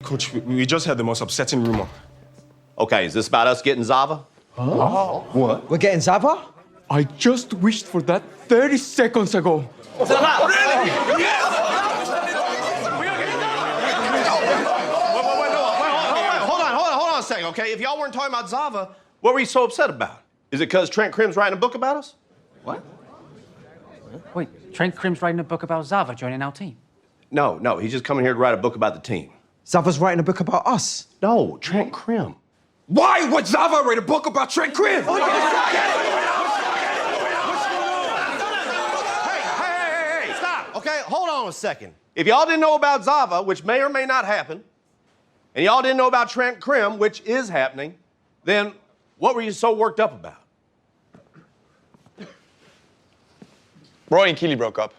Coach, we just had the most upsetting rumor. Okay, is this about us getting Zava? What? We're getting Zava? I just wished for that 30 seconds ago. Zava! Really? Yes! Hold on a second, okay? If y'all weren't talking about Zava, what were you so upset about? Is it because Trent Crimm's writing a book about us? What? Wait, Trent Crimm's writing a book about Zava joining our team. No, he's just coming here to write a book about the team. Zava's writing a book about us. No, Trent Crimm. Why would Zava write a book about Trent Crimm? Hey, stop, okay? Hold on a second. If y'all didn't know about Zava, which may or may not happen, and y'all didn't know about Trent Crimm, which is happening, then what were you so worked up about? Roy and Keely broke up.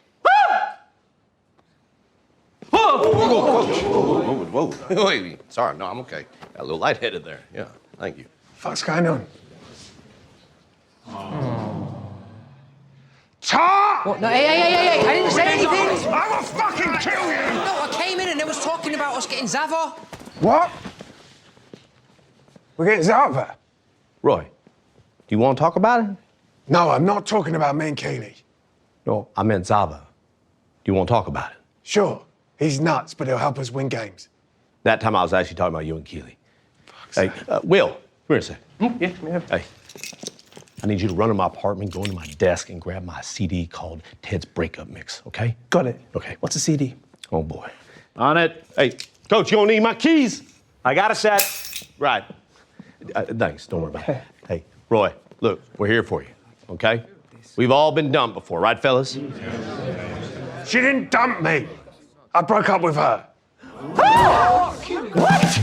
Whoa. Wait, sorry, no, I'm okay. Got a little lightheaded there. Yeah, thank you. What's going on? What? No, hey, I didn't say anything. I will fucking kill you! No, I came in and it was talking about us getting Zava. What? We're getting Zava? Roy, do you want to talk about it? No, I'm not talking about me and Keely. No, I meant Zava. Do you want to talk about it? Sure, he's nuts, but he'll help us win games. That time I was actually talking about you and Keely. Hey, Will, come here a second. Yeah. Hey, I need you to run to my apartment, go into my desk, and grab my CD called Ted's Breakup Mix, okay? Got it. Okay. What's a CD? Oh, boy. On it. Hey, Coach, you don't need my keys. I got a set. Right. Thanks, don't worry about it. Hey, Roy, look, we're here for you, okay? We've all been dumped before, right, fellas? She didn't dump me. I broke up with her. What?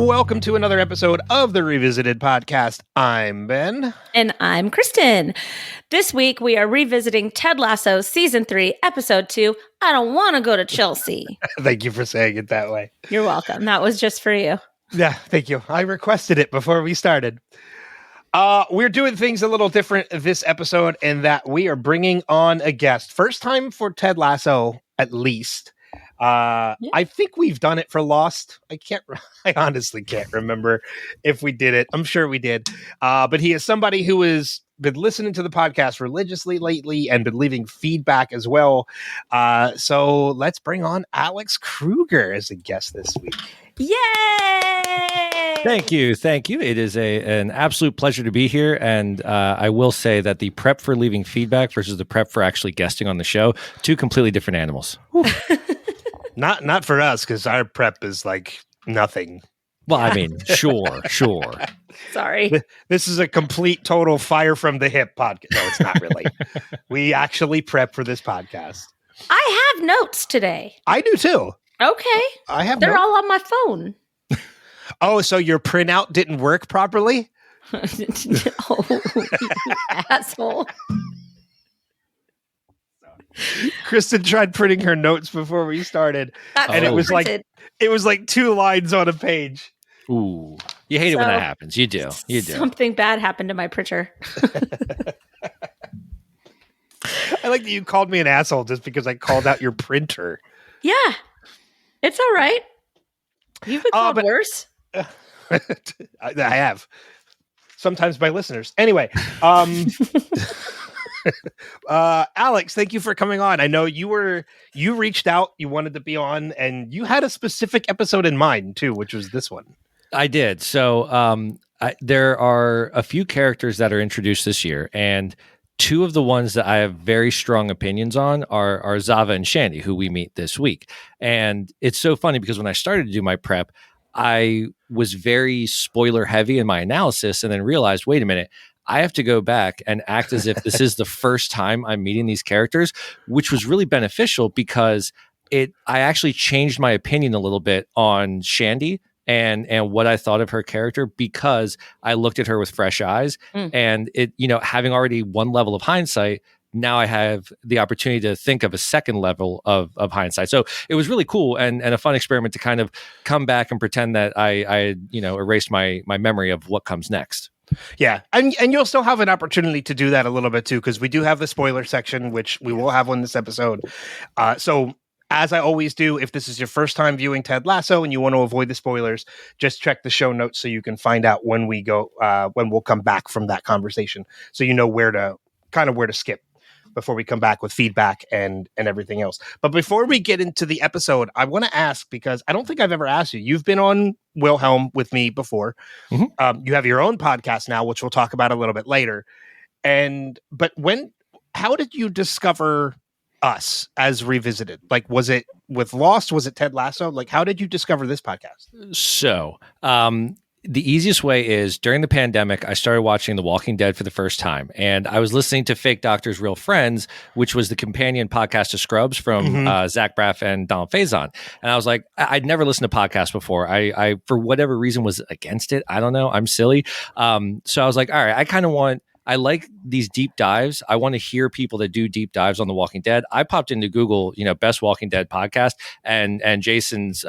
Welcome to another episode of the Revisited Podcast. I'm Ben. And I'm Kristin. This week we are revisiting Ted Lasso Season 3, Episode 2, I Don't Want to Go to Chelsea. Thank you for saying it that way. You're welcome. That was just for you. Yeah, thank you. I requested it before we started. We're doing things a little different this episode in that we are bringing on a guest. First time for Ted Lasso, at least. I think we've done it for Lost. I honestly can't remember if we did it. I'm sure we did. But he is somebody who has been listening to the podcast religiously lately and been leaving feedback as well. So let's bring on Alex Kruger as a guest this week. Yay! Thank you. It is an absolute pleasure to be here. And I will say that the prep for leaving feedback versus the prep for actually guesting on the show, two completely different animals. Not for us, because our prep is like nothing. Well, I mean, sure. Sorry. This is a complete, total fire from the hip podcast. No, it's not really. We actually prep for this podcast. I have notes today. I do too. Okay. I have. They're all on my phone. Oh, so your printout didn't work properly? Oh, you asshole. Kristin tried printing her notes before we started, and it was like 2 lines on a page. Ooh, you hate it when that happens. You do. Something bad happened to my printer. I like that you called me an asshole just because I called out your printer. Yeah, it's all right. You've been called worse. I have. Sometimes by listeners. Anyway, Alex, thank you for coming on. I know you reached out, you wanted to be on, and you had a specific episode in mind too, which was this one. I did. So there are a few characters that are introduced this year, and two of the ones that I have very strong opinions on are Zava and Shandy, who we meet this week. And it's so funny because when I started to do my prep, I was very spoiler heavy in my analysis and then realized, wait a minute, I have to go back and act as if this is the first time I'm meeting these characters, which was really beneficial because I actually changed my opinion a little bit on Shandy and what I thought of her character because I looked at her with fresh eyes and it, having already one level of hindsight, now I have the opportunity to think of a second level of hindsight. So it was really cool and a fun experiment to kind of come back and pretend that I erased my memory of what comes next. Yeah, and you'll still have an opportunity to do that a little bit too, because we do have the spoiler section, which we will have on this episode. So as I always do, if this is your first time viewing Ted Lasso and you want to avoid the spoilers, just check the show notes so you can find out when we'll come back from that conversation, so you know where to skip before we come back with feedback and everything else. But before we get into the episode, I want to ask, because I don't think I've ever asked you. You've been on Wilhelm with me before. Mm-hmm. You have your own podcast now, which we'll talk about a little bit later. But how did you discover us as Revisited? Like, was it with Lost? Was it Ted Lasso? Like, how did you discover this podcast? So, the easiest way is during the pandemic, I started watching The Walking Dead for the first time. And I was listening to Fake Doctors, Real Friends, which was the companion podcast to Scrubs from Zach Braff and Donald Faison. And I was like, I'd never listened to podcasts before. I for whatever reason, was against it. I don't know. I'm silly. So I was like, all right, I like these deep dives. I want to hear people that do deep dives on The Walking Dead. I popped into Google, best Walking Dead podcast, and Jason's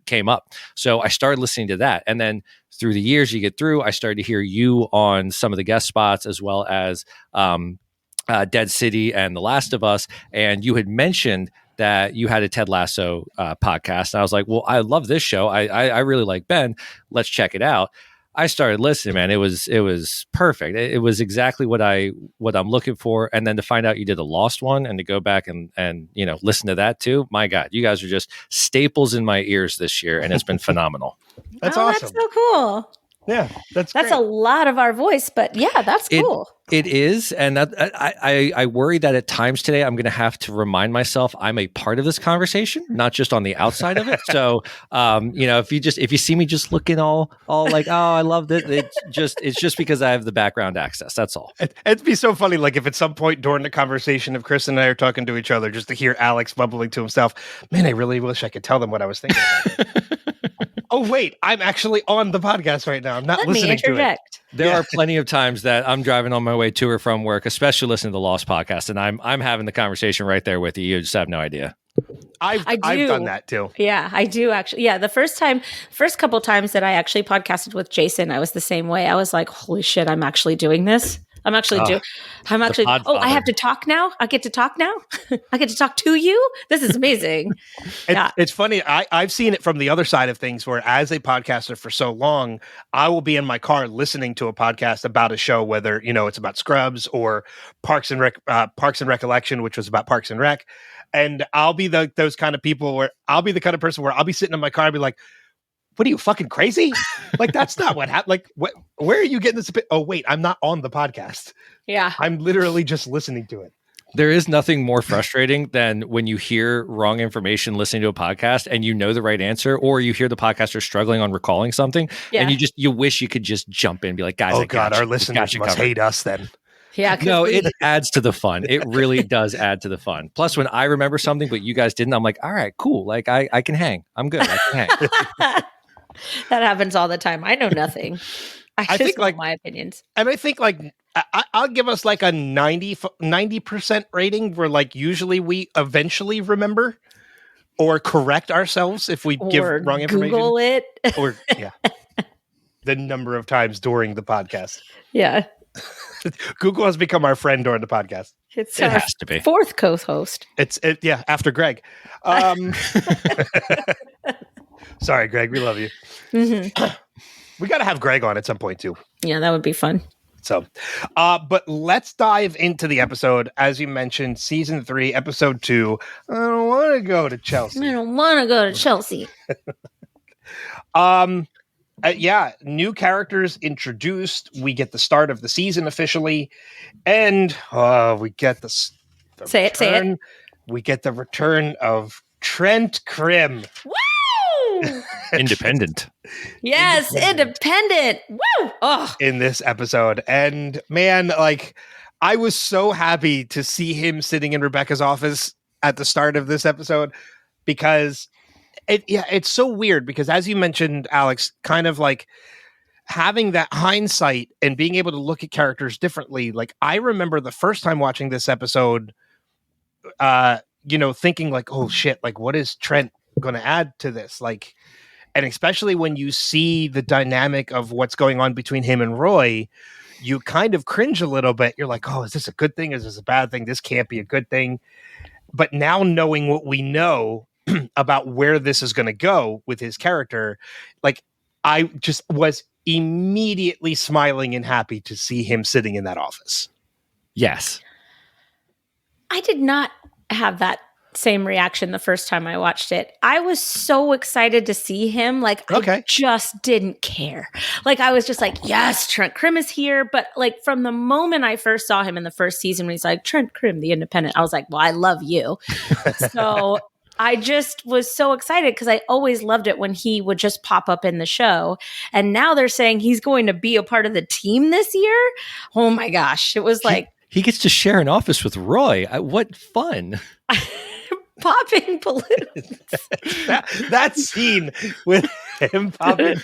came up. So I started listening to that. And then through the years you get through, I started to hear you on some of the guest spots, as well as Dead City and The Last of Us. And you had mentioned that you had a Ted Lasso podcast. And I was like, well, I love this show. I really like Ben. Let's check it out. I started listening, man. It was perfect. It was exactly what I'm looking for. And then to find out you did a Lost one and to go back and listen to that too. My God, you guys are just staples in my ears this year, and it's been phenomenal. That's awesome. That's so cool. Yeah, that's great. A lot of our voice, but yeah, that's cool. It is, and that, I worry that at times today I'm going to have to remind myself I'm a part of this conversation, not just on the outside of it. So, if you see me just looking all like, oh, I love it, it's just because I have the background access. That's all. It'd be so funny, like if at some point during the conversation, if Kristin and I are talking to each other, just to hear Alex bubbling to himself, man, I really wish I could tell them what I was thinking about. Oh, wait, I'm actually on the podcast right now. I'm not listening to it. There are plenty of times that I'm driving on my way to or from work, especially listening to the Lost podcast, and I'm having the conversation right there with you. You just have no idea. I've done that too. Yeah, I do actually. Yeah, the first couple times that I actually podcasted with Jason, I was the same way. I was like, holy shit, I'm actually doing this. I have to talk now. I get to talk now. I get to talk to you. This is amazing. It's funny. I've seen it from the other side of things, where as a podcaster for so long, I will be in my car listening to a podcast about a show, whether, it's about Scrubs or Parks and Recollection, which was about Parks and Rec. And I'll be those kind of people where I'll be the kind of person where I'll be sitting in my car and be like, what are you, fucking crazy? Like, that's not what happened. Like, where are you getting this? Oh, wait, I'm not on the podcast. Yeah. I'm literally just listening to it. There is nothing more frustrating than when you hear wrong information listening to a podcast and you know the right answer, or you hear the podcaster struggling on recalling something, and you wish you could just jump in and be like, guys, oh God, our listeners must hate us then. Yeah. No, it adds to the fun. It really does add to the fun. Plus, when I remember something, but you guys didn't, I'm like, all right, cool. Like, I can hang. I'm good. I can hang. That happens all the time. I know nothing. I think like my opinions. And I think like I'll give us like a 90% rating, where like usually we eventually remember or correct ourselves if we give wrong information. Google it. Or the number of times during the podcast. Yeah. Google has become our friend during the podcast. It has to be. Fourth co-host. After Greg. Sorry, Greg. We love you. Mm-hmm. We got to have Greg on at some point too. Yeah, that would be fun. So, but let's dive into the episode. As you mentioned, season 3, episode 2. I don't want to go to Chelsea. New characters introduced. We get the start of the season officially, and we get say it. We get the return of Trent Crimm. Woo! Independent. Yes, independent. Woo! Oh, in this episode. And man, like, I was so happy to see him sitting in Rebecca's office at the start of this episode, because it's so weird, because as you mentioned, Alex, kind of like having that hindsight and being able to look at characters differently. Like, I remember the first time watching this episode, thinking like, oh shit, like, what is Trent going to add to this? Like, and especially when you see the dynamic of what's going on between him and Roy, you kind of cringe a little bit. You're like, oh, is this a good thing? Is this a bad thing? This can't be a good thing. But now, knowing what we know about where this is going to go with his character, like, I just was immediately smiling and happy to see him sitting in that office. Yes. I did not have that same reaction the first time I watched it. I was so excited to see him. Like, I just didn't care. Like, I was just like, yes, Trent Crimm is here. But like, from the moment I first saw him in the first season, when he's like, Trent Crimm, the Independent, I was like, well, I love you. So I just was so excited, because I always loved it when he would just pop up in the show. And now they're saying he's going to be a part of the team this year. Oh my gosh. It was like, he gets to share an office with Roy. What fun. Popping balloons. that scene with him popping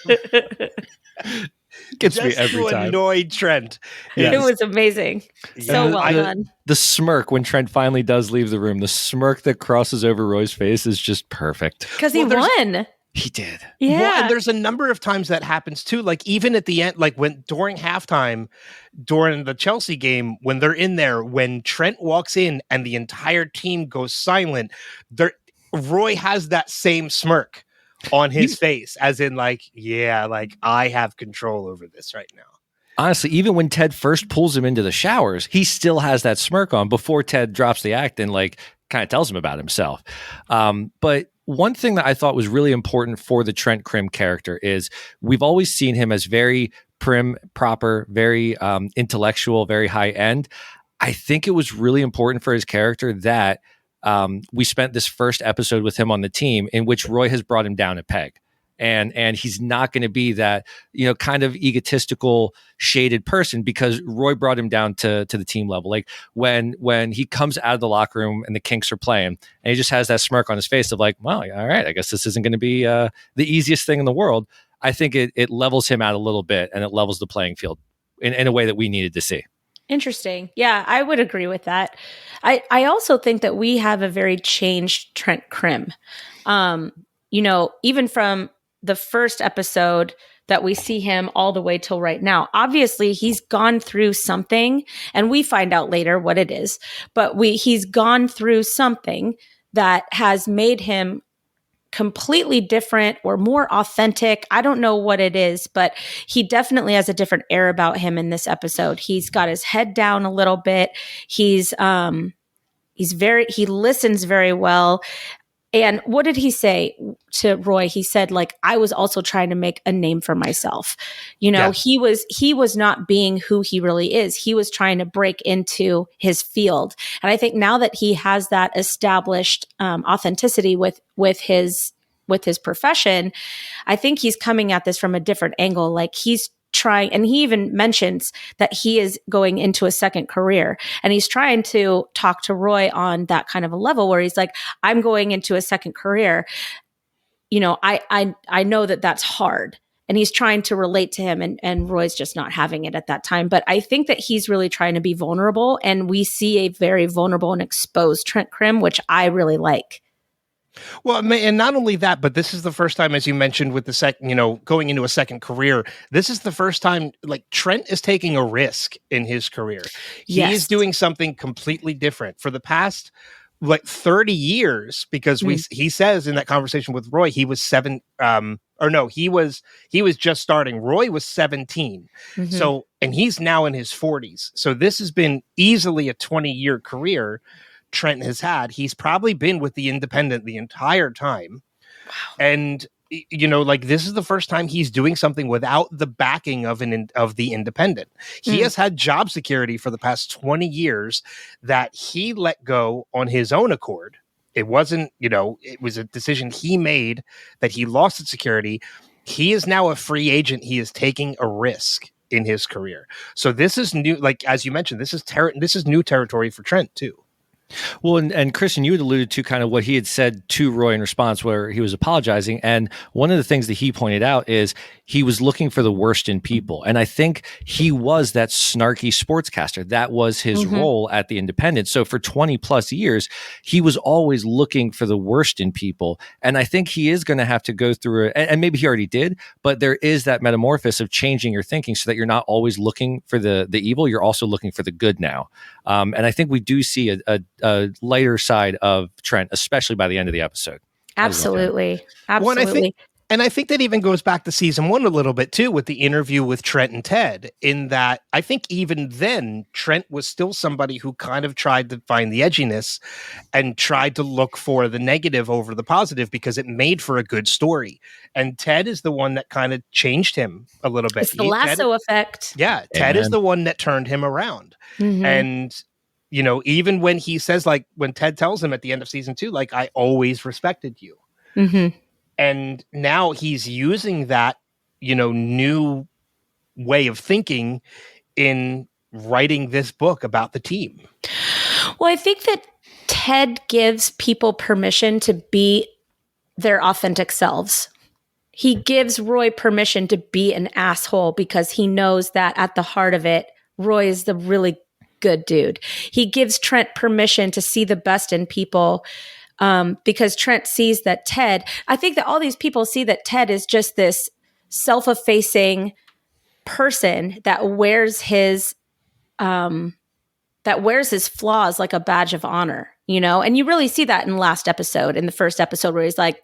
gets just me every to time. Annoy Trent. It was amazing. So well done. The smirk when Trent finally does leave the room, the smirk that crosses over Roy's face is just perfect. Because he won. He did. Yeah. Well, and there's a number of times that happens too. Like, even at the end, like during halftime, during the Chelsea game, when they're in there, when Trent walks in and the entire team goes silent, Roy has that same smirk on his face, as in like, yeah, like, I have control over this right now. Honestly, even when Ted first pulls him into the showers, he still has that smirk on before Ted drops the act and like kind of tells him about himself. But one thing that I thought was really important for the Trent Crimm character is we've always seen him as very prim, proper, very intellectual, very high end. I think it was really important for his character that we spent this first episode with him on the team, in which Roy has brought him down a peg. And he's not going to be that, kind of egotistical, shaded person, because Roy brought him down to the team level. Like when he comes out of the locker room and the Kinks are playing, and he just has that smirk on his face of like, well, all right, I guess this isn't going to be the easiest thing in the world. I think it levels him out a little bit, and it levels the playing field in a way that we needed to see. Interesting. Yeah, I would agree with that. I also think that we have a very changed Trent Crimm. Even from the first episode that we see him all the way till right now. Obviously, he's gone through something, and we find out later what it is, but he's gone through something that has made him completely different or more authentic. I don't know what it is, but he definitely has a different air about him in this episode. He's got his head down a little bit. He listens very well. And what did he say to Roy? He said, like, I was also trying to make a name for myself. Yeah. He was not being who he really is. He was trying to break into his field. And I think now that he has that established authenticity with his profession, I think he's coming at this from a different angle. Like, he's trying, and he even mentions that he is going into a second career, and he's trying to talk to Roy on that kind of a level where he's like, I'm going into a second career. I know that that's hard, and he's trying to relate to him, and Roy's just not having it at that time. But I think that he's really trying to be vulnerable, and we see a very vulnerable and exposed Trent Crimm, which I really like. Well, and not only that, but this is the first time, as you mentioned, with the going into a second career, this is the first time, like, Trent is taking a risk in his career. He is doing something completely different for the past, 30 years, because he says in that conversation with Roy, he was he was just starting. Roy was 17. Mm-hmm. So, and he's now in his 40s. So this has been easily a 20-year career Trent has had. He's probably been with the Independent the entire time. Wow. And this is the first time he's doing something without the backing of the Independent. He has had job security for the past 20 years that he let go on his own accord. It wasn't, it was a decision he made that he lost at security. He is now a free agent. He is taking a risk in his career. So this is new. Like, as you mentioned, this is new territory for Trent too. Well, and Kristin, you had alluded to kind of what he had said to Roy in response, where he was apologizing. And one of the things that he pointed out is he was looking for the worst in people. And I think he was that snarky sportscaster. That was his role at the Independent. So for 20 plus years, he was always looking for the worst in people. And I think he is going to have to go through it. And maybe he already did, but there is that metamorphosis of changing your thinking so that you're not always looking for the evil. You're also looking for the good now. And I think we do see a lighter side of Trent, especially by the end of the episode. Absolutely. Absolutely. And I think that even goes back to season 1 a little bit too, with the interview with Trent and Ted, in that I think even then Trent was still somebody who kind of tried to find the edginess and tried to look for the negative over the positive because it made for a good story. And Ted is the one that kind of changed him a little bit. It's the lasso effect. Yeah. Ted is the one that turned him around. And even when he says, like, when Ted tells him at the end of season 2, like, I always respected you. And now he's using that, new way of thinking in writing this book about the team. Well, I think that Ted gives people permission to be their authentic selves. He gives Roy permission to be an asshole because he knows that at the heart of it, Roy is the really good dude. He gives Trent permission to see the best in people because Trent sees that Ted, I think that all these people see that Ted is just this self-effacing person that wears his flaws like a badge of honor, and you really see that in the first episode where he's like,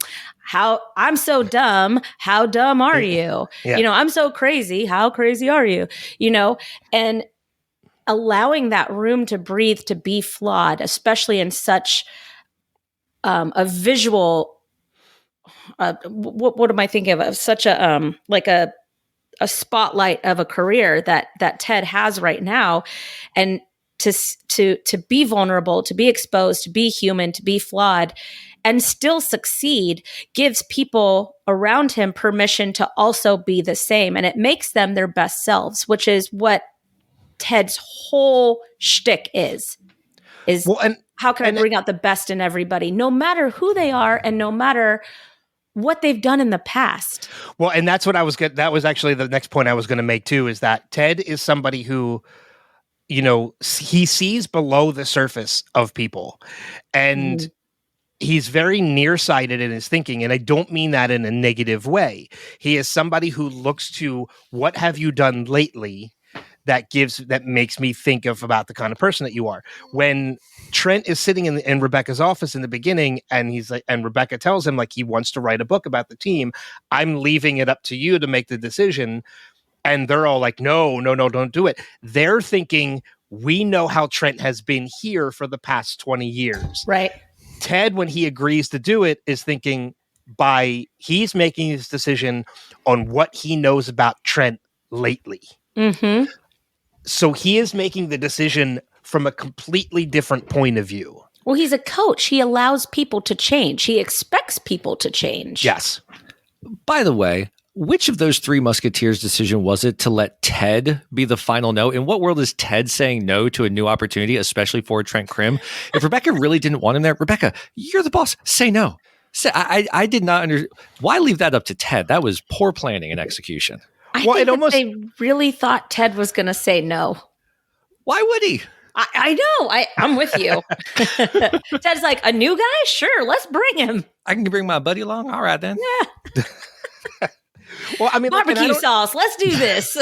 I'm so dumb. How dumb are you? Yeah. I'm so crazy. How crazy are you? And allowing that room to breathe, to be flawed, especially in such a visual, what am I thinking of such a like a spotlight of a career that Ted has right now, and to be vulnerable, to be exposed, to be human, to be flawed, and still succeed, gives people around him permission to also be the same, and it makes them their best selves, which is what Ted's whole shtick is well, and how can I bring out the best in everybody, no matter who they are and no matter what they've done in the past. Well, and that's what that was actually the next point I was going to make too, is that Ted is somebody who, he sees below the surface of people, and he's very nearsighted in his thinking. And I don't mean that in a negative way. He is somebody who looks to what have you done lately that makes me think about the kind of person that you are. When Trent is sitting in Rebecca's office in the beginning, and he's like, and Rebecca tells him, like, he wants to write a book about the team. I'm leaving it up to you to make the decision. And they're all like, no, don't do it. They're thinking, we know how Trent has been here for the past 20 years. Right. Ted, when he agrees to do it, is thinking he's making his decision on what he knows about Trent lately. So he is making the decision from a completely different point of view. Well, he's a coach. He allows people to change. He expects people to change. Yes. By the way, which of those three Musketeers' decision was it to let Ted be the final no? In what world is Ted saying no to a new opportunity, especially for Trent Krim? If Rebecca really didn't want him there, Rebecca, you're the boss. Say no. I did not understand. Why leave that up to Ted? That was poor planning and execution. I think they really thought Ted was going to say no. Why would he? I know. I'm with you. Ted's like, a new guy? Sure, let's bring him. I can bring my buddy along? All right, then. Yeah. Well, I mean, barbecue sauce. Let's do this.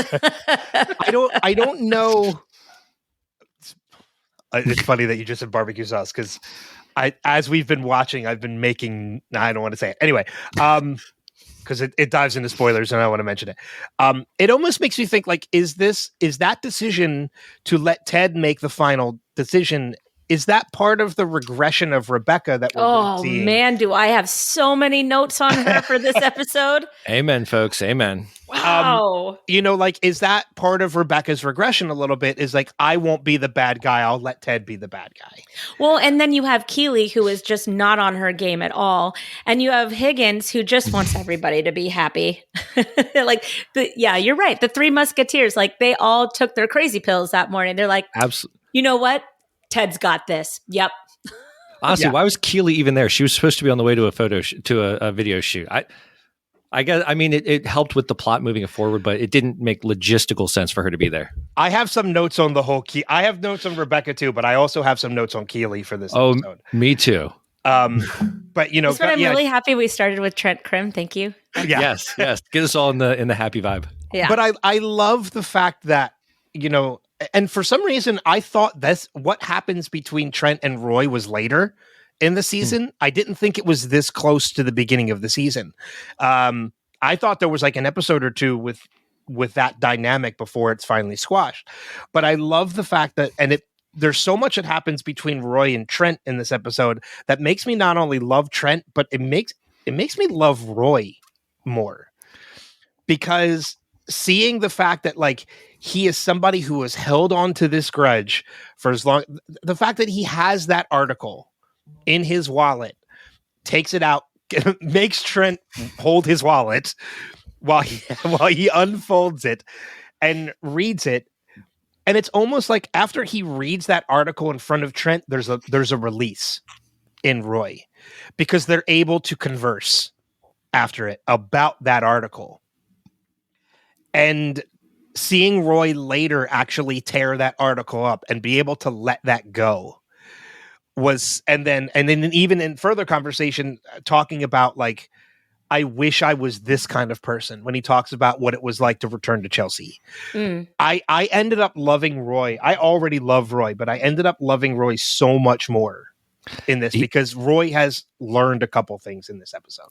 I don't know. It's funny that you just said barbecue sauce, because as we've been watching, I've been making. I don't want to say it anyway. Because it dives into spoilers and I want to mention it. It almost makes me think, like, is that decision to let Ted make the final decision is that part of the regression of Rebecca that we're seeing? Oh man, do I have so many notes on her for this episode? Amen, folks. Amen. Wow. Is that part of Rebecca's regression a little bit? Is like, I won't be the bad guy. I'll let Ted be the bad guy. Well, and then you have Keeley, who is just not on her game at all. And you have Higgins, who just wants everybody to be happy. You're right. The Three Musketeers, like they all took their crazy pills that morning. They're like, absolutely. You know what? Ted's got this. Yep. Honestly, why was Keeley even there? She was supposed to be on the way to a video shoot. I guess, I mean, it helped with the plot moving forward, but it didn't make logistical sense for her to be there. I have some notes on the whole I have notes on Rebecca too, but I also have some notes on Keeley for this episode. Me too. But I'm really happy we started with Trent Krim. Thank you. Yeah. Yes. Get us all in the happy vibe. Yeah. But I love the fact that, and for some reason, I thought what happens between Trent and Roy was later in the season. I didn't think it was this close to the beginning of the season. I thought there was like an episode or two with that dynamic before it's finally squashed. But I love the fact that, there's so much that happens between Roy and Trent in this episode that makes me not only love Trent, but it makes me love Roy more, because seeing the fact that like he is somebody who has held on to this grudge for as long, the fact that he has that article in his wallet, takes it out, makes Trent hold his wallet while he unfolds it and reads it. And it's almost like after he reads that article in front of Trent, there's a release in Roy, because they're able to converse after it about that article. And seeing Roy later actually tear that article up and be able to let that go and then even in further conversation, talking about like, I wish I was this kind of person, when he talks about what it was like to return to Chelsea. I ended up loving Roy. I already love Roy, but I ended up loving Roy so much more in this because Roy has learned a couple things in this episode.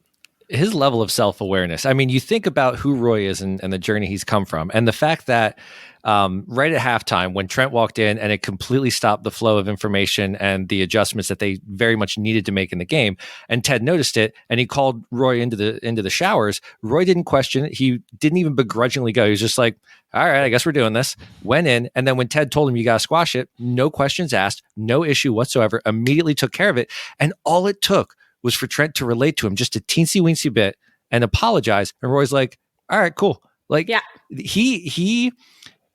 His level of self-awareness. I mean, you think about who Roy is and the journey he's come from, and the fact that right at halftime when Trent walked in and it completely stopped the flow of information and the adjustments that they very much needed to make in the game, and Ted noticed it and he called Roy into the showers. Roy didn't question it. He didn't even begrudgingly go. He was just like, all right, I guess we're doing this. Went in, and then when Ted told him you got to squash it, no questions asked, no issue whatsoever, immediately took care of it. And all it took was for Trent to relate to him just a teensy weensy bit and apologize. And Roy's like, all right, cool. Like, yeah, he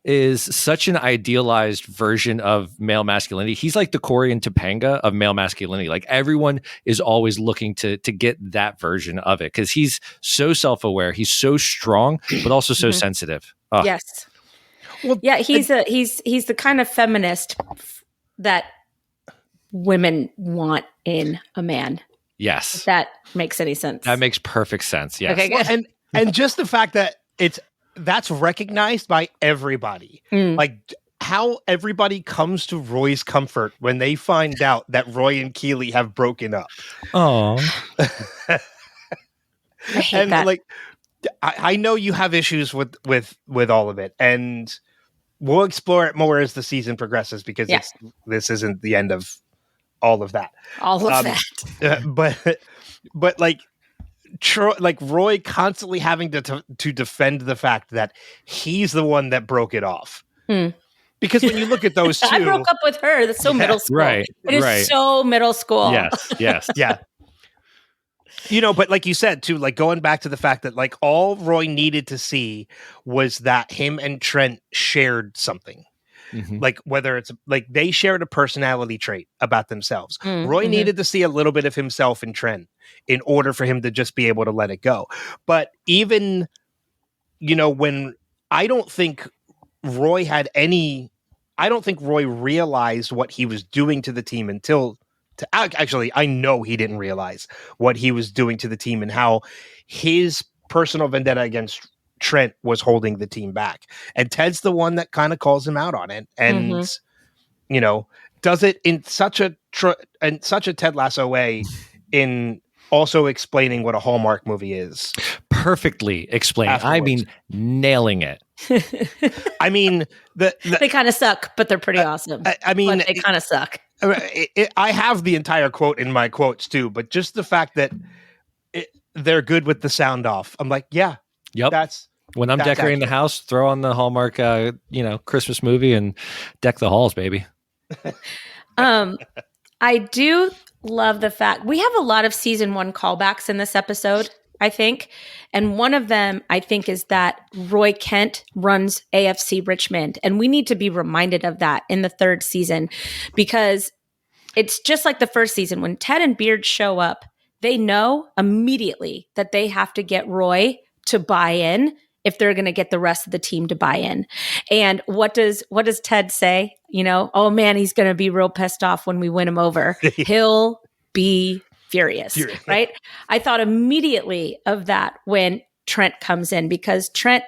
is such an idealized version of male masculinity. He's like the Corey and Topanga of male masculinity. Like, everyone is always looking to get that version of it, because he's so self-aware. He's so strong, but also so sensitive. Oh. Yes. Well, yeah, he's the kind of feminist that women want in a man. Yes. If that makes any sense. That makes perfect sense. Yes. Okay, good. And just the fact that that's recognized by everybody. Like how everybody comes to Roy's comfort when they find out that Roy and Keeley have broken up. Oh. I hate that. Like, I know you have issues with all of it, and we'll explore it more as the season progresses, because this isn't the end of all of that. But like Roy constantly having to defend the fact that he's the one that broke it off. Because when you look at those two, I broke up with her. That's so middle school. Right. It is so middle school. Yes. Yeah. But like you said too, like going back to the fact that like all Roy needed to see was that him and Trent shared something. Like whether it's like they shared a personality trait about themselves. Roy needed to see a little bit of himself in Trent in order for him to just be able to let it go. But even, when I don't think Roy realized what he was doing to the team actually, I know he didn't realize what he was doing to the team and how his personal vendetta against Trent was holding the team back. And Ted's the one that kind of calls him out on it. And, does it in such a Ted Lasso way, in also explaining what a Hallmark movie is. Perfectly explained. Afterwards. I mean, nailing it. I mean, they kind of suck, but they're pretty awesome. I mean, but they kind of suck. I have the entire quote in my quotes too, but just the fact that they're good with the sound off. I'm like, yeah, yep. When I'm decorating the house, throw on the Hallmark, Christmas movie and deck the halls, baby. I do love the fact we have a lot of season 1 callbacks in this episode, I think. And one of them, I think, is that Roy Kent runs AFC Richmond. And we need to be reminded of that in the 3rd season, because it's just like the 1st season. When Ted and Beard show up, they know immediately that they have to get Roy to buy in if they're going to get the rest of the team to buy in. And what does Ted say? Oh man, he's going to be real pissed off when we win him over. He'll be furious, right? I thought immediately of that when Trent comes in, because Trent,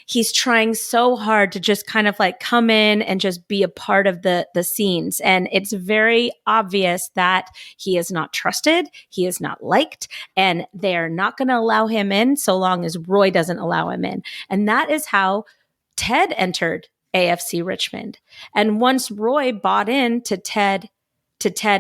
he's trying so hard to just kind of like come in and just be a part of the scenes. And it's very obvious that he is not trusted. He is not liked, and they're not going to allow him in so long as Roy doesn't allow him in. And that is how Ted entered AFC Richmond. And once Roy bought in to Ted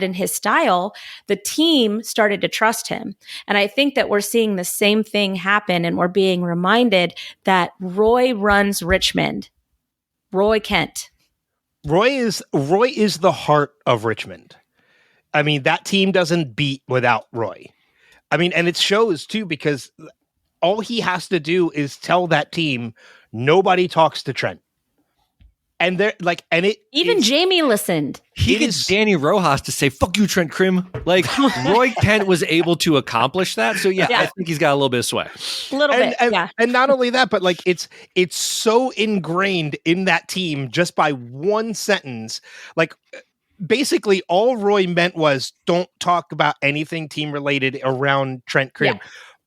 and his style, the team started to trust him. And I think that we're seeing the same thing happen, and we're being reminded that Roy runs Richmond. Roy Kent. Roy is the heart of Richmond. I mean, that team doesn't beat without Roy. I mean, and it shows too, because all he has to do is tell that team nobody talks to Trent. And they're like, and it even Jamie listened. He gets Danny Rojas to say, "Fuck you, Trent Krim." Like Roy Kent was able to accomplish that. So yeah, I think he's got a little bit of sway. A little bit. And not only that, but like it's so ingrained in that team just by one sentence. Like basically all Roy meant was don't talk about anything team related around Trent Krim. Yeah.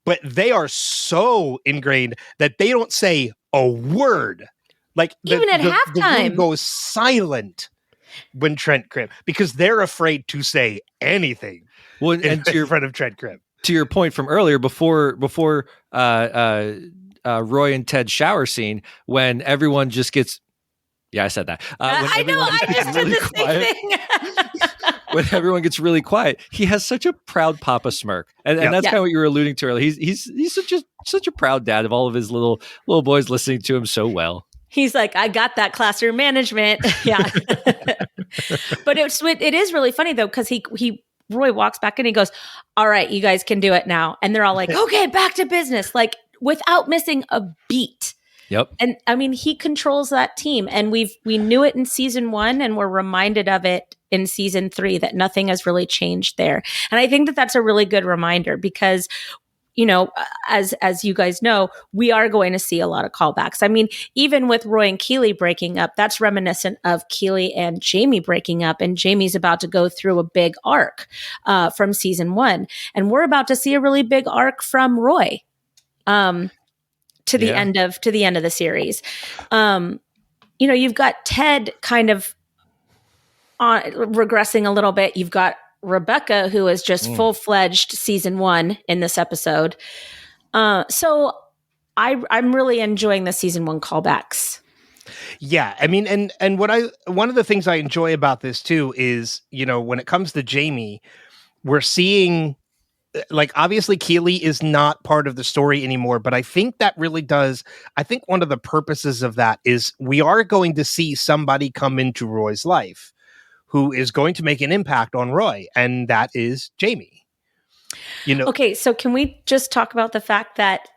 But they are so ingrained that they don't say a word. Like even at halftime, the room goes silent when Trent Krim, because they're afraid to say anything. Well, and in front of Trent Krim. To your point from earlier, before Roy and Ted's shower scene, when everyone just gets, I said that. I know, I just did the same thing. When everyone gets really quiet, he has such a proud papa smirk, and that's kind of what you were alluding to earlier. He's such a proud dad of all of his little boys listening to him so well. He's like, I got that classroom management. Yeah. But it is really funny though, because Roy walks back and he goes, all right, you guys can do it now. And they're all like, okay, back to business, like without missing a beat. Yep. And I mean, he controls that team, and we knew it in season 1, and we're reminded of it in season 3 that nothing has really changed there. And I think that that's a really good reminder, because as you guys know, we are going to see a lot of callbacks. I mean, even with Roy and Keely breaking up, that's reminiscent of Keely and Jamie breaking up, and Jamie's about to go through a big arc from season 1, and we're about to see a really big arc from Roy to the end of the series. You've got Ted kind of regressing a little bit. You've got Rebecca, who is just full-fledged season 1 in this episode. So I'm really enjoying the season 1 callbacks. Yeah, I mean, and one of the things I enjoy about this too is, when it comes to Jamie, we're seeing, like, obviously Keely is not part of the story anymore, but I think that really does. I think one of the purposes of that is we are going to see somebody come into Roy's life who is going to make an impact on Roy, and that is Jamie. Okay, so can we just talk about the fact that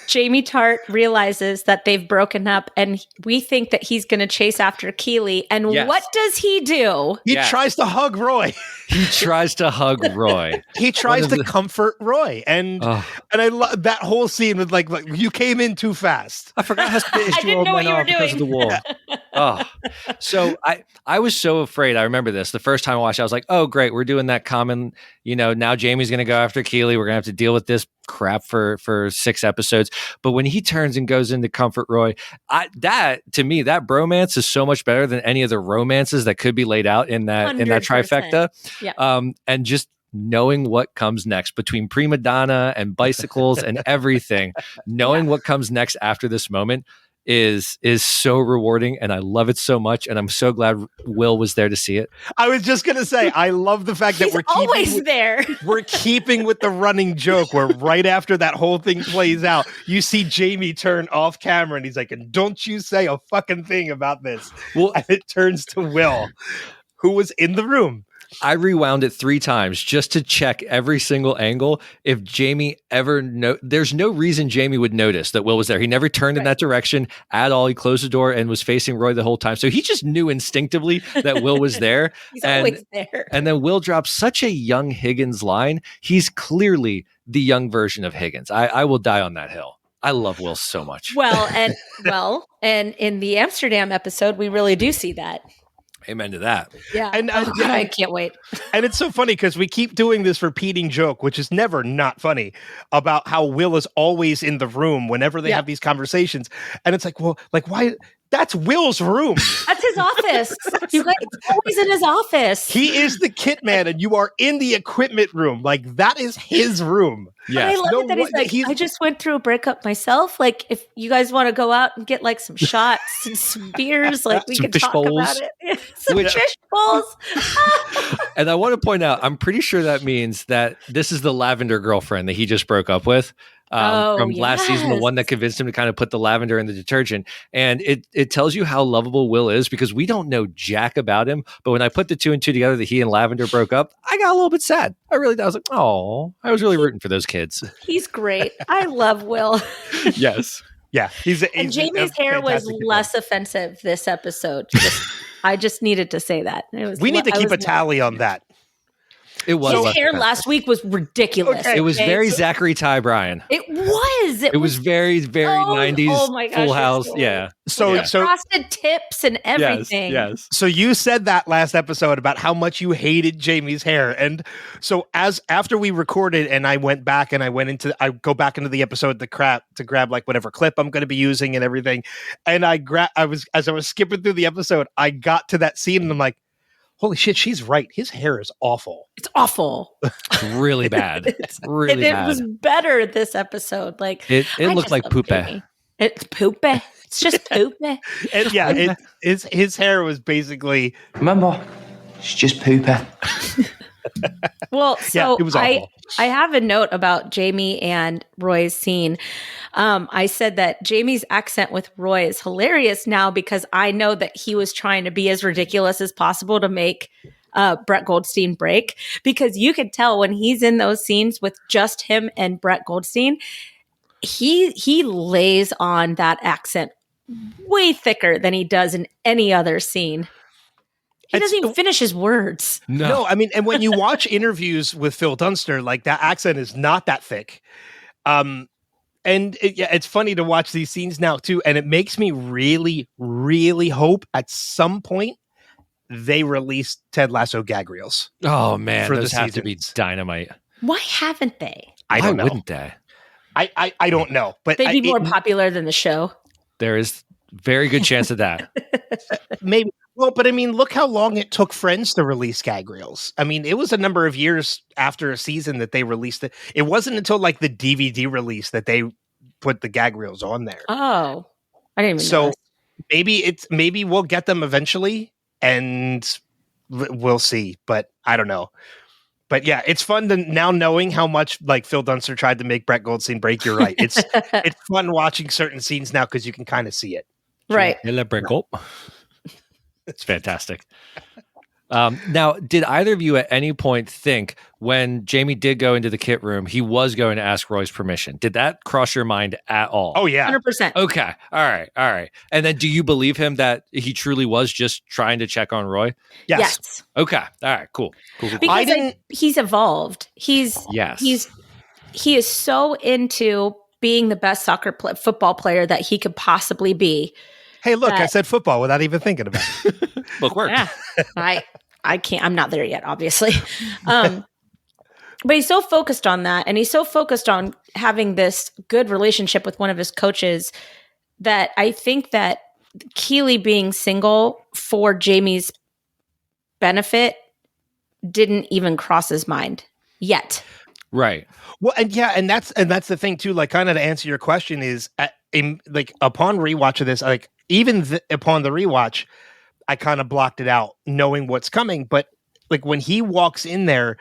Jamie Tart realizes that they've broken up, and we think that he's going to chase after Keely, and what does he do? He tries to hug Roy. He tries to hug Roy. He tries to comfort Roy, and I love that whole scene with like you came in too fast. I forgot how I didn't know what you were doing because of the wall. So I was so afraid. I remember this the first time I watched it. I was like, oh great, we're doing that common. Now Jamie's going to go after Keely. We're going to have to deal with this crap for 6 episodes. But when he turns and goes in to comfort Roy, to me, that bromance is so much better than any of the romances that could be laid out in that 100%. Trifecta. Yeah. And just knowing what comes next between prima donna and bicycles and everything, knowing what comes next after this moment, is so rewarding, and I love it so much, and I'm so glad Will was there to see it. I was just gonna say, I love the fact that He's always there. We're keeping with the running joke where right after that whole thing plays out, you see Jamie turn off camera and he's like, "And don't you say a fucking thing about this." Well, and it turns to Will, who was in the room. I rewound it 3 times just to check every single angle. If Jamie ever there's no reason Jamie would notice that Will was there. He never turned in that direction at all. He closed the door and was facing Roy the whole time. So he just knew instinctively that Will was there. He's always there. And then Will dropped such a young Higgins line. He's clearly the young version of Higgins. I will die on that hill. I love Will so much. Well, and in the Amsterdam episode, we really do see that. Amen to that. Yeah. And I can't wait. And it's so funny because we keep doing this repeating joke, which is never not funny, about how Will is always in the room whenever they have these conversations. And it's like, well, like, why? That's Will's room. That's his office. You guys, it's always in his office. He is the kit man, and you are in the equipment room. Like, that is his room. Yeah. I love it that he's like, I just went through a breakup myself. Like, if you guys want to go out and get like some shots and some beers, like we some can fish talk bowls. about it. Some fish bowls. And I want to point out, I'm pretty sure that means that this is the lavender girlfriend that he just broke up with. From last season, the one that convinced him to kind of put the lavender in the detergent. And it tells you how lovable Will is because we don't know jack about him. But when I put the 2 and 2 together that he and Lavender broke up, I got a little bit sad. I was like, oh, I was really rooting for those kids. He's great. I love Will. Yes. Yeah. And Jamie's hair was less offensive this episode. I just needed to say that. We need to keep a tally on that. It was his hair last week was ridiculous. Okay. It was very Zachary Ty Bryan. It was. It was very, very 90s oh my gosh, Full House. so Yeah. So frosted tips and everything. Yes. So you said that last episode about how much you hated Jamie's hair. And so after we recorded and I went back and I go back into the episode to grab like whatever clip I'm going to be using and everything. And as I was skipping through the episode, I got to that scene and I'm like, holy shit, she's right. His hair is awful. It's awful. It's really bad. It's really bad. It was better this episode. Like it looked like poop. It's poop. It's just poop. And yeah, his hair was basically. Remember, it's just pooper. Well, so it was awful. I have a note about Jamie and Roy's scene. I said that Jamie's accent with Roy is hilarious now because I know that he was trying to be as ridiculous as possible to make Brett Goldstein break, because you could tell when he's in those scenes with just him and Brett Goldstein, he lays on that accent way thicker than he does in any other scene. He doesn't even finish his words. No, I mean, and when you watch interviews with Phil Dunster, like that accent is not that thick. And it's funny to watch these scenes now too. And it makes me really, really hope at some point they release Ted Lasso gag reels. Oh man, for those the have to be dynamite. Why haven't they? I don't know. Why wouldn't they? I don't know, but They'd be more popular than the show. There is very good chance of that. Maybe. Well, but I mean, look how long it took Friends to release gag reels. I mean, it was a number of years after a season that they released it. It wasn't until like the DVD release that they put the gag reels on there. Oh, I didn't even know. So maybe we'll get them eventually, and we'll see. But I don't know. But yeah, it's fun to now knowing how much like Phil Dunster tried to make Brett Goldstein break. You're right. It's fun watching certain scenes now because you can kind of see it. Right. It's fantastic. Now, did either of you at any point think when Jamie did go into the kit room, he was going to ask Roy's permission? Did that cross your mind at all? Oh, yeah. 100%. Okay. All right. And then do you believe him that he truly was just trying to check on Roy? Yes. Okay. All right. Cool. Because he's evolved. He is so into being the best football player that he could possibly be. Hey, look, I said football without even thinking about it. Look, work. Yeah, I can't. I'm not there yet, obviously. But he's so focused on that, and he's so focused on having this good relationship with one of his coaches that I think that Keely being single for Jamie's benefit didn't even cross his mind yet. Right. Well, and that's the thing too. Like, kind of to answer your question is, like upon rewatch of this, like even upon the rewatch, I kind of blocked it out, knowing what's coming. But like when he walks in there,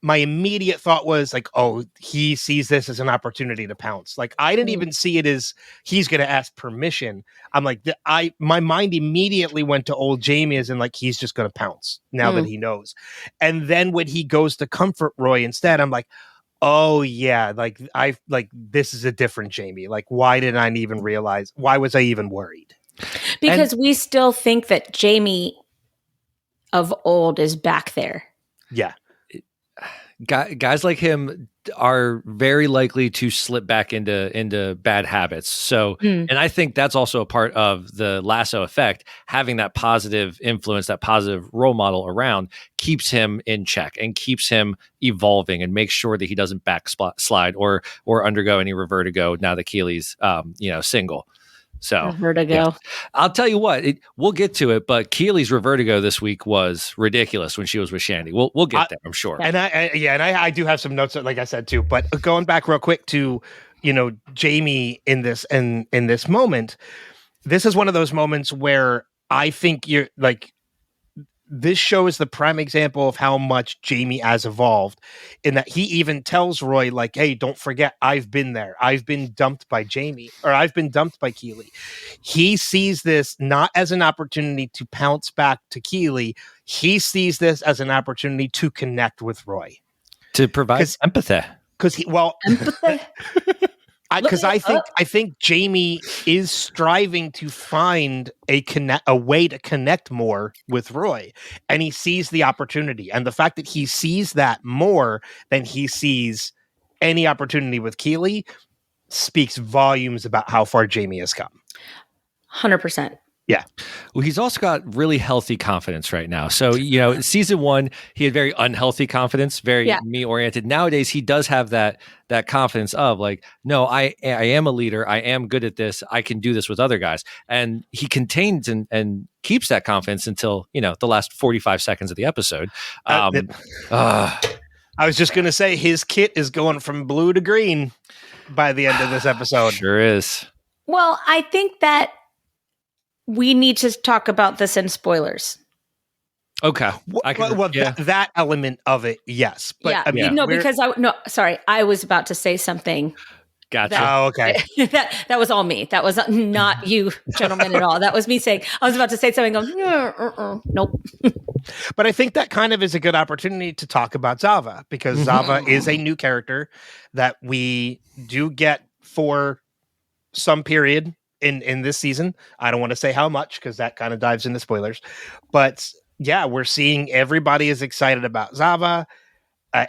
my immediate thought was like, oh, he sees this as an opportunity to pounce. Like I didn't even see it as he's going to ask permission. I'm like, my mind immediately went to old Jamie as in like, he's just going to pounce now that he knows. And then when he goes to comfort Roy instead, I'm like, oh yeah, like this is a different Jamie. Like, why didn't I even realize? Why was I even worried? Because we still think that Jamie of old is back there. Yeah. Guys like him are very likely to slip back into bad habits. So, and I think that's also a part of the Lasso effect. Having that positive influence, that positive role model around keeps him in check and keeps him evolving and makes sure that he doesn't backslide or undergo any revertigo now that Keely's single. So Vertigo. Yeah. I'll tell you what, we'll get to it, but Keely's Revertigo this week was ridiculous when she was with Shandy. We'll get there, I'm sure. And I do have some notes, like I said too. But going back real quick to Jamie in this moment, this is one of those moments where I think you're like, this show is the prime example of how much Jamie has evolved, in that he even tells Roy, like, hey, don't forget, I've been there. I've been dumped by Jamie, or I've been dumped by Keely. He sees this not as an opportunity to pounce back to Keely. He sees this as an opportunity to connect with Roy. To provide empathy. Empathy? Because I think Jamie is striving to find a way to connect more with Roy, and he sees the opportunity. And the fact that he sees that more than he sees any opportunity with Keely speaks volumes about how far Jamie has come. 100%. Yeah. Well, he's also got really healthy confidence right now. So, season 1, he had very unhealthy confidence, very me oriented. Nowadays, he does have that confidence of like, no, I am a leader. I am good at this. I can do this with other guys. And he contains and keeps that confidence until, the last 45 seconds of the episode. I was just going to say his kit is going from blue to green by the end of this episode. Sure is. Well, I think that we need to talk about this in spoilers. Okay. That element of it, yes. But yeah. I mean, I was about to say something. Gotcha. Okay. That was all me. That was not you, gentlemen, at all. That was me saying, I was about to say something, going, nope. But I think that kind of is a good opportunity to talk about Zava, because Zava is a new character that we do get for some period in this season. I don't want to say how much, because that kind of dives into spoilers. But yeah, we're seeing everybody is excited about Zava.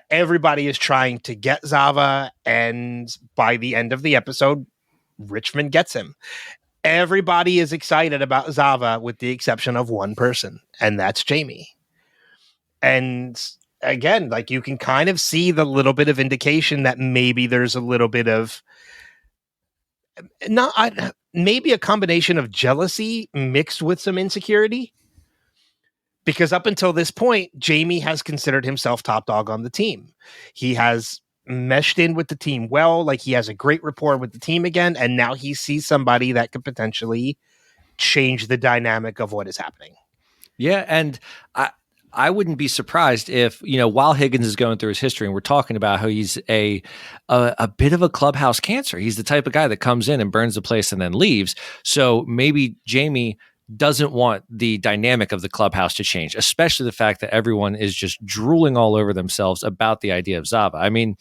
Everybody is trying to get Zava, and by the end of the episode, Richmond gets him. Everybody is excited about Zava with the exception of one person, and that's Jamie. And again, like, you can kind of see the little bit of indication that maybe there's a little bit of maybe a combination of jealousy mixed with some insecurity. Because up until this point, Jamie has considered himself top dog on the team. He has meshed in with the team well, like he has a great rapport with the team again, and now he sees somebody that could potentially change the dynamic of what is happening. Yeah, and I wouldn't be surprised if, while Higgins is going through his history, and we're talking about how he's a bit of a clubhouse cancer. He's the type of guy that comes in and burns the place and then leaves. So maybe Jamie doesn't want the dynamic of the clubhouse to change, especially the fact that everyone is just drooling all over themselves about the idea of Zava. I mean,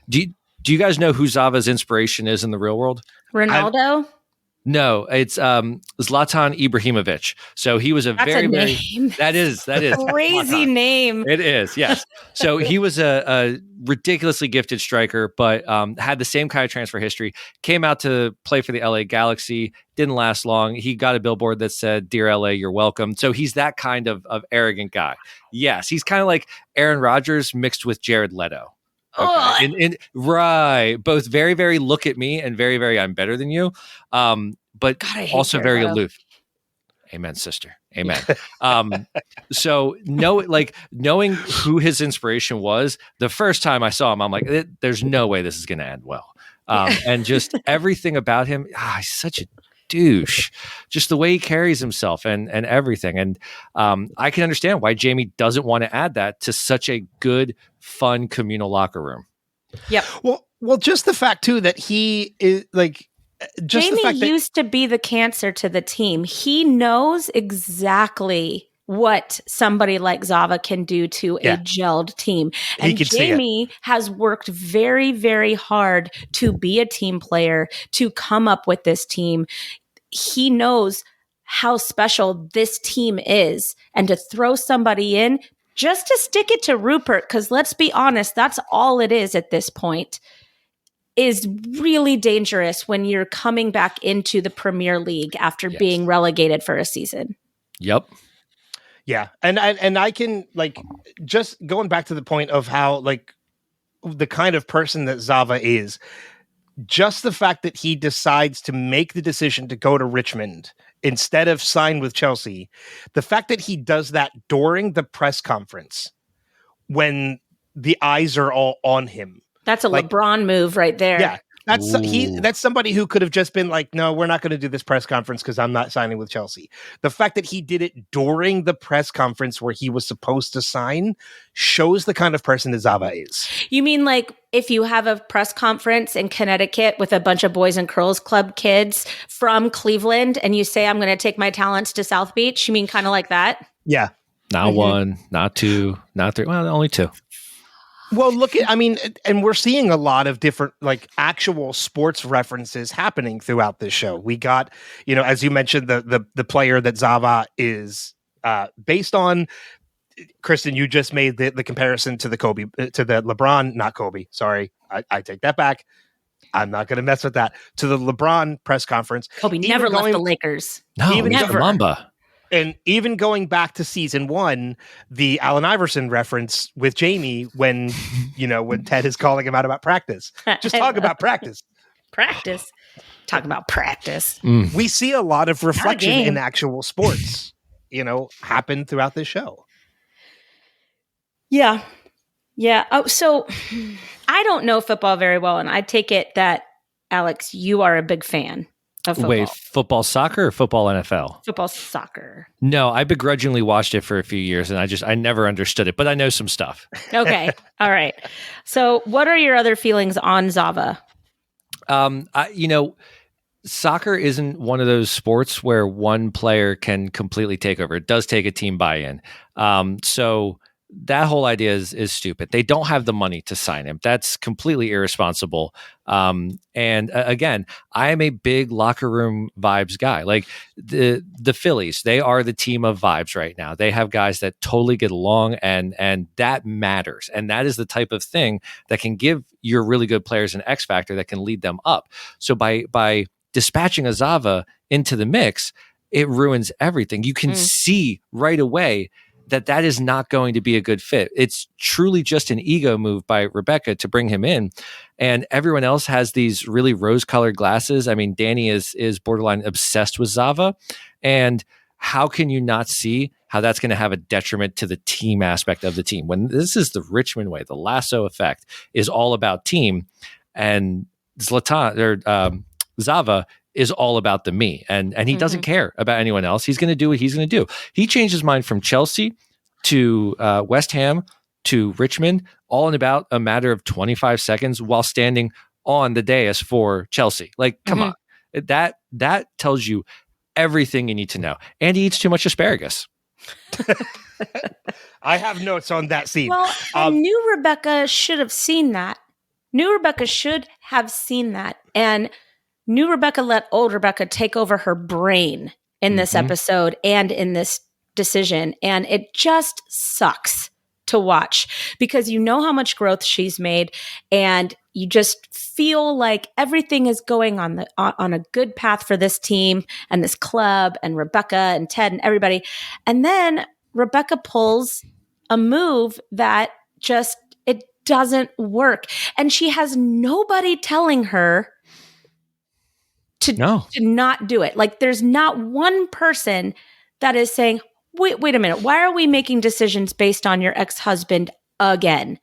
do you guys know who Zava's inspiration is in the real world? Ronaldo? No, it's Zlatan Ibrahimovic. So he was that is crazy name. It is, yes. So he was a ridiculously gifted striker, but had the same kind of transfer history. Came out to play for the LA Galaxy, didn't last long. He got a billboard that said, "Dear LA, you're welcome." So he's that kind of arrogant guy. Yes, he's kind of like Aaron Rodgers mixed with Jared Leto. Okay. Right. Both very, very look at me and very, very I'm better than you. But God, also very aloof. Amen, sister. Amen. So knowing who his inspiration was, the first time I saw him, I'm like, there's no way this is going to end well. And just everything about him, he's such a douche. Just the way he carries himself and everything. And I can understand why Jamie doesn't want to add that to such a good, fun communal locker room. Yep. Well, just the fact too that he is like. Jamie used to be the cancer to the team. He knows exactly what somebody like Zava can do to a gelled team. And Jamie has worked very, very hard to be a team player, to come up with this team. He knows how special this team is. And to throw somebody in, just to stick it to Rupert, because let's be honest, that's all it is at this point, is really dangerous when you're coming back into the Premier League after being relegated for a season. Yep. Yeah. And I can, like, just going back to the point of how, like, the kind of person that Zava is, just the fact that he decides to make the decision to go to Richmond instead of sign with Chelsea, the fact that he does that during the press conference when the eyes are all on him. That's a LeBron move right there. Yeah. That's somebody who could have just been like, no, we're not going to do this press conference because I'm not signing with Chelsea. The fact that he did it during the press conference where he was supposed to sign shows the kind of person that Zava is. You mean like if you have a press conference in Connecticut with a bunch of Boys and Girls Club kids from Cleveland and you say, I'm going to take my talents to South Beach? You mean kind of like that? Yeah. Not one, not two, not three. Well, only two. Well, and we're seeing a lot of different, like, actual sports references happening throughout this show. We got, as you mentioned, the player that Zava is based on. Kristin, you just made the comparison to the LeBron, not Kobe. Sorry, I take that back. I'm not going to mess with that. To the LeBron press conference. Kobe never left the Lakers. No, never. Mamba. And even going back to season 1, the Allen Iverson reference with Jamie when Ted is calling him out about practice. Just talk about practice. Practice. Talk about practice. We see a lot of reflection in actual sports, happen throughout this show. Yeah. Yeah. Oh, so I don't know football very well, and I take it that, Alex, you are a big fan of football. Wait, football soccer or football NFL? Football soccer. No, I begrudgingly watched it for a few years and I never understood it, but I know some stuff. Okay. All right. So what are your other feelings on Zava? Soccer isn't one of those sports where one player can completely take over. It does take a team buy-in. So that whole idea is stupid. They don't have the money to sign him. That's completely irresponsible. Again, I am a big locker room vibes guy. Like the Phillies, they are the team of vibes right now. They have guys that totally get along, and that matters. And that is the type of thing that can give your really good players an X factor that can lead them up. So by dispatching a Zava into the mix, it ruins everything. You can see right away that is not going to be a good fit. It's truly just an ego move by Rebecca to bring him in. And everyone else has these really rose-colored glasses. I mean, Danny is borderline obsessed with Zava. And how can you not see how that's going to have a detriment to the team aspect of the team? When this is the Richmond way, the Lasso effect is all about team. And Zava is all about the me. And he doesn't care about anyone else. He's going to do what he's going to do. He changed his mind from Chelsea to West Ham to Richmond, all in about a matter of 25 seconds while standing on the dais for Chelsea. Like, come on. That tells you everything you need to know. And he eats too much asparagus. I have notes on that scene. Well, new Rebecca should have seen that. New Rebecca should have seen that. And new Rebecca let old Rebecca take over her brain in this episode and in this decision. And it just sucks to watch because you know how much growth she's made and you just feel like everything is going on a good path for this team and this club and Rebecca and Ted and everybody. And then Rebecca pulls a move that just, it doesn't work. And she has nobody telling her to not do it. Like there's not one person that is saying, wait a minute, why are we making decisions based on your ex-husband again?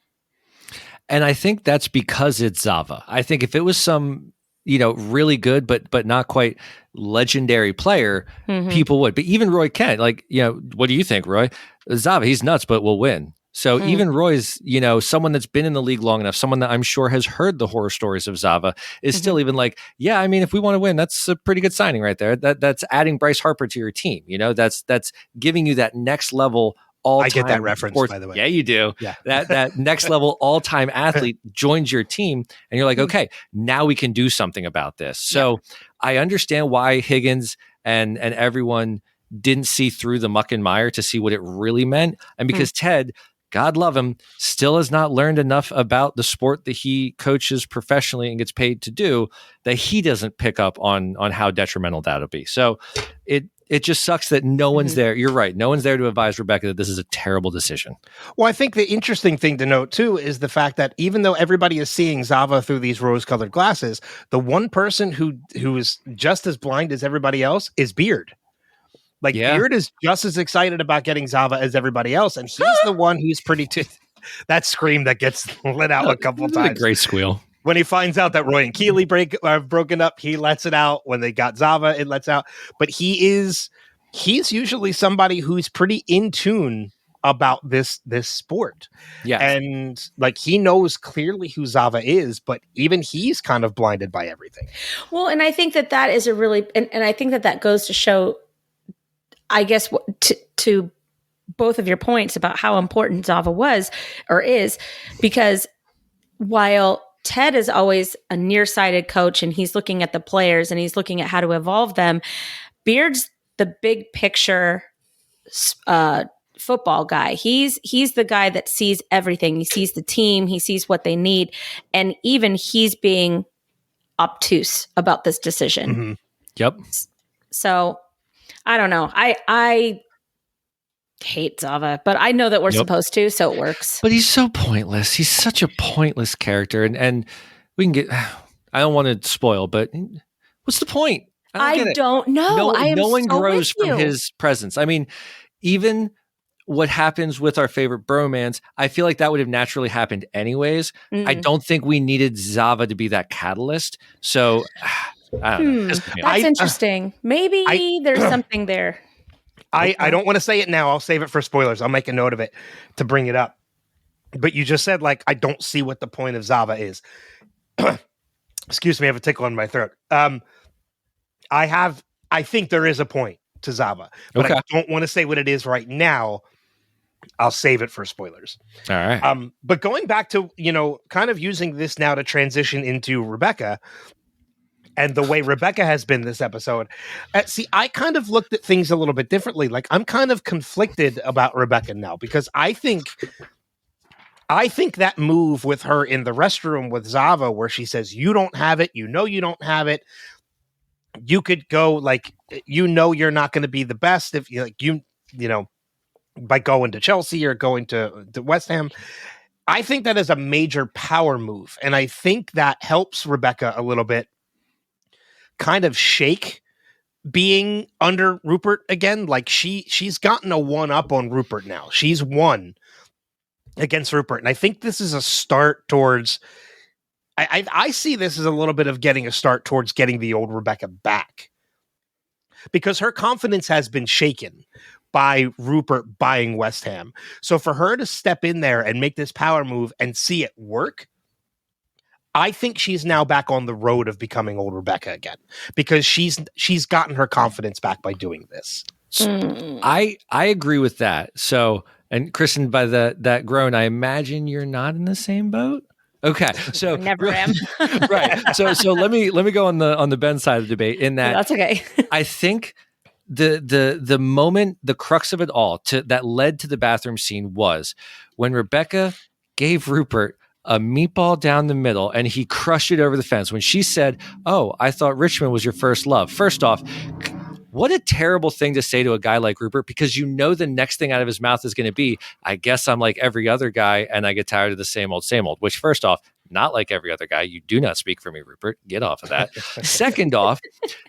And I think that's because it's Zava. I think if it was some, really good, but not quite legendary player, people would. But even Roy Kent, what do you think, Roy? Zava, he's nuts, but will win. So even Roy's, someone that's been in the league long enough, someone that I'm sure has heard the horror stories of Zava, is still even like, yeah, I mean, if we want to win, that's a pretty good signing right there. That's adding Bryce Harper to your team. That's giving you that next level all-time. I get that reference, by the way. Yeah, you do. Yeah. That next level all-time athlete joins your team, and you're like, okay, now we can do something about this. So I understand why Higgins and everyone didn't see through the muck and mire to see what it really meant, and because Ted, God love him, still has not learned enough about the sport that he coaches professionally and gets paid to do, that he doesn't pick up on how detrimental that'll be. So it just sucks that no one's there. You're right. No one's there to advise Rebecca that this is a terrible decision. Well, I think the interesting thing to note, too, is the fact that even though everybody is seeing Zava through these rose-colored glasses, the one person who is just as blind as everybody else is Beard. Beard is just as excited about getting Zava as everybody else, and he's the one who's that scream that gets let out a couple times. A great squeal. When he finds out that Roy and Keeley have broken up, he lets it out. When they got Zava, it lets out. But he's usually somebody who's pretty in tune about this sport. Yeah. And he knows clearly who Zava is, but even he's kind of blinded by everything. Well, and I think that is a really, and I think that goes to show, I guess, to both of your points about how important Zava was or is, because while Ted is always a nearsighted coach and he's looking at the players and he's looking at how to evolve them, Beard's the big picture football guy. He's the guy that sees everything. He sees the team. He sees what they need. And even he's being obtuse about this decision. Mm-hmm. Yep. So I don't know. I hate Zava, but I know that we're supposed to, so it works. But he's so pointless. He's such a pointless character. And we can get, I don't want to spoil, but what's the point? I don't know. No one grows from his presence. I mean, even what happens with our favorite bromance, I feel like that would have naturally happened anyways. I don't think we needed Zava to be that catalyst. So I don't know. That's interesting. Maybe there's something there. I don't want to say it now. I'll save it for spoilers. I'll make a note of it to bring it up. But you just said, I don't see what the point of Zava is. Excuse me, I have a tickle in my throat. I think there is a point to Zava, but I don't want to say what it is right now. I'll save it for spoilers. All right. But going back to, kind of using this now to transition into Rebecca and the way Rebecca has been this episode. I kind of looked at things a little bit differently. I'm kind of conflicted about Rebecca now because I think that move with her in the restroom with Zava, where she says, you don't have it, you don't have it. You could go you're not going to be the best if by going to Chelsea or going to West Ham. I think that is a major power move. And I think that helps Rebecca a little bit kind of shake being under Rupert again. She's gotten a one up on Rupert now. She's won against Rupert. And I think this is a start towards, I see this as a little bit of getting a start towards getting the old Rebecca back, because her confidence has been shaken by Rupert buying West Ham. So for her to step in there and make this power move and see it work, I think she's now back on the road of becoming old Rebecca again, because she's gotten her confidence back by doing this. I agree with that. So, and Kristin, by that groan, I imagine you're not in the same boat. Okay, so never am. Right. So let me go on the Ben side of the debate. In that, that's okay. I think the moment, the crux of it all that led to the bathroom scene was when Rebecca gave Rupert a meatball down the middle and he crushed it over the fence. When she said, "Oh, I thought Richmond was your first love." First off, what a terrible thing to say to a guy like Rupert, because the next thing out of his mouth is going to be, "I guess I'm like every other guy and I get tired of the same old, which first off not like every other guy. You do not speak for me, Rupert. Get off of that. Second off,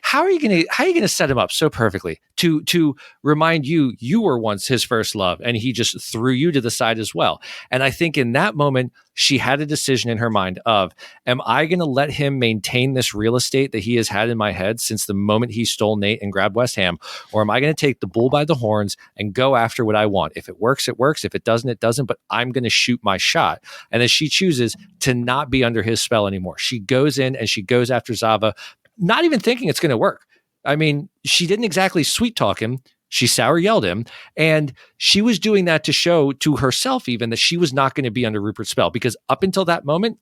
how are you gonna set him up so perfectly to remind you were once his first love, and he just threw you to the side as well? And I think in that moment, she had a decision in her mind of, am I going to let him maintain this real estate that he has had in my head since the moment he stole Nate and grabbed West Ham? Or am I going to take the bull by the horns and go after what I want? If it works, it works. If it doesn't, it doesn't. But I'm going to shoot my shot. And then she chooses to not be under his spell anymore. She goes in and she goes after Zava, not even thinking it's going to work. I mean, she didn't exactly sweet talk him. She sour yelled him, and she was doing that to show to herself even that she was not going to be under Rupert's spell, because up until that moment,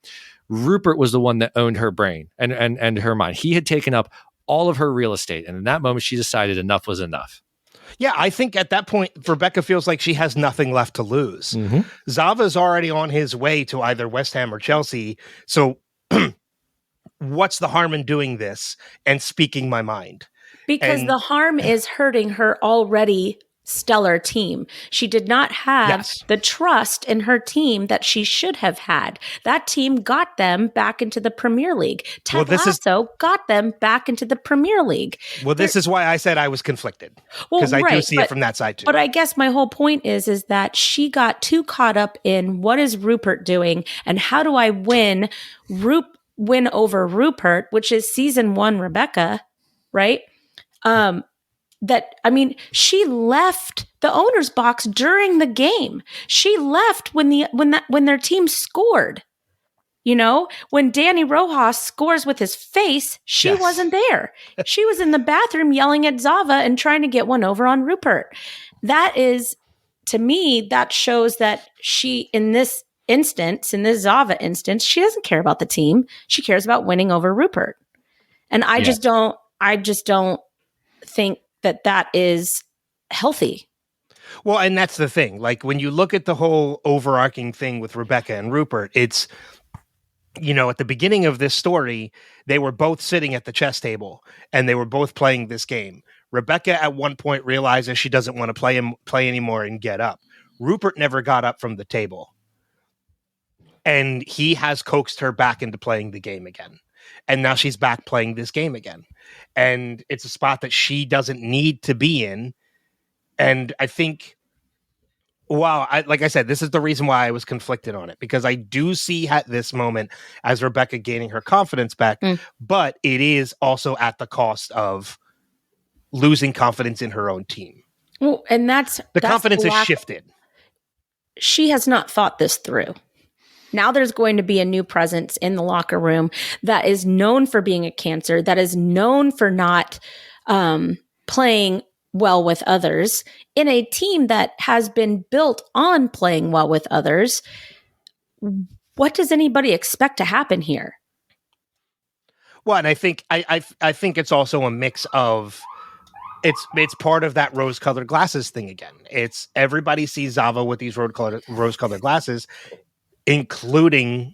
Rupert was the one that owned her brain and her mind. He had taken up all of her real estate, and in that moment, she decided enough was enough. Yeah, I think at that point, Rebecca feels like she has nothing left to lose. Zava's already on his way to either West Ham or Chelsea, so what's the harm in doing this and speaking my mind? Because the harm is hurting her already stellar team. She did not have the trust in her team that she should have had. That team got them back into the Premier League. Ted Lasso got them back into the Premier League. Well, this is why I said I was conflicted. Because I do see it from that side too. But I guess my whole point is that she got too caught up in what is Rupert doing and how do I win over Rupert, which is season 1 Rebecca, right? She left the owner's box during the game. She left when their team scored. You know, when Danny Rojas scores with his face, she wasn't there. She was in the bathroom yelling at Zava and trying to get one over on Rupert. That is, to me, that shows that she, in this Zava instance, she doesn't care about the team. She cares about winning over Rupert. And I just don't think that is healthy. Well, and that's the thing. Like, when you look at the whole overarching thing with Rebecca and Rupert, it's, you know, at the beginning of this story, they were both sitting at the chess table and they were both playing this game. Rebecca at one point realizes she doesn't want to play anymore and get up. Rupert never got up from the table. And he has coaxed her back into playing the game again. And now she's back playing this game again. And it's a spot that she doesn't need to be in. And I think, like I said, this is the reason why I was conflicted on it, because I do see this moment as Rebecca gaining her confidence back, but it is also at the cost of losing confidence in her own team. Well, and that's confidence has shifted. She has not thought this through. Now there's going to be a new presence in the locker room that is known for being a cancer, that is known for not playing well with others, in a team that has been built on playing well with others. What does anybody expect to happen here? Well, and I think it's also a mix of it's part of that rose-colored glasses thing again. It's everybody sees Zava with these rose-colored glasses, including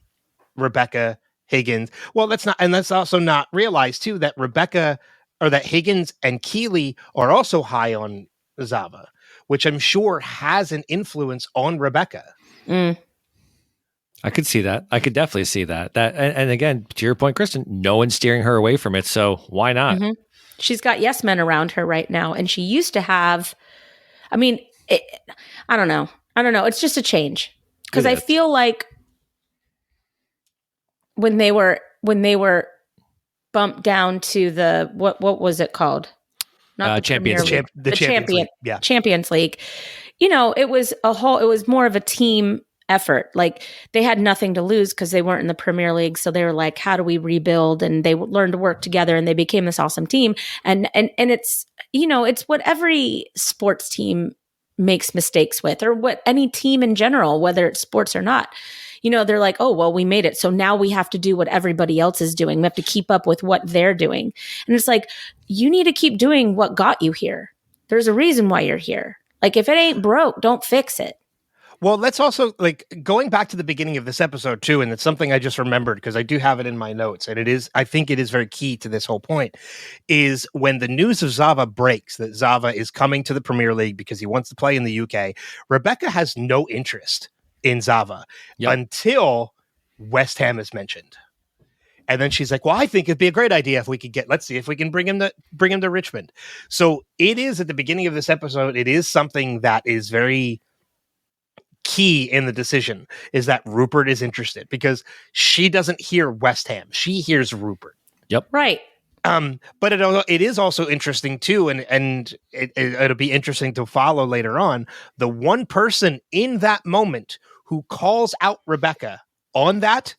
Rebecca, Higgins. Well, let's also not realize too that Rebecca, or that Higgins and Keeley are also high on Zava, which I'm sure has an influence on Rebecca. I could see that. I could definitely see that. And again, to your point, Kristin, no one's steering her away from it, so why not? Mm-hmm. She's got yes men around her right now, and she used to have. I mean, I don't know. It's just a change. Because I feel like when they were bumped down to the what was it called? Not the Champions League. Champions League. You know, it was more of a team effort. Like, they had nothing to lose because they weren't in the Premier League, so they were like, how do we rebuild? And they learned to work together, and they became this awesome team. And it's, you know, it's what every sports team makes mistakes with, or what any team in general, whether it's sports or not. You know, they're like, oh, well, we made it, so now we have to do what everybody else is doing. We have to keep up with what they're doing. And it's like, you need to keep doing what got you here. There's a reason why you're here. Like, if it ain't broke, don't fix it. Well, let's also, like, going back to the beginning of this episode too, and it's something I just remembered because I do have it in my notes, and I think it is very key to this whole point, is when the news of Zava breaks, that Zava is coming to the Premier League because he wants to play in the UK, Rebecca has no interest in Zava until West Ham is mentioned. And then she's like, well, I think it'd be a great idea if we could let's see if we can bring him to Richmond. So it is at the beginning of this episode, it is something that is very key in the decision, is that Rupert is interested, because she doesn't hear West Ham. She hears Rupert. Yep. Right. But it is also interesting too, and it'll be interesting to follow later on. The one person in that moment who calls out Rebecca on that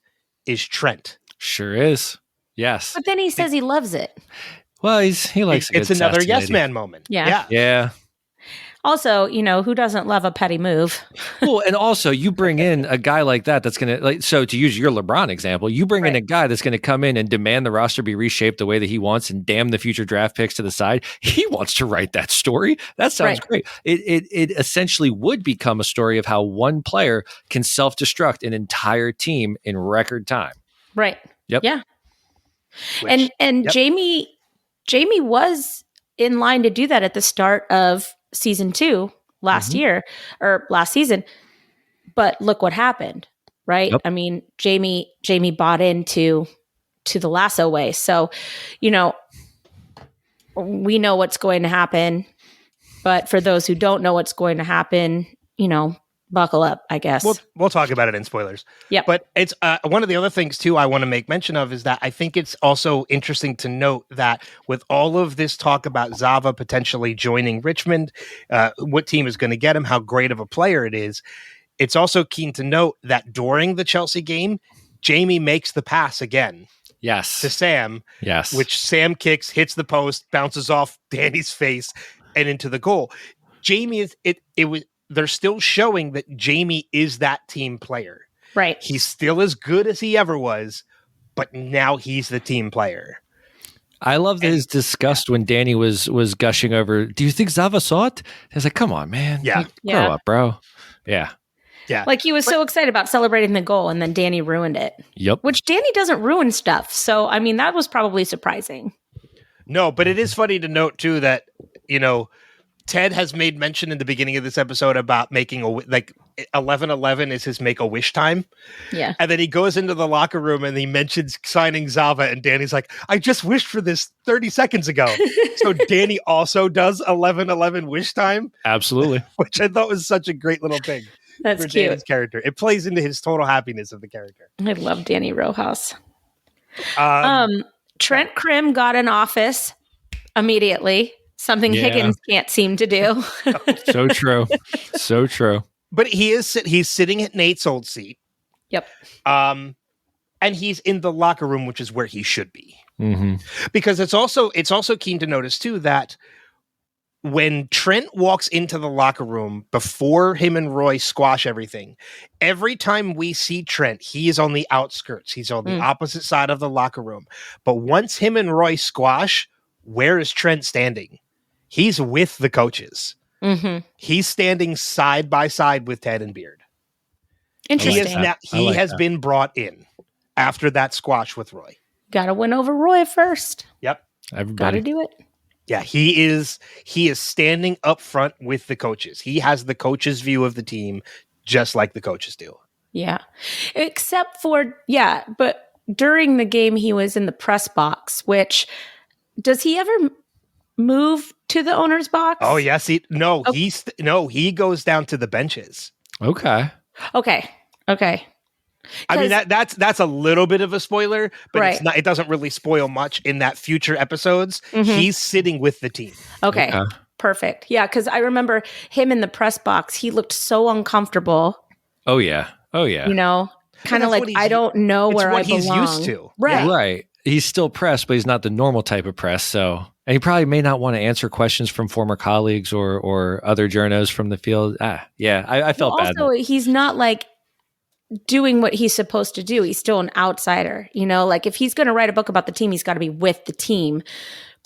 is Trent. Sure is. Yes. But then he says he loves it. Well, he likes it's another yes man moment. Yeah. Also, who doesn't love a petty move? Well, and also you bring in a guy like that that's going to, so to use your LeBron example, you bring in a guy that's going to come in and demand the roster be reshaped the way that he wants and damn the future draft picks to the side. He wants to write that story. That sounds great. It essentially would become a story of how one player can self-destruct an entire team in record time. Right. Yep. Yeah. And Jamie was in line to do that at the start of season 2 last season, but look what happened, right? Yep. I mean, Jamie bought into the Lasso way. So, we know what's going to happen, but for those who don't know what's going to happen, buckle up, I guess. We'll talk about it in spoilers. Yeah. But it's one of the other things too I want to make mention of is that I think it's also interesting to note that with all of this talk about Zava potentially joining Richmond, what team is going to get him, how great of a player it is, it's also keen to note that during the Chelsea game, Jamie makes the pass again. Yes. To Sam. Yes. Which Sam kicks, hits the post, bounces off Danny's face and into the goal. Jamie is they're still showing that Jamie is that team player. Right. He's still as good as he ever was, but now he's the team player. I love his disgust when Danny was gushing over, do you think Zava saw it? I was like, come on, man. Yeah. Grow up, bro. Yeah. Yeah. Like he was so excited about celebrating the goal and then Danny ruined it. Yep. Which Danny doesn't ruin stuff. So, I mean, that was probably surprising. No, but it is funny to note too that, Ted has made mention in the beginning of this episode about making 11:11 is his make a wish time. Yeah. And then he goes into the locker room and he mentions signing Zava and Danny's like, I just wished for this 30 seconds ago. So Danny also does 11:11 wish time. Absolutely. Which I thought was such a great little thing. That's for cute. Danny's character. It plays into his total happiness of the character. I love Danny Rojas. Trent Krim got an office immediately. Something Higgins can't seem to do. So true. So true. But he's sitting at Nate's old seat. Yep. And he's in the locker room, which is where he should be. Mm-hmm. Because it's also keen to notice too that when Trent walks into the locker room before him and Roy squash everything, every time we see Trent, he is on the outskirts. He's on the opposite side of the locker room. But once him and Roy squash, where is Trent standing? He's with the coaches. Mm-hmm. He's standing side by side with Ted and Beard. Interesting. He has been brought in after that squash with Roy. Got to win over Roy first. Yep. Got to do it. Yeah, he is standing up front with the coaches. He has the coaches' view of the team, just like the coaches do. Yeah. Except for, but during the game, he was in the press box, which, does he ever move to the owner's box? Oh, yes. He goes down to the benches. Okay. I mean, that's a little bit of a spoiler, but Right. it's not. It doesn't really spoil much in that future episodes. He's sitting with the team. Okay. Perfect. Yeah, because I remember him in the press box. He looked so uncomfortable. Oh yeah. Kind of like, I don't know where I belong. It's what he's used to. Right. Right. He's still pressed, but he's not the normal type of press. So, and he probably may not want to answer questions from former colleagues or other journos from the field. I felt bad. Also, he's not like doing what he's supposed to do. He's still an outsider. Like if he's going to write a book about the team, he's got to be with the team.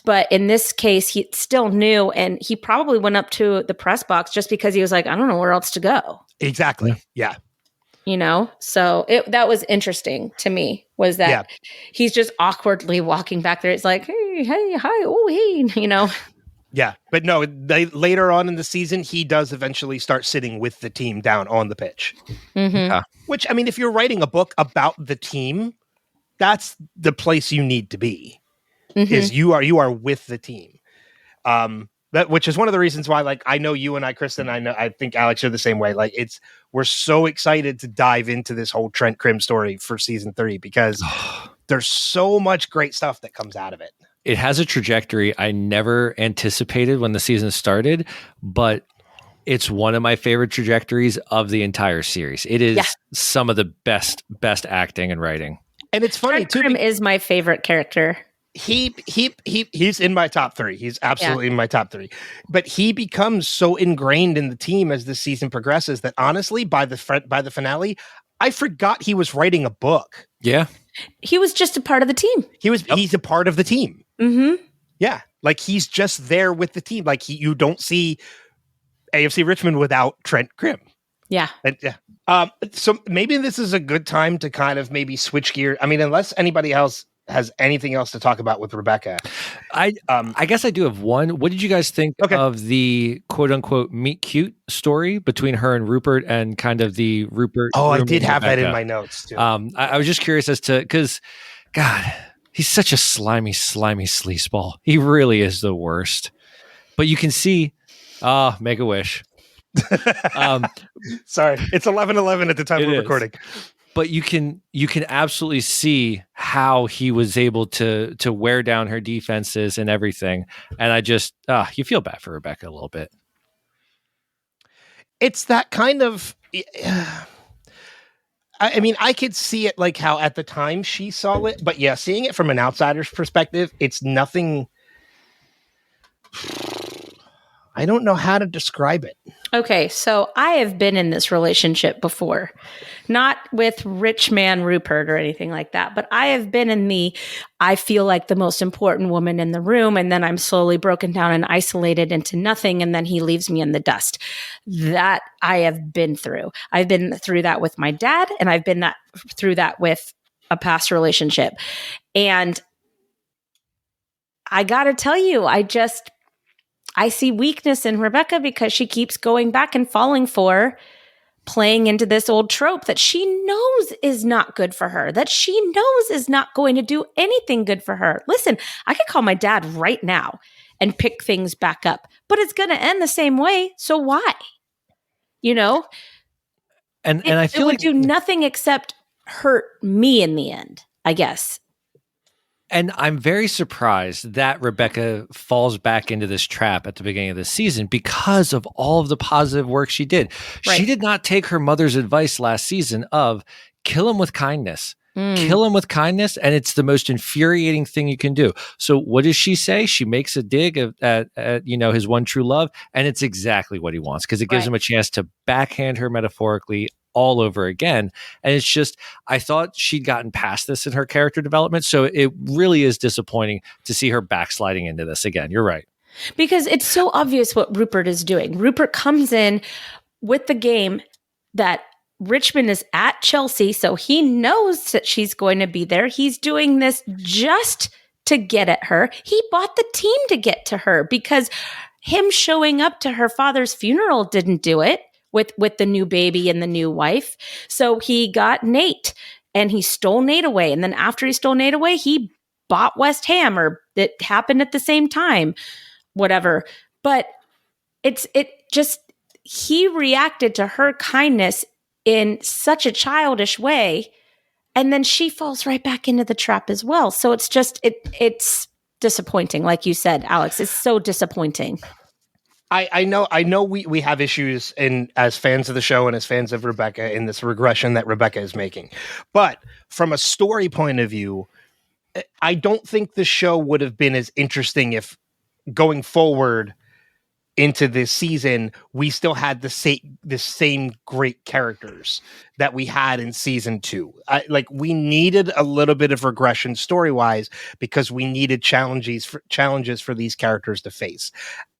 But in this case, he's still new, and he probably went up to the press box just because he was like, I don't know where else to go. Exactly. Yeah. So that was interesting to me, was that he's just awkwardly walking back there. It's like, hey, hi, oh, hey, Yeah, but no, later on in the season, he does eventually start sitting with the team down on the pitch. Mm-hmm. Which, I mean, if you're writing a book about the team, that's the place you need to be. Mm-hmm. Is you are with the team. Which is one of the reasons why, like, I know you and I, Kristin, I think Alex, you're the same way. Like, we're so excited to dive into this whole Trent Krim story for season 3 because there's so much great stuff that comes out of it. It has a trajectory I never anticipated when the season started, but it's one of my favorite trajectories of the entire series. It is some of the best acting and writing. And it's funny Trent Krim is my favorite character. He's in my top 3. He's absolutely in my top 3. But he becomes so ingrained in the team as the season progresses that honestly, by the finale, I forgot he was writing a book. Yeah. He was just a part of the team. He's a part of the team. Mm-hmm. Yeah. Like he's just there with the team. Like you don't see AFC Richmond without Trent Krim. Yeah. So maybe this is a good time to kind of maybe switch gear. I mean, unless anybody else has anything else to talk about with Rebecca. I guess I do have one. What did you guys think of the quote unquote meet cute story between her and Rupert and kind of the Rupert? Oh, I did have that in my notes too. I was just curious as to, because God, he's such a slimy sleazeball. He really is the worst. But you can see, make a wish. Sorry, it's 11:11 at the time we're recording. But you can absolutely see how he was able to wear down her defenses and everything. And I just you feel bad for Rebecca a little bit. It's that kind of I mean, I could see it like how at the time she saw it, but yeah, seeing it from an outsider's perspective, it's nothing. I don't know how to describe it. Okay, so I have been in this relationship before, not with rich man Rupert or anything like that, but I have been in I feel like the most important woman in the room, and then I'm slowly broken down and isolated into nothing, and then he leaves me in the dust. That I have been through. I've been through that with my dad, and I've been through that with a past relationship. And I got to tell you, I see weakness in Rebecca because she keeps going back and falling for playing into this old trope that she knows is not good for her, that she knows is not going to do anything good for her. Listen, I could call my dad right now and pick things back up, but it's going to end the same way. So why? You know? And I feel it would like do nothing except hurt me in the end, I guess. And I'm very surprised that Rebecca falls back into this trap at the beginning of the season because of all of the positive work she did. Right. She did not take her mother's advice last season of kill him with kindness. Kill him with kindness, and it's the most infuriating thing you can do. So what does she say? She makes a dig at his one true love, and it's exactly what he wants because it gives him a chance to backhand her metaphorically all over again. And it's just, I thought she'd gotten past this in her character development. So it really is disappointing to see her backsliding into this again. You're right. Because it's so obvious what Rupert is doing. Rupert comes in with the game that Richmond is at Chelsea, so he knows that she's going to be there. He's doing this just to get at her. He bought the team to get to her because him showing up to her father's funeral didn't do it. With the new baby and the new wife. So he got Nate and he stole Nate away. And then after he stole Nate away, he bought West Ham, or it happened at the same time, whatever. But he reacted to her kindness in such a childish way. And then she falls right back into the trap as well. So it's it's disappointing. Like you said, Alex, it's so disappointing. I know we have issues as fans of the show and as fans of Rebecca in this regression that Rebecca is making. But from a story point of view, I don't think the show would have been as interesting if going forward, into this season, we still had the same great characters that we had in season 2. We needed a little bit of regression story-wise because we needed challenges for these characters to face.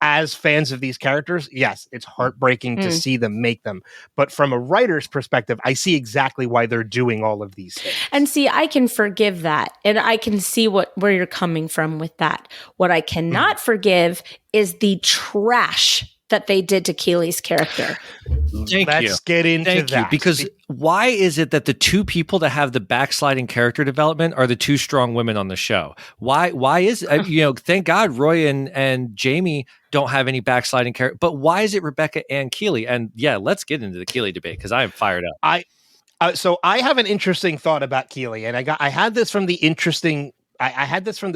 As fans of these characters, yes, it's heartbreaking to see them make them. But from a writer's perspective, I see exactly why they're doing all of these things. And see, I can forgive that. And I can see where you're coming from with that. What I cannot forgive is the trash that they did to Keely's character. Let's get into that. Because why is it that the two people that have the backsliding character development are the two strong women on the show? Why is thank God Roy and Jamie don't have any backsliding character, but why is it Rebecca and Keely? And yeah, let's get into the Keely debate because I am fired up. So I have an interesting thought about Keely, and I had this from the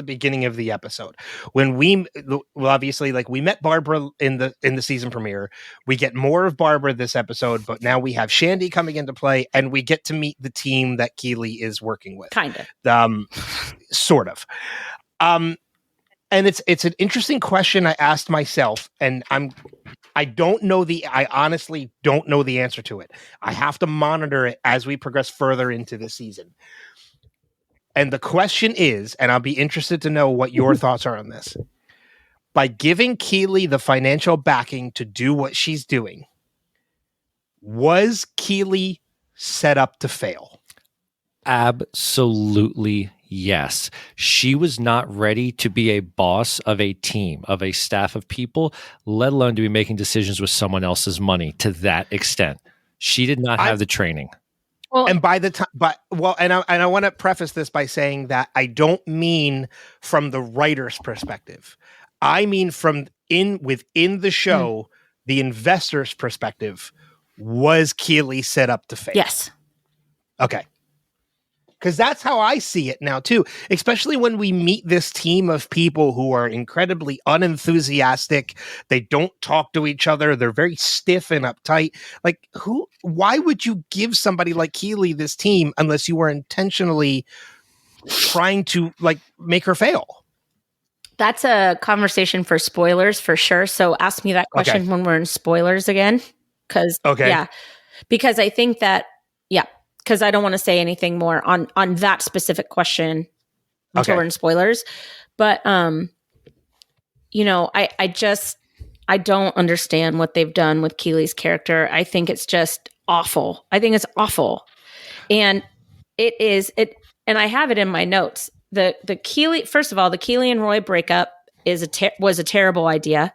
beginning of the episode when we met Barbara in the season premiere. We get more of Barbara this episode, but now we have Shandy coming into play, and we get to meet the team that Keely is working with. Kind of, sort of. And it's an interesting question I asked myself, and I honestly don't know the answer to it. I have to monitor it as we progress further into the season. And the question is, and I'll be interested to know what your thoughts are on this. By giving Keely the financial backing to do what she's doing, was Keely set up to fail? Absolutely yes. She was not ready to be a boss of a team, of a staff of people, let alone to be making decisions with someone else's money to that extent. She did not have the training. Well, and by the time, I want to preface this by saying that I don't mean from the writer's perspective. I mean from within the show, the investor's perspective. Was Keely set up to fail? Yes. Okay. Because that's how I see it now too, especially when we meet this team of people who are incredibly unenthusiastic. They don't talk to each other. They're very stiff and uptight. Why would you give somebody like Keely this team unless you were intentionally trying to make her fail? That's a conversation for spoilers for sure. So ask me that question when we're in spoilers again. Because I think that, because I don't want to say anything more on that specific question until we're in spoilers. But, I don't understand what they've done with Keely's character. I think it's just awful. And it is, and I have it in my notes. The Keely, first of all, the Keely and Roy breakup was a terrible idea.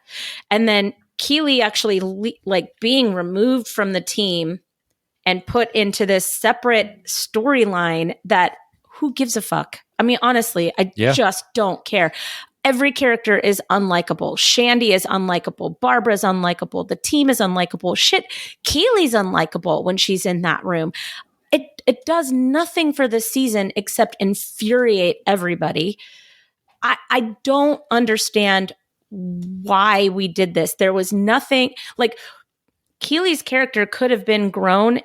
And then Keely actually being removed from the team and put into this separate storyline that who gives a fuck? I mean, honestly, I just don't care. Every character is unlikable. Shandy is unlikable. Barbara's unlikable. The team is unlikable. Shit, Keely's unlikable when she's in that room. It does nothing for this season except infuriate everybody. I don't understand why we did this. There was nothing Keely's character could have been grown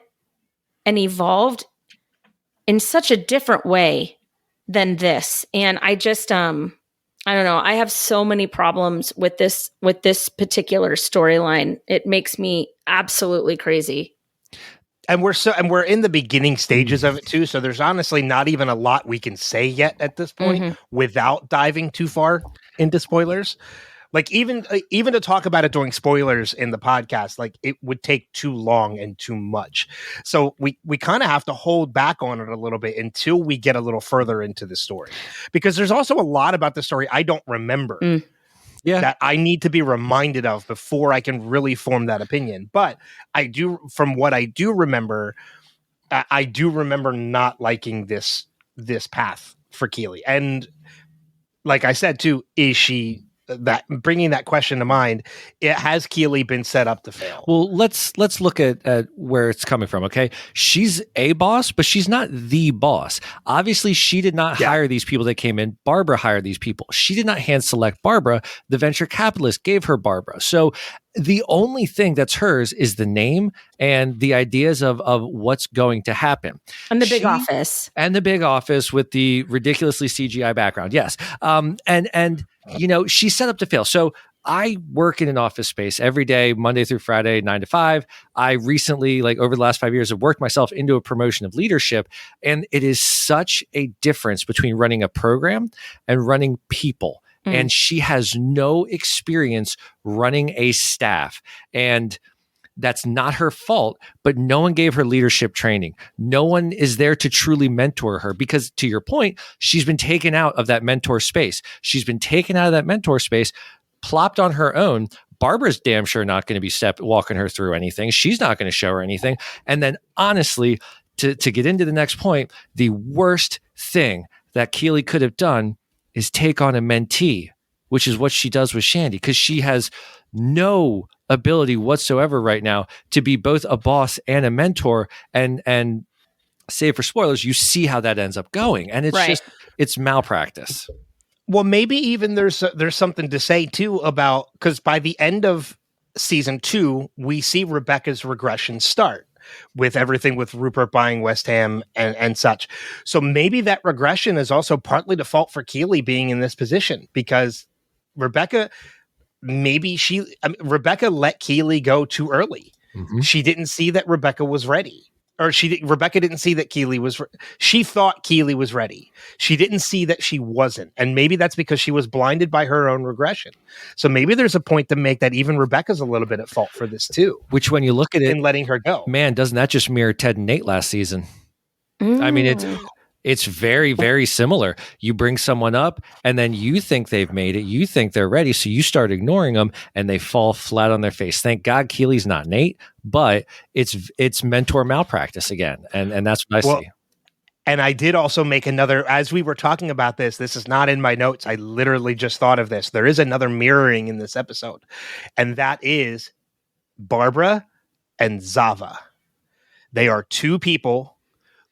and evolved in such a different way than this. And I just, I don't know. I have so many problems with this particular storyline. It makes me absolutely crazy. And we're in the beginning stages of it too. So there's honestly not even a lot we can say yet at this point without diving too far into spoilers. Even to talk about it during spoilers in the podcast, it would take too long and too much. So we kind of have to hold back on it a little bit until we get a little further into the story, because there's also a lot about the story I don't remember that I need to be reminded of before I can really form that opinion. But from what I do remember, I do remember not liking this path for Keely. And like I said too, is she that bringing that question to mind, has Keely been set up to fail? Well, let's look at where it's coming from. Okay, she's a boss, but she's not the boss. Obviously, she did not hire these people that came in. Barbara hired these people. She did not hand select Barbara. The venture capitalist gave her Barbara. So the only thing that's hers is the name and the ideas of what's going to happen. And the big office. And the big office with the ridiculously CGI background. Yes. And she's set up to fail. So I work in an office space every day, Monday through Friday, 9 to 5. I recently, like over the last 5 years, have worked myself into a promotion of leadership. And it is such a difference between running a program and running people. And she has no experience running a staff. And that's not her fault, but no one gave her leadership training. No one is there to truly mentor her because, to your point, she's been taken out of that mentor space. She's been taken out of that mentor space, plopped on her own. Barbara's damn sure not going to be walking her through anything. She's not going to show her anything. And then, honestly, to get into the next point, the worst thing that Keely could have done is take on a mentee, which is what she does with Shandy, because she has no ability whatsoever right now to be both a boss and a mentor. And save for spoilers, you see how that ends up going. And it's it's malpractice. Well, maybe even there's something to say too about, because by the end of season 2, we see Rebecca's regression start with everything with Rupert buying West Ham and such. So maybe that regression is also partly the fault for Keely being in this position, because Rebecca let Keely go too early. She didn't see that Rebecca was ready. Or Rebecca didn't see that Keely was. She thought Keely was ready. She didn't see that she wasn't, and maybe that's because she was blinded by her own regression. So maybe there's a point to make that even Rebecca's a little bit at fault for this too. Which, when you look at it, in letting her go, man, doesn't that just mirror Ted and Nate last season? I mean, it's very, very similar. You bring someone up and then you think they've made it. You think they're ready. So you start ignoring them and they fall flat on their face. Thank God Keely's not Nate, but it's mentor malpractice again. And that's what I see. And I did also make another, as we were talking about this is not in my notes. I literally just thought of this. There is another mirroring in this episode, and that is Barbara and Zava. They are two people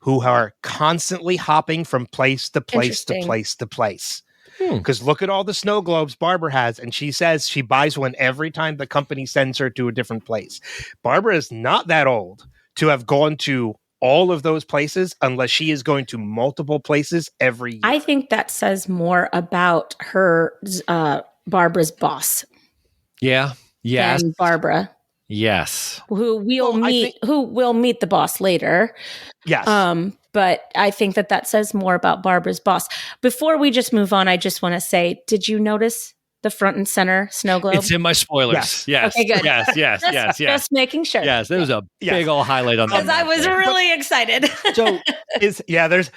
who are constantly hopping from place to place to place to place. Because look at all the snow globes Barbara has, and she says she buys one every time the company sends her to a different place. Barbara is not that old to have gone to all of those places unless she is going to multiple places every year. I think that says more about her, Barbara's boss. Yeah. Yes. Than Barbara. Yes. Who will meet the boss later. Yes. But I think that says more about Barbara's boss. Before we just move on, I just want to say, did you notice the front and center snow globe? It's in my spoilers. Yes. Okay, good. Yes. Just making sure. Yes, there was a big old highlight on that. Because I was really excited. So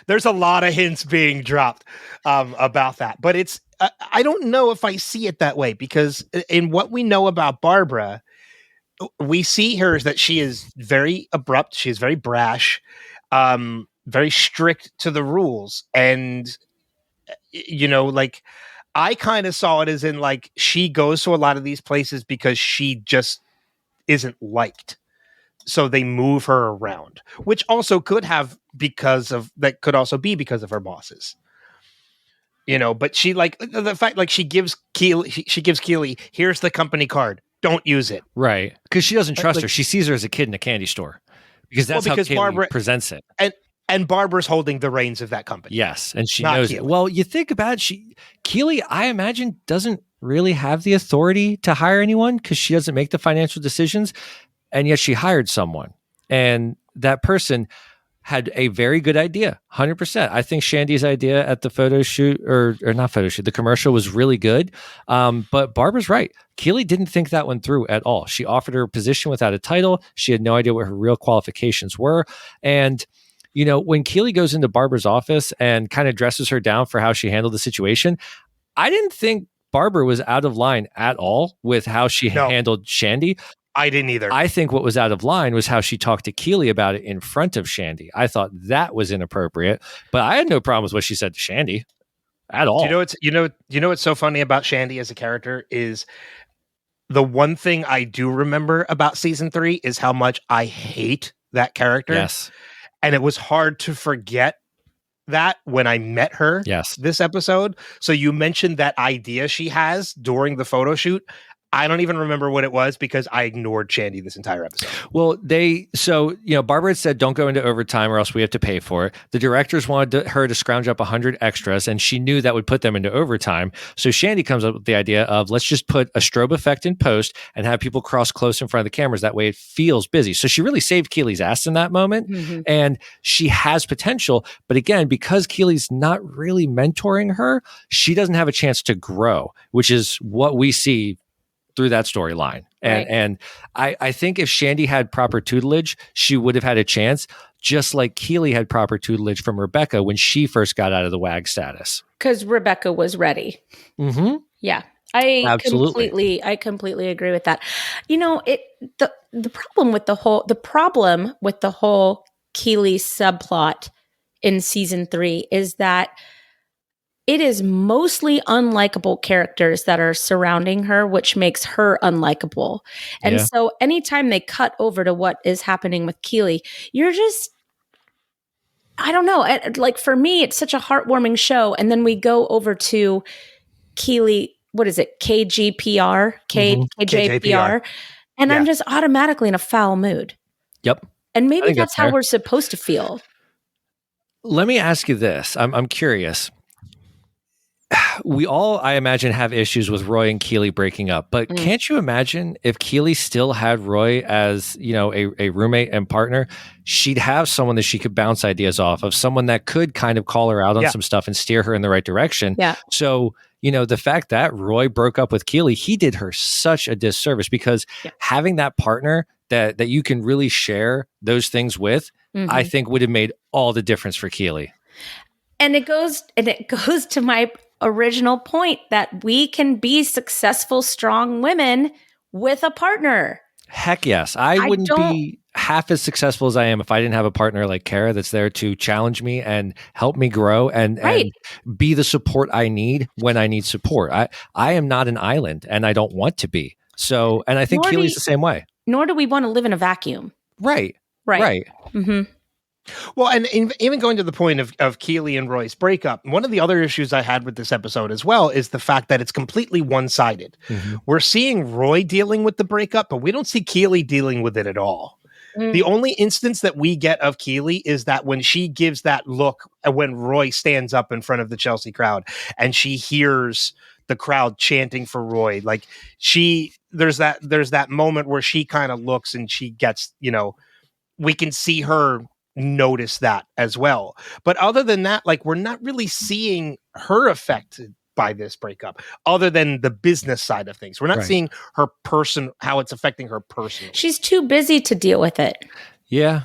there's a lot of hints being dropped about that. But it's I don't know if I see it that way, because in what we know about Barbara, we see her that she is very abrupt. She is very brash, very strict to the rules. And, like, I kind of saw it as in, like, she goes to a lot of these places because she just isn't liked. So they move her around, which also could also be because of her bosses. But she, like, the fact, like, she gives Keely, here's the company card. Don't use it. Right. Because she doesn't trust her. She sees her as a kid in a candy store. Because that's how Barbara presents it. And Barbara's holding the reins of that company. Yes. And she knows it. Well, you think about it, Keely, I imagine, doesn't really have the authority to hire anyone because she doesn't make the financial decisions. And yet she hired someone. And that person had a very good idea, 100%. I think Shandy's idea at the photo shoot, or not photo shoot, the commercial was really good. But Barbara's right. Keely didn't think that one through at all. She offered her a position without a title. She had no idea what her real qualifications were. And, when Keely goes into Barbara's office and kind of dresses her down for how she handled the situation, I didn't think Barbara was out of line at all with how she handled Shandy. I didn't either. I think what was out of line was how she talked to Keely about it in front of Shandy. I thought that was inappropriate, but I had no problem with what she said to Shandy at all. What's so funny about Shandy as a character is the one thing I do remember about season 3 is how much I hate that character. Yes. And it was hard to forget that when I met her this episode. So you mentioned that idea she has during the photo shoot. I don't even remember what it was because I ignored Shandy this entire episode. Well, Barbara had said, don't go into overtime or else we have to pay for it. The directors wanted her to scrounge up 100 extras, and she knew that would put them into overtime. So Shandy comes up with the idea of, let's just put a strobe effect in post and have people cross close in front of the cameras. That way it feels busy. So she really saved Keely's ass in that moment. Mm-hmm. And she has potential. But again, because Keely's not really mentoring her, she doesn't have a chance to grow, which is what we see through that storyline. And I think if Shandy had proper tutelage, she would have had a chance, just like Keely had proper tutelage from Rebecca when she first got out of the WAG status. Because Rebecca was ready. Mm-hmm. Yeah. I completely agree with that. The problem with the whole Keely subplot in season 3 is that it is mostly unlikable characters that are surrounding her, which makes her unlikable. And so anytime they cut over to what is happening with Keely, you're just, I don't know. Like for me, it's such a heartwarming show. And then we go over to Keely, what is it? KGPR, KJPR. And I'm just automatically in a foul mood. Yep. And maybe that's how we're supposed to feel. Let me ask you this. I'm curious. We all, I imagine, have issues with Roy and Keely breaking up, but can't you imagine if Keely still had Roy as, a roommate and partner? She'd have someone that she could bounce ideas off of, someone that could kind of call her out on some stuff and steer her in the right direction. Yeah. So, the fact that Roy broke up with Keely, he did her such a disservice because having that partner that you can really share those things with, I think would have made all the difference for Keely. And it goes to my original point that we can be successful, strong women with a partner. Heck yes. I wouldn't be half as successful as I am if I didn't have a partner like Kara that's there to challenge me and help me grow and be the support I need when I need support. I am not an island and I don't want to be. So, and I think Keely's the same way. Nor do we want to live in a vacuum. Right. Mm-hmm. Well, and even going to the point of Keely and Roy's breakup, one of the other issues I had with this episode as well is the fact that it's completely one-sided. Mm-hmm. We're seeing Roy dealing with the breakup, but we don't see Keely dealing with it at all. The only instance that we get of Keely is that when she gives that look when Roy stands up in front of the Chelsea crowd and she hears the crowd chanting for Roy, like there's that moment where she kind of looks and she gets, we can see her notice that as well. But other than that, like we're not really seeing her affected by this breakup other than the business side of things. We're not seeing her how it's affecting her personally. She's too busy to deal with it. Yeah.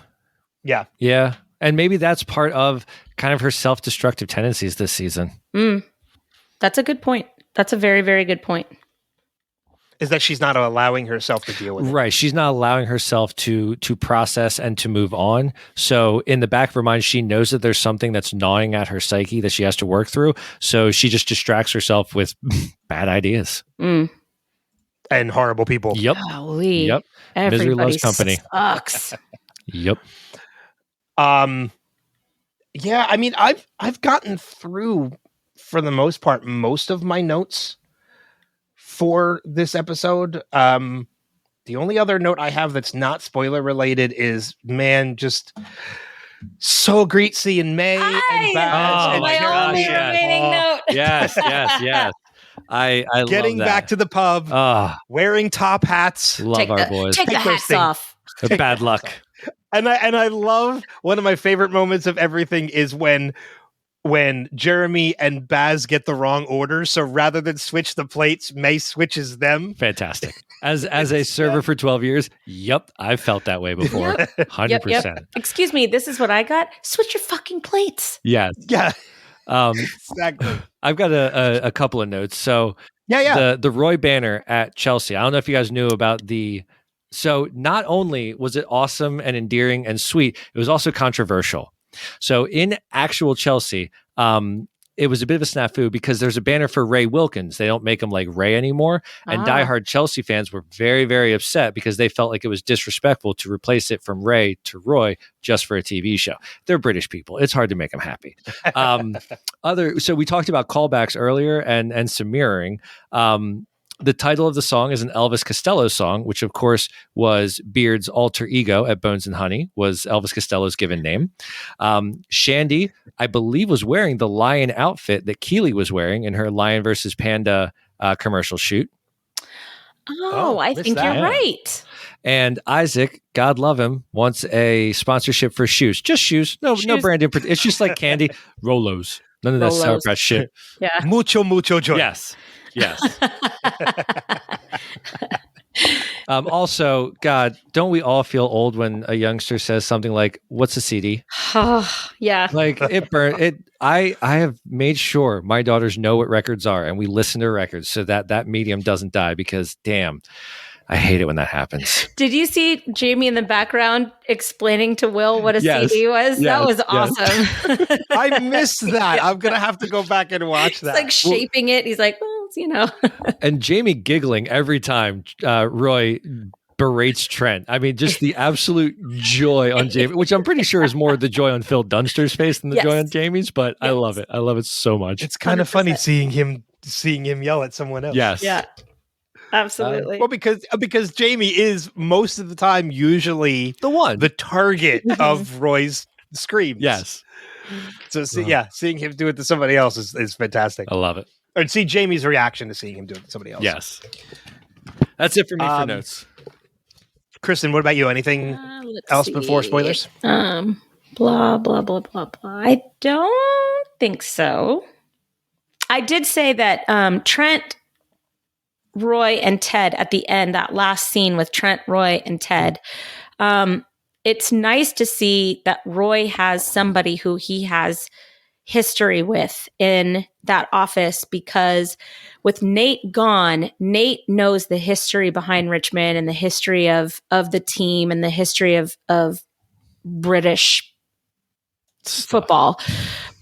Yeah. And maybe that's part of kind of her self-destructive tendencies this season. That's a good point. That's a very, very good point. Is that she's not allowing herself to deal with it. Right. She's not allowing herself to process and to move on. So in the back of her mind, she knows that there's something that's gnawing at her psyche that she has to work through. So she just distracts herself with bad ideas. And horrible people. Yep. Golly. Yep. Misery loves company. Sucks. Yep. Yeah, I mean, I've gotten through, for the most part, most of my notes for this episode. The only other note I have that's not spoiler related is, man, just so great seeing May and Baz. Oh, my only remaining note. Yes. I getting love that. back to the pub, wearing top hats. Love our boys. Take the hats off. Bad luck. And I love, one of my favorite moments of everything is when Jeremy and Baz get the wrong order. So rather than switch the plates, May switches them. Fantastic. As a server for 12 years, yep, I've felt that way before. 100%. Yep. Excuse me, this is what I got. Switch your fucking plates. Yes. Yeah. Exactly. I've got a couple of notes. So the Roy banner at Chelsea. I don't know if you guys knew about so not only was it awesome and endearing and sweet, it was also controversial. So in actual Chelsea, it was a bit of a snafu because there's a banner for Ray Wilkins. They don't make him like Ray anymore. And diehard Chelsea fans were very, very upset because they felt like it was disrespectful to replace it from Ray to Roy just for a TV show. They're British people. It's hard to make them happy. So we talked about callbacks earlier and some mirroring. The title of the song is an Elvis Costello song, which of course was Beard's alter ego at Bones and Honey, was Elvis Costello's given name. Shandy, I believe, was wearing the lion outfit that Keely was wearing in her Lion versus Panda commercial shoot. Oh, I think you're right. And Isaac, God love him, wants a sponsorship for shoes. Just shoes. No branding. It's just like candy. Rolos. None of that sauerkraut shit. Yeah. Mucho joy. Yes. Also, God, don't we all feel old when a youngster says something like, "What's a CD?" Yeah. Like it burned it. I have made sure my daughters know what records are, and we listen to records so that medium doesn't die, because damn, I hate it when that happens. Did you see Jamie in the background explaining to Will what a CD was? That was awesome. I missed that. I'm going to have to go back and watch that. It's like shaping it. He's like, well, you know. And Jamie giggling every time Roy berates Trent. I mean, just the absolute joy on Jamie, which I'm pretty sure is more the joy on Phil Dunster's face than the joy on Jamie's, but I love it. I love it so much. It's kind of funny seeing him yell at someone else. Yes. Yeah. Absolutely. Well, because Jamie is most of the time usually the target of Roy's screams. Yes. So seeing him do it to somebody else is fantastic. I love it. Or see Jamie's reaction to seeing him do it to somebody else. Yes. That's it for me for notes. Kristin, what about you? Anything else before spoilers? Blah, blah, blah, blah, blah. I don't think so. I did say that Trent, Roy, and Ted at the end, that last scene with Trent, Roy, and Ted, it's nice to see that Roy has somebody who he has history with in that office, because with Nate gone, Nate knows the history behind Richmond and the history of the team and the history of British football.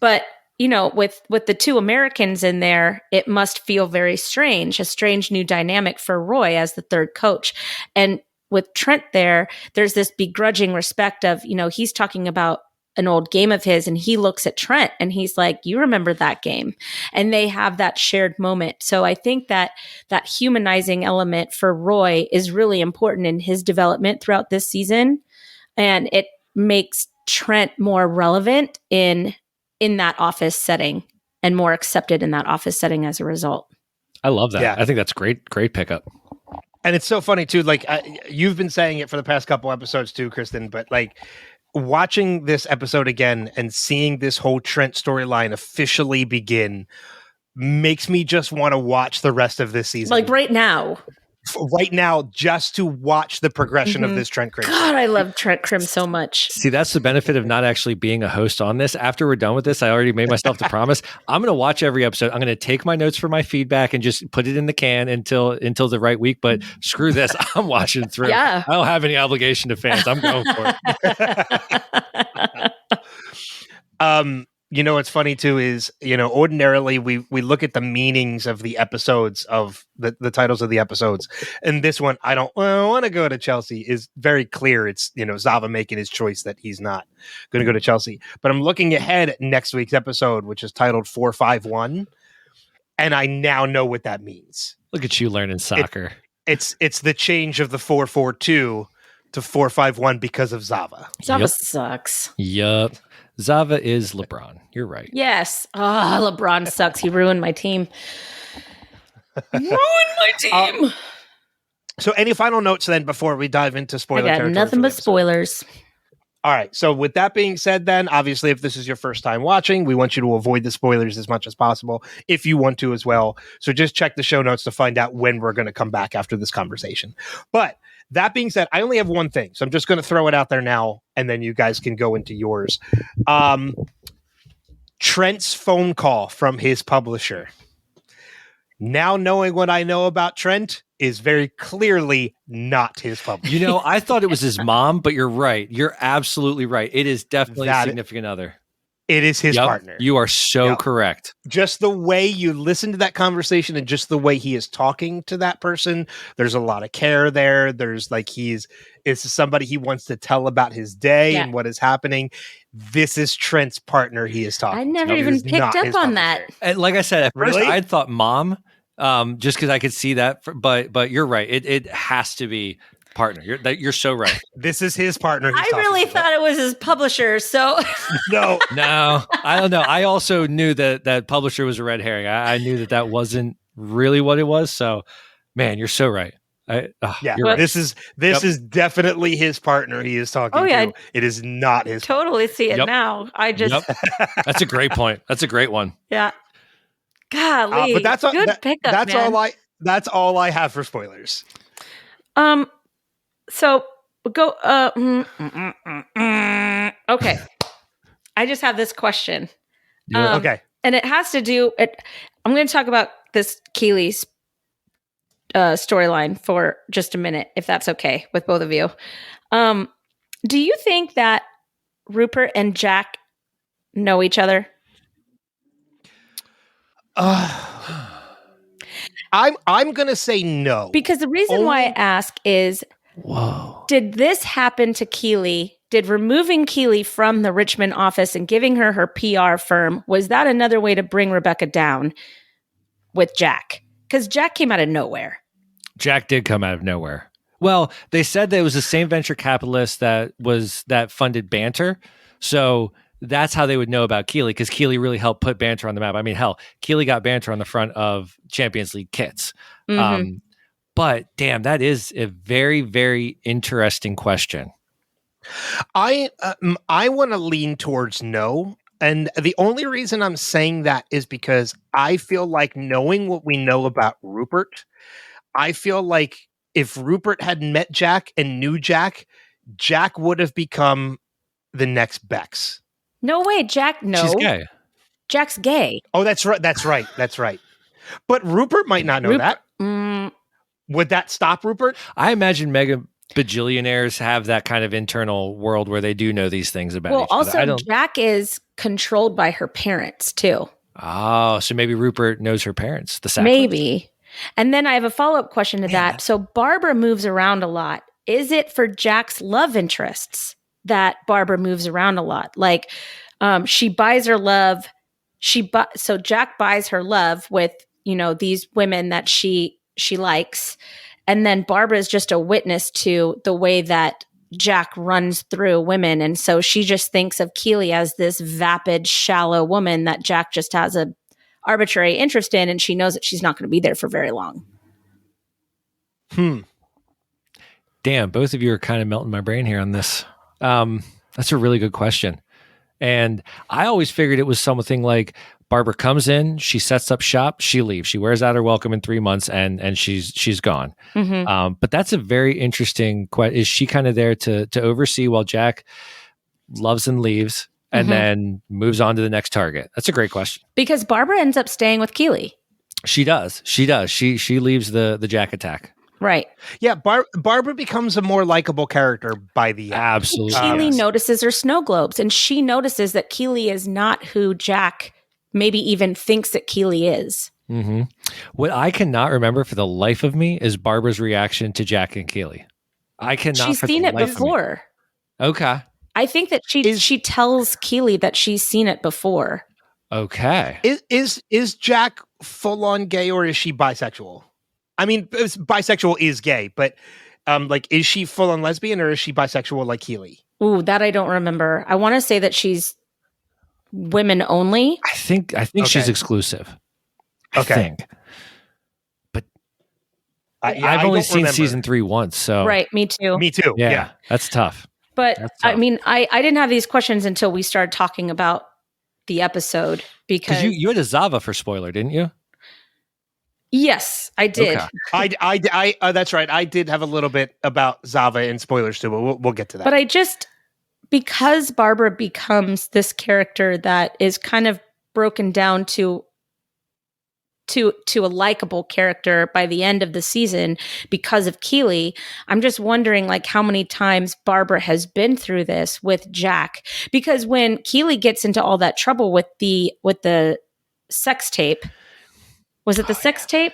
But you know, with the two Americans in there, it must feel very strange, a strange new dynamic for Roy as the third coach. And with Trent there's this begrudging respect of, you know, he's talking about an old game of his and he looks at Trent and he's like, you remember that game? And they have that shared moment. So I think that humanizing element for Roy is really important in his development throughout this season. And it makes Trent more relevant in that office setting and more accepted in that office setting as a result. I love that. Yeah. I think that's great pickup. And it's so funny too. Like you've been saying it for the past couple episodes too, Kristin, but like watching this episode again and seeing this whole Trent storyline officially begin makes me just want to watch the rest of this season. Like right now, just to watch the progression of this Trent Krim. God, I love Trent Krim so much. See, that's the benefit of not actually being a host on this. After we're done with this, I already made myself the promise. I'm going to watch every episode. I'm going to take my notes for my feedback and just put it in the can until the right week. But screw this. I'm watching it through. Yeah. I don't have any obligation to fans. I'm going for it. You know, what's funny too is, you know, ordinarily we look at the meanings of the episodes of the titles of the episodes. And this one, I want to go to Chelsea is very clear. It's, you know, Zava making his choice that he's not going to go to Chelsea. But I'm looking ahead at next week's episode, which is titled 451. And I now know what that means. Look at you learning soccer. It's the change of the 442 to 451 because of Zava. Zava sucks. Yup. Zava is LeBron. You're right. Yes. LeBron sucks. He ruined my team. So any final notes then before we dive into spoiler territory? I got nothing but spoilers. All right. So with that being said, then obviously if this is your first time watching, we want you to avoid the spoilers as much as possible if you want to as well. So just check the show notes to find out when we're going to come back after this conversation. But that being said, I only have one thing. So I'm just going to throw it out there now, and then you guys can go into yours. Trent's phone call from his publisher. Now knowing what I know about Trent is very clearly not his publisher. You know, I thought it was his mom, but you're right. You're absolutely right. It is definitely a significant other. It is his partner. You are so correct. Just the way you listen to that conversation and just the way he is talking to that person, there's a lot of care there. There's like it's somebody he wants to tell about his day and what is happening. This is Trent's partner he is talking to. I never even picked up on that. And like I said, at first I thought mom, just because I could see that. But you're right. It has to be partner. You're so right. This is his partner. I really thought it was his publisher. So no, I don't know. I also knew that publisher was a red herring. I knew that wasn't really what it was. So, man, you're so right. You're right. This is definitely his partner he is talking to. It is not his. Totally see it now. I just. That's a great point. That's a great one. Yeah. Golly, but that's good pickup. That's man. That's all I have for spoilers. So go. Okay. I just have this question. Okay. And it has to do. I'm going to talk about this Keely's storyline for just a minute, if that's okay with both of you. Do you think that Rupert and Jack know each other? I'm going to say no. Because the reason why I ask is, did this happen to Keely? Did removing Keely from the Richmond office and giving her PR firm, was that another way to bring Rebecca down with Jack? Because Jack came out of nowhere. Jack did come out of nowhere. Well, they said that it was the same venture capitalist that funded Banter. So that's how they would know about Keely, because Keely really helped put Banter on the map. I mean, hell, Keely got Banter on the front of Champions League kits. Mm-hmm. But damn, that is a very, very interesting question. I want to lean towards no. And the only reason I'm saying that is because I feel like, knowing what we know about Rupert, I feel like if Rupert had met Jack and knew Jack, Jack would have become the next Bex. No way, Jack. No, she's gay. Jack's gay. Oh, that's right. That's right. But Rupert might not know that. Would that stop Rupert? I imagine mega bajillionaires have that kind of internal world where they do know these things about each other. Also, Jack is controlled by her parents too. Oh, so maybe Rupert knows her parents. The Sacklers? Maybe. And then I have a follow-up question to that. So Barbara moves around a lot. Is it for Jack's love interests that Barbara moves around a lot? Like, she buys her love. So Jack buys her love with, these women that she likes. And then Barbara is just a witness to the way that Jack runs through women. And so she just thinks of Keely as this vapid, shallow woman that Jack just has a arbitrary interest in, and she knows that she's not going to be there for very long. Damn, both of you are kind of melting my brain here on this. That's a really good question. And I always figured it was something like Barbara comes in, she sets up shop, she leaves, she wears out her welcome in 3 months, and she's gone. Mm-hmm. But that's a very interesting question. Is she kind of there to oversee while Jack loves and leaves? And then moves on to the next target? That's a great question. Because Barbara ends up staying with Keely. She does. She leaves the Jack attack. Right. Yeah, Barbara becomes a more likable character by the end. Absolutely. Keely notices her snow globes, and she notices that Keely is not who Jack maybe even thinks that Keely is. Mm-hmm. What I cannot remember for the life of me is Barbara's reaction to Jack and Keely. I cannot. She's seen it before. Okay. I think that she tells Keely that she's seen it before. Okay. Is Jack full on gay, or is she bisexual? I mean, bisexual is gay, but is she full on lesbian, or is she bisexual like Keely? Ooh, that I don't remember. I want to say that she's women only. I think she's exclusive. I think. But I've only seen season 3 once, so right. Me too. Yeah. That's tough. But I mean, I didn't have these questions until we started talking about the episode, because you had a Zava for spoiler, didn't you? Yes, I did. Okay. I that's right. I did have a little bit about Zava in spoilers too, but we'll get to that. But because Barbara becomes this character that is kind of broken down to a likable character by the end of the season because of Keely, I'm just wondering how many times Barbara has been through this with Jack. Because when Keely gets into all that trouble with the sex tape, was it the sex tape?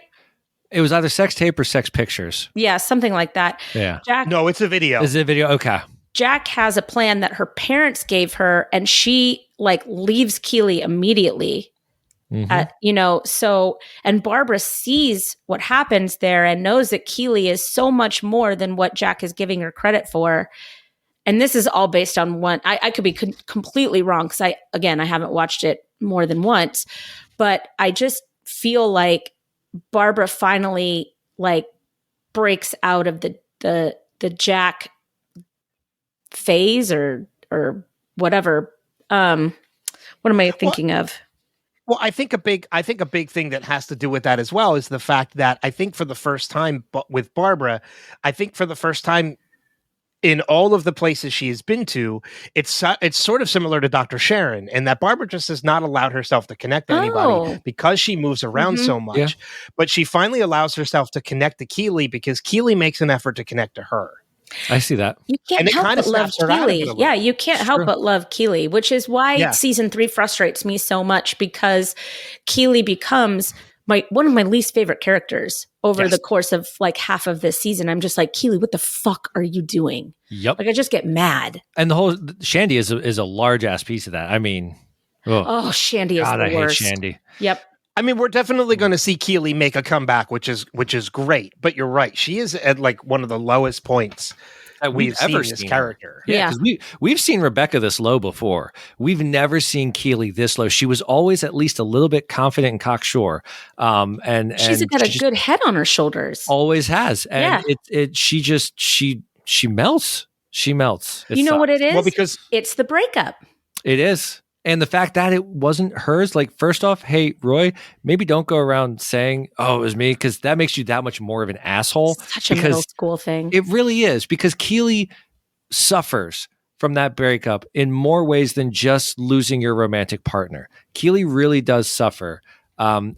It was either sex tape or sex pictures. Yeah, something like that. Yeah. No, it's a video. Is it a video? Okay. Jack has a plan that her parents gave her, and she leaves Keely immediately. So, and Barbara sees what happens there and knows that Keely is so much more than what Jack is giving her credit for. And this is all based on one. I could be completely wrong because I haven't watched it more than once, but I just feel like Barbara finally like breaks out of the Jack phase or whatever. What am I thinking of? Well, I think a big thing that has to do with that as well is the fact that I think for the first time with Barbara, for the first time in all of the places she has been to, it's sort of similar to Dr. Sharon, and that Barbara just has not allowed herself to connect to anybody because she moves around so much. Yeah. But she finally allows herself to connect to Keely because Keely makes an effort to connect to her. I see that. You can't help but love Keely. Yeah, you can't help but love Keely, which is why season 3 frustrates me so much because Keely becomes one of my least favorite characters over the course of like half of this season. I'm just like, Keely, what the fuck are you doing? Yep. Like I just get mad. And the whole Shandy is a large ass piece of that. I mean, Shandy is the worst. I hate Shandy. Yep. I mean, we're definitely going to see Keely make a comeback, which is great. But you're right; she is at like one of the lowest points that we've ever seen this character. Yeah, because we've seen Rebecca this low before. We've never seen Keely this low. She was always at least a little bit confident and cocksure. And she's got a good head on her shoulders. Always has. And she melts. She melts. You know what it is? Well, because it's the breakup. It is. And the fact that it wasn't hers, like, first off, hey, Roy, maybe don't go around saying, oh, it was me, because that makes you that much more of an asshole. Such a middle school thing. It really is, because Keely suffers from that breakup in more ways than just losing your romantic partner. Keely really does suffer. And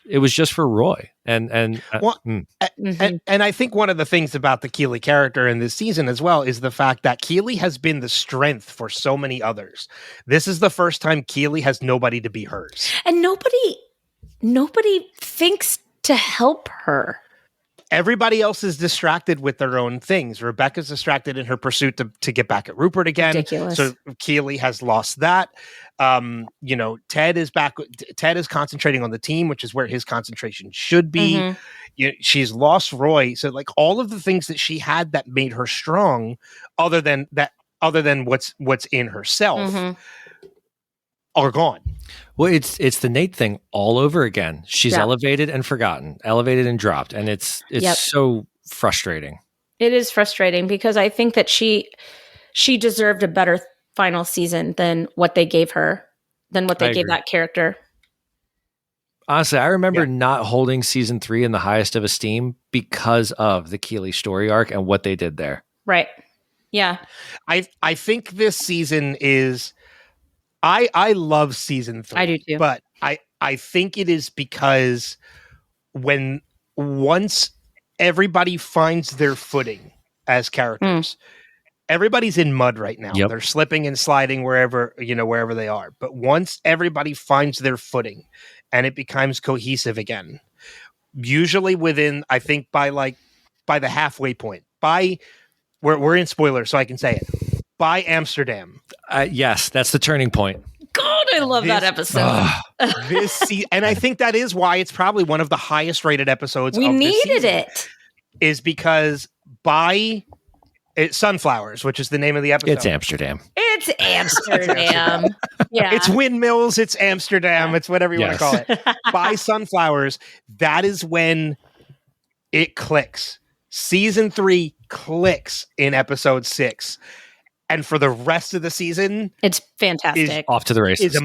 it was just for Roy. And I think one of the things about the Keely character in this season as well is the fact that Keely has been the strength for so many others. This is the first time Keely has nobody to be hers. And nobody thinks to help her. Everybody else is distracted with their own things. Rebecca's distracted in her pursuit to get back at Rupert again. Ridiculous. So Keely has lost that. Ted is back. Ted is concentrating on the team, which is where his concentration should be. Mm-hmm. She's lost Roy. So like all of the things that she had that made her strong, other than what's in herself, are gone. Well, it's the Nate thing all over again. She's elevated and forgotten, elevated and dropped. And it's so frustrating. It is frustrating because I think that she deserved a better final season than what they gave her, than what they gave that character. Honestly, I remember not holding season 3 in the highest of esteem because of the Keely story arc and what they did there. Right. Yeah. I think this season is... I love season 3. I do too. But I think it is because once everybody finds their footing as characters, everybody's in mud right now. Yep. They're slipping and sliding wherever they are. But once everybody finds their footing and it becomes cohesive again, usually within, I think by the halfway point, we're in spoilers, so I can say it. By Amsterdam. Yes, that's the turning point. God, I love that episode. And I think that is why it's probably one of the highest rated episodes. We of needed this season, it. Is because Sunflowers, which is the name of the episode. It's Amsterdam. It's Amsterdam. Yeah. It's windmills. It's Amsterdam. It's whatever you want to call it. By Sunflowers, that is when it clicks. Season 3 clicks in episode 6. And for the rest of the season, it's fantastic. Off to the races.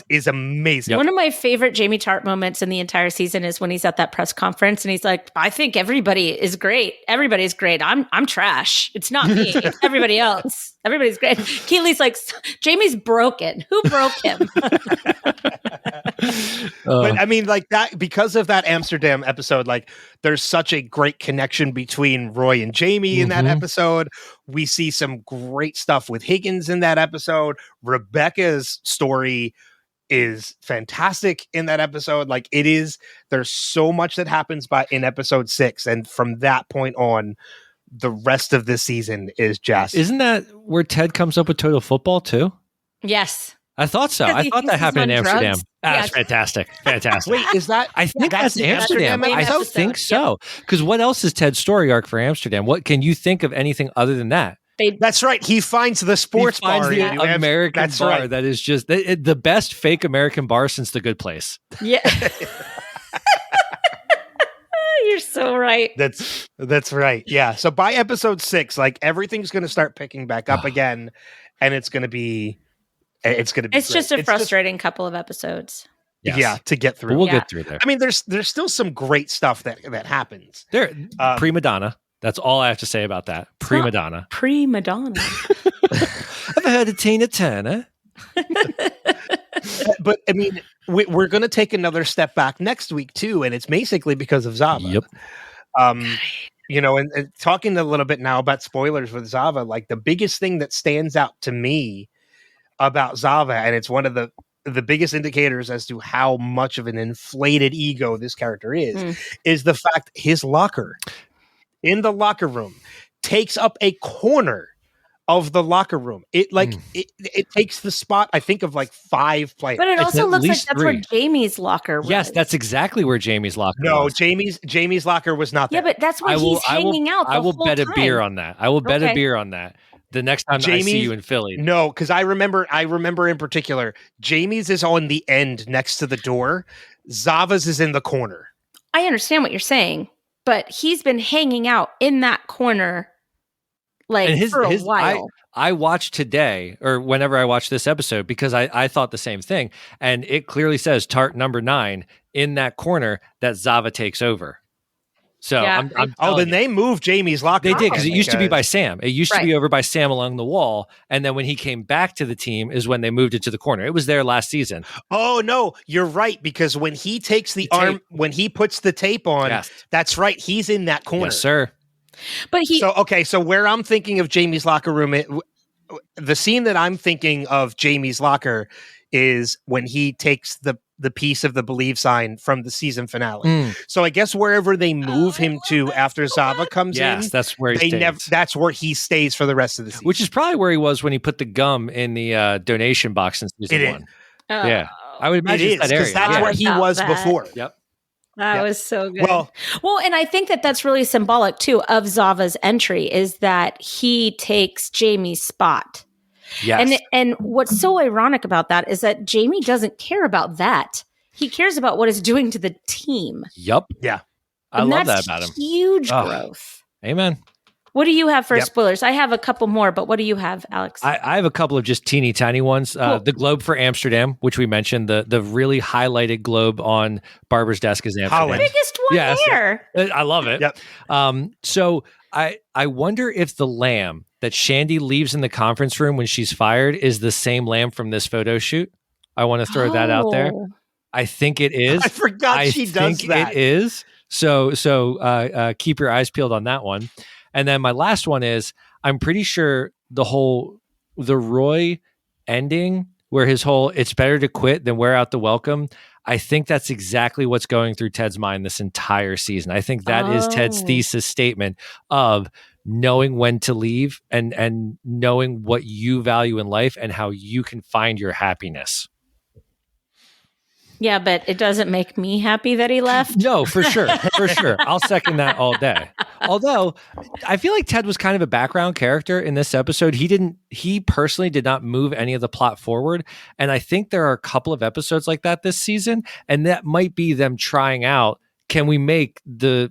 Is amazing. Yep. One of my favorite Jamie Tart moments in the entire season is when he's at that press conference and he's like, "I think everybody is great. Everybody's great. I'm trash. It's not me. It's everybody else. Everybody's great." Keely's like, "Jamie's broken. Who broke him?" But I mean, like that, because of that Amsterdam episode, like there's such a great connection between Roy and Jamie in that episode. We see some great stuff with Higgins in that episode. Rebecca's story is fantastic in that episode. Like there's so much that happens in episode 6. And from that point on, the rest of this season is just... Isn't that where Ted comes up with Total Football too? Yes. I thought so. Because I he thought thinks that he's happened in on Amsterdam. drugs. That's Yeah. fantastic. Fantastic. Wait, is that? I think that's the Amsterdam. I episode. think so. Because what else is Ted's story arc for Amsterdam? What can you think of anything other than that? That's right. He finds the sports He finds bar. the in New Amsterdam. American That's bar right. that is just the best fake American bar since The Good Place. Yeah. You're so right. That's right. Yeah. So by episode 6, like everything's going to start picking back up again, and it's going to be. It's It's great. just a frustrating couple of episodes. Yes. Yeah, to get through. But we'll Yeah. get through there. I mean, there's still some great stuff that happens. There, prima donna. That's all I have to say about that. Prima donna. Prima donna. I've heard of Tina Turner. But I mean, we're going to take another step back next week too, and it's basically because of Zava. Yep. And talking a little bit now about spoilers with Zava, like the biggest thing that stands out to me about Zava, and it's one of the biggest indicators as to how much of an inflated ego this character is the fact his locker in the locker room takes up a corner of the locker room. It takes the spot, I think, of like 5 players. But it also at looks like least that's where 3. Jamie's locker was. Yes, that's exactly where Jamie's locker No, was. Jamie's locker was not there. Yeah, but that's where he's hanging out the I will whole bet time. a beer on that. I will bet a Okay. beer on that. The next time I see Jamie's- you in Philly. No, because I remember in particular, Jamie's is on the end next to the door. Zava's is in the corner. I understand what you're saying, but he's been hanging out in that corner for a while. I watched today, or whenever I watched this episode, because I thought the same thing. And it clearly says tart number 9 in that corner that Zava takes over. So Yeah. I'm Oh, telling then you. they moved Jamie's locker. They did, because it used to be by because- Sam. It used to be over by Sam along the wall. And then when he came back to the team is when they moved it to the corner. It was there last season. Oh no, you're right, because when he takes the tape. arm, when he puts the tape on, Yes. that's right, he's in that corner. Yes, sir. But he So where I'm thinking of Jamie's locker room, the scene that I'm thinking of Jamie's locker is when he takes the piece of the believe sign from the season finale. So I guess wherever they move him to after Zava comes in, Yes, that's where he stays. that's where he stays for the rest of the season. Which is probably where he was when he put the gum in the donation box in season It is. 1. Yeah. I would it imagine is, it's that area. because that's Yeah. where he About was that. before. Yep. that Yeah. was so good. Well, and I think that that's really symbolic too of Zava's entry is that he takes Jamie's spot. Yes. And what's so ironic about that is that Jamie doesn't care about that. He cares about what it's doing to the team. Yep. Yeah. I And love that's that about him. Huge Oh. growth. Amen. What do you have for Yep. spoilers? I have a couple more, but what do you have, Alex? I have a couple of just teeny tiny ones. Cool. The globe for Amsterdam, which we mentioned, the really highlighted globe on Barbara's desk is Amsterdam. Holland. Biggest one Yes. there. I love it. Yep. So I wonder if the lamb that Shandy leaves in the conference room when she's fired is the same lamb from this photo shoot. I want to throw that out there. Oh. I think it is. I forgot she does think that. It is. So keep your eyes peeled on that one. And then my last one is I'm pretty sure the Roy ending where his whole it's better to quit than wear out the welcome. I think that's exactly what's going through Ted's mind this entire season. I think that is Ted's thesis statement of knowing when to leave and knowing what you value in life and how you can find your happiness. Yeah, but it doesn't make me happy that he left. No, for sure. For sure. I'll second that all day. Although I feel like Ted was kind of a background character in this episode. He personally did not move any of the plot forward. And I think there are a couple of episodes like that this season. And that might be them trying out, can we make the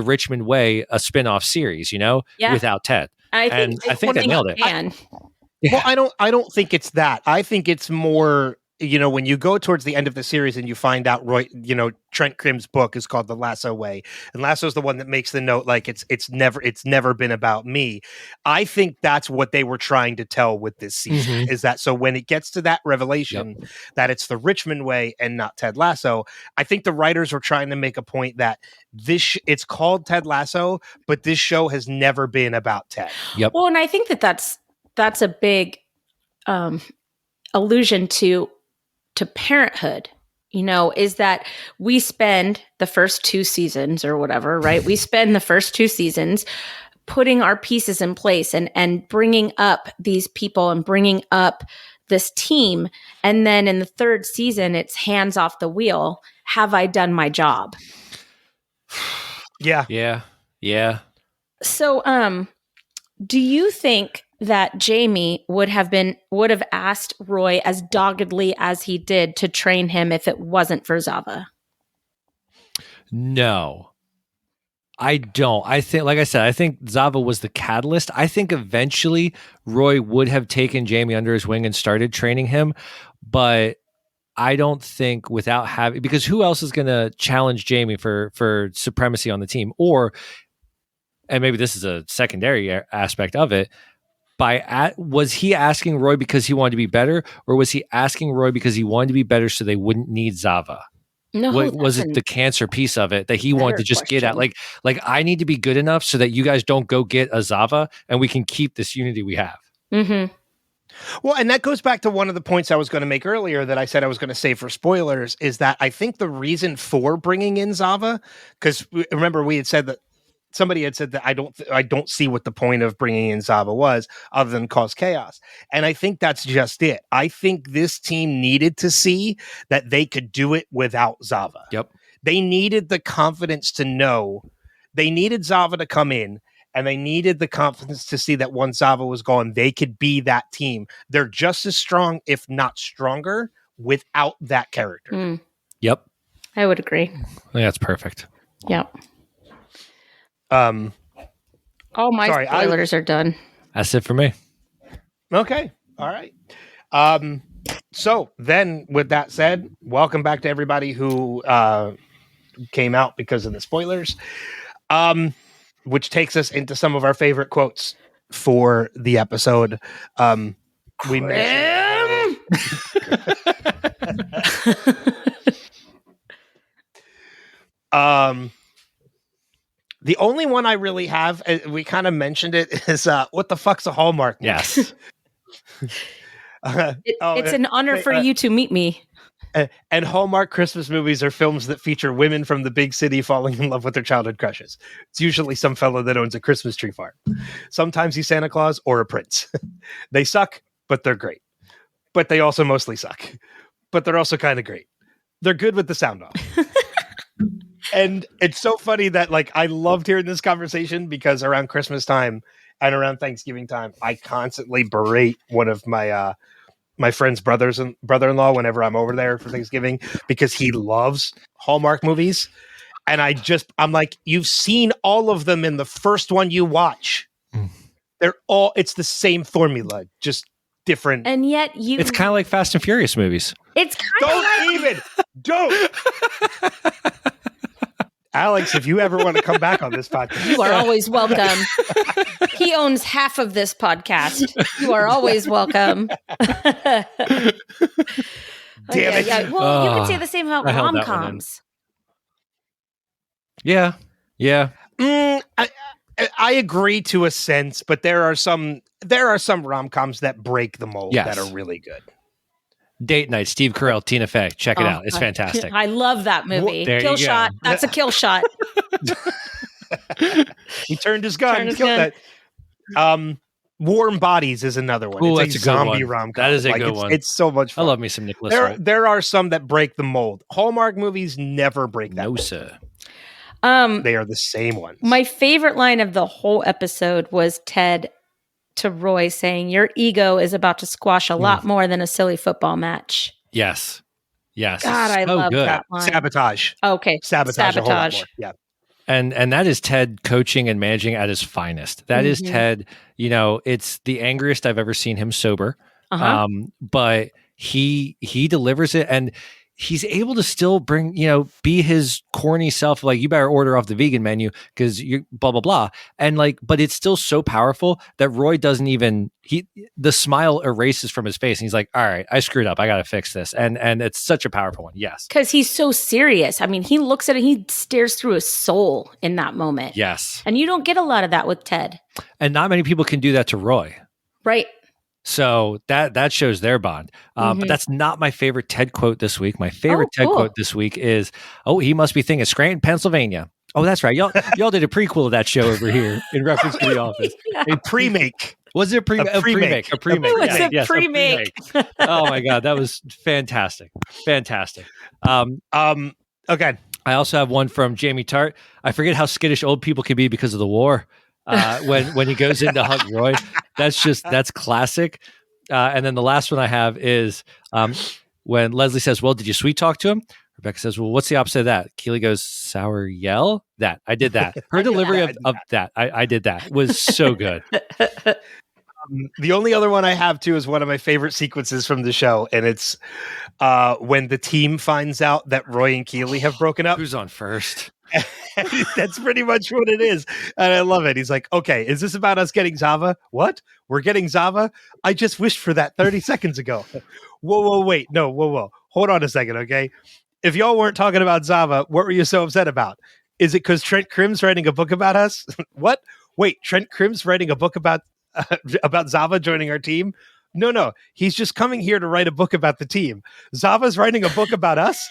Richmond Way a spin-off series, without Ted? I think they nailed it. Can. Well, I don't think it's that. I think it's more, when you go towards the end of the series and you find out Trent Crimm's book is called The Lasso Way, and Lasso's the one that makes the note like it's never been about me. I think that's what they were trying to tell with this season is that so when it gets to that revelation that it's the Richmond Way and not Ted Lasso, I think the writers were trying to make a point that it's called Ted Lasso, but this show has never been about Ted. Yep. Well, and I think that's a big allusion to parenthood, is that we spend the first 2 seasons or whatever, right? We spend the first 2 seasons putting our pieces in place and bringing up these people and bringing up this team. And then in the third season, it's hands off the wheel. Have I done my job? Yeah. So, do you think that Jamie would have asked Roy as doggedly as he did to train him if it wasn't for Zava? No, I don't. I think, like I said, I think Zava was the catalyst. I think eventually Roy would have taken Jamie under his wing and started training him, but I don't think without having, because who else is going to challenge Jamie for supremacy on the team? Or, and maybe this is a secondary aspect of it, was he asking Roy because he wanted to be better, or was he asking Roy because he wanted to be better so they wouldn't need Zava? No, was it the cancer piece of it that he wanted to just get at? Like I need to be good enough so that you guys don't go get a Zava and we can keep this unity we have. Mm-hmm. Well, and that goes back to one of the points I was going to make earlier that I said I was going to save for spoilers, is that I think the reason for bringing in Zava, because remember we had said that somebody had said that I don't see what the point of bringing in Zava was other than cause chaos. And I think that's just it. I think this team needed to see that they could do it without Zava. Yep. They needed the confidence to know. They needed Zava to come in, and they needed the confidence to see that once Zava was gone, they could be that team. They're just as strong, if not stronger, without that character. Yep. I would agree. I think that's perfect. Yep. All my spoilers are done. That's it for me. Okay. All right. So then with that said, welcome back to everybody who came out because of the spoilers, which takes us into some of our favorite quotes for the episode. We mentioned the only one I really have, we kind of mentioned it, is what the fuck's a Hallmark movie? Yes. It's an honor for you to meet me. And Hallmark Christmas movies are films that feature women from the big city falling in love with their childhood crushes. It's usually some fellow that owns a Christmas tree farm. Sometimes he's Santa Claus or a prince. They suck, but they're great. But they also mostly suck. But they're also kind of great. They're good with the sound off. And it's so funny that, like, I loved hearing this conversation because around Christmas time and around Thanksgiving time, I constantly berate one of my my friend's brother-in-law whenever I'm over there for Thanksgiving because he loves Hallmark movies. And I'm like, you've seen all of them in the first one you watch. It's the same formula, just different. And yet it's kind of like Fast and Furious movies. It's kind of Don't. Alex, if you ever want to come back on this podcast, you are always welcome. He owns half of this podcast. You are always welcome. Damn it. Yeah. Well, you could say the same about rom-coms. Yeah. I agree to a sense, but there are some rom-coms that break the mold that are really good. Date Night, Steve Carell, Tina Fey. Check it out. It's fantastic. I love that movie. Kill shot. That's a kill shot. He turned his gun. Killed that. Warm Bodies is another one. Ooh, it's a zombie rom-com. That is a good one. It's so much fun. I love me some Nicholas Hoult. There are some that break the mold. Hallmark movies never break that mold. Sir. They are the same ones. My favorite line of the whole episode was Ted to Roy saying, "Your ego is about to squash a lot more than a silly football match." Yes. God, I love that line. Sabotage. Okay. Sabotage. A whole lot more. Yeah. And that is Ted coaching and managing at his finest. That is Ted. You know, it's the angriest I've ever seen him sober. But he delivers it, and he's able to still bring, be his corny self. Like, you better order off the vegan menu because you blah, blah, blah. And but it's still so powerful that Roy doesn't even, the smile erases from his face. And he's like, all right, I screwed up. I got to fix this. And it's such a powerful one. Yes. Because he's so serious. I mean, he looks at it, he stares through his soul in that moment. Yes. And you don't get a lot of that with Ted. And not many people can do that to Roy. Right. So that shows their bond. But that's not my favorite Ted quote this week. My favorite Ted quote this week is, he must be thinking Scranton, Pennsylvania. Oh, that's right. Y'all did a prequel of that show over here in reference to The Office. A pre-make. Was it a pre-make? A pre-make. A pre-make. It was a Yes, pre-make. Oh my God, that was fantastic. Fantastic. Okay. I also have one from Jamie Tart. I forget how skittish old people can be because of the war. When he goes in to hug Roy, that's classic. And then the last one I have is when Leslie says, "Well, did you sweet talk to him?" Rebecca says, "Well, what's the opposite of that?" Keely goes, "Sour yell." That I did that. Her delivery of that I did that was so good. The only other one I have too is one of my favorite sequences from the show, and it's when the team finds out that Roy and Keely have broken up. Who's on first? That's pretty much what it is, and I love it. He's like, "Okay, is this about us getting Zava? What? We're getting Zava? I just wished for that 30 seconds ago." Whoa, wait, no, whoa, hold on a second, okay? If y'all weren't talking about Zava, what were you so upset about? Is it because Trent Crimm's writing a book about us? What? Wait, Trent Crimm's writing a book about Zava joining our team? No, he's just coming here to write a book about the team. Zava's writing a book about us?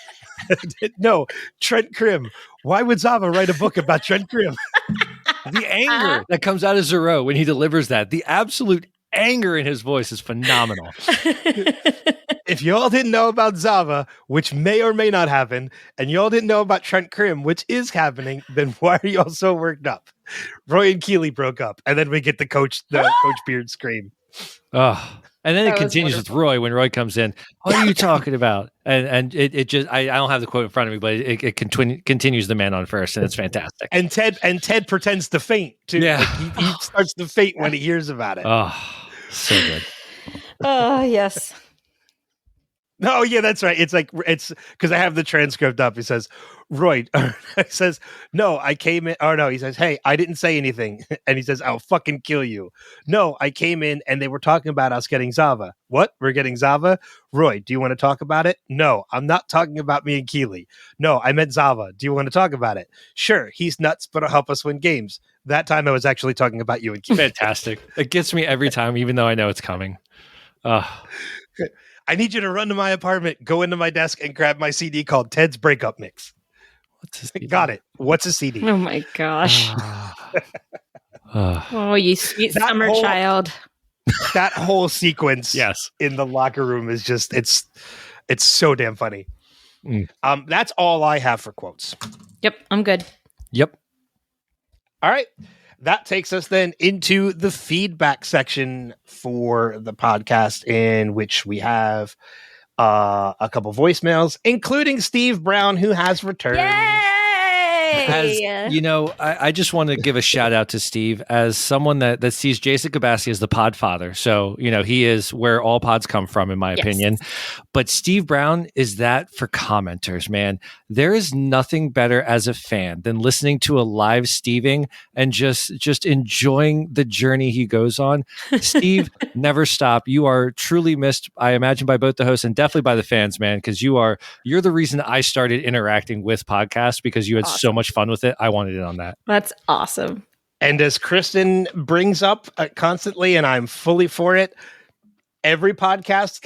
No, Trent Crimm. Why would Zava write a book about Trent Crimm? The anger that comes out of Zero when he delivers that, the absolute anger in his voice is phenomenal. If y'all didn't know about Zava, which may or may not happen, and y'all didn't know about Trent Crimm, which is happening, then why are y'all so worked up? Roy and Keely broke up, and then we get the Coach Beard scream. Oh, and then it continues with Roy when Roy comes in. What are you talking about? And it just I don't have the quote in front of me, but it continues the man on first, and it's fantastic. And Ted pretends to faint too. Yeah, like he starts to faint when he hears about it. Oh, so good. Oh yes. No, yeah, that's right. It's because I have the transcript up. He says, "Roy," he says, "No, I came in." Or no, he says, "Hey, I didn't say anything." And he says, "I'll fucking kill you." "No, I came in and they were talking about us getting Zava." "What? We're getting Zava?" "Roy, do you want to talk about it?" "No, I'm not talking about me and Keely." "No, I meant Zava. Do you want to talk about it?" "Sure, he's nuts, but it'll help us win games." That time I was actually talking about you and Keely. Fantastic. It gets me every time, even though I know it's coming. I need you to run to my apartment, go into my desk, and grab my CD called Ted's Breakup Mix. What's a CD? Got it. What's a CD? Oh my gosh. Oh, you sweet summer child. That whole sequence yes. in the locker room is just, it's so damn funny. That's all I have for quotes. Yep, I'm good. Yep. All right. That takes us then into the feedback section for the podcast, in which we have a couple voicemails, including Steve Brown, who has returned. Yay! I just want to give a shout out to Steve as someone that sees Jason Kabassi as the pod father. So, he is where all pods come from, in my opinion. But Steve Brown is that for commenters, man. There is nothing better as a fan than listening to a live Steving and just enjoying the journey he goes on. Steve, never stop. You are truly missed, I imagine, by both the hosts and definitely by the fans, man, because you're the reason I started interacting with podcasts, because you had so much fun with it. I wanted in on that. That's awesome. And as Kristin brings up constantly, and I'm fully for it, every podcast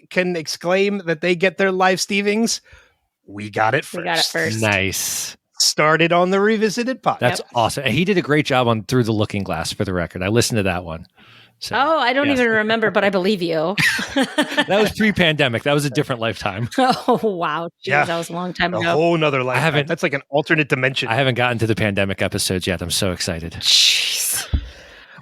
can exclaim that they get their live Stevings. We got it first. Nice. Started on the Revisited pod. That's awesome. And he did a great job on Through the Looking Glass, for the record. I listened to that one. So, I don't even remember, but I believe you. That was pre-pandemic. That was a different lifetime. Oh, wow. Jeez, that was a long time ago. A whole nother lifetime. That's like an alternate dimension. I haven't gotten to the pandemic episodes yet. I'm so excited. Jeez.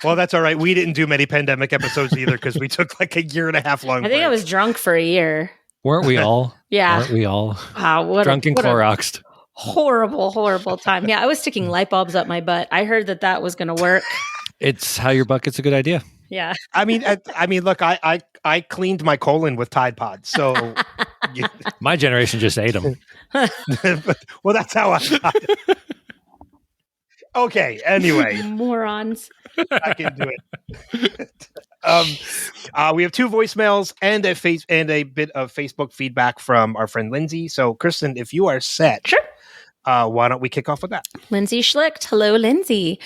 Well, that's all right. We didn't do many pandemic episodes either, because we took like a year and a half long I think I was drunk for a year. Weren't we all? Yeah. Weren't we all? Wow. Drunk and Cloroxed. Horrible time. Yeah, I was sticking light bulbs up my butt. I heard that was going to work. It's how your butt gets a good idea. Yeah. I mean, look, I cleaned my colon with Tide Pods, so my generation just ate them. Well, that's how I got it. Okay. Anyway, morons. I can do it. We have two voicemails and a bit of Facebook feedback from our friend Lindsay. So, Kristin, if you are set, sure. Why don't we kick off with that? Lindsay Schlicht. Hello, Lindsay.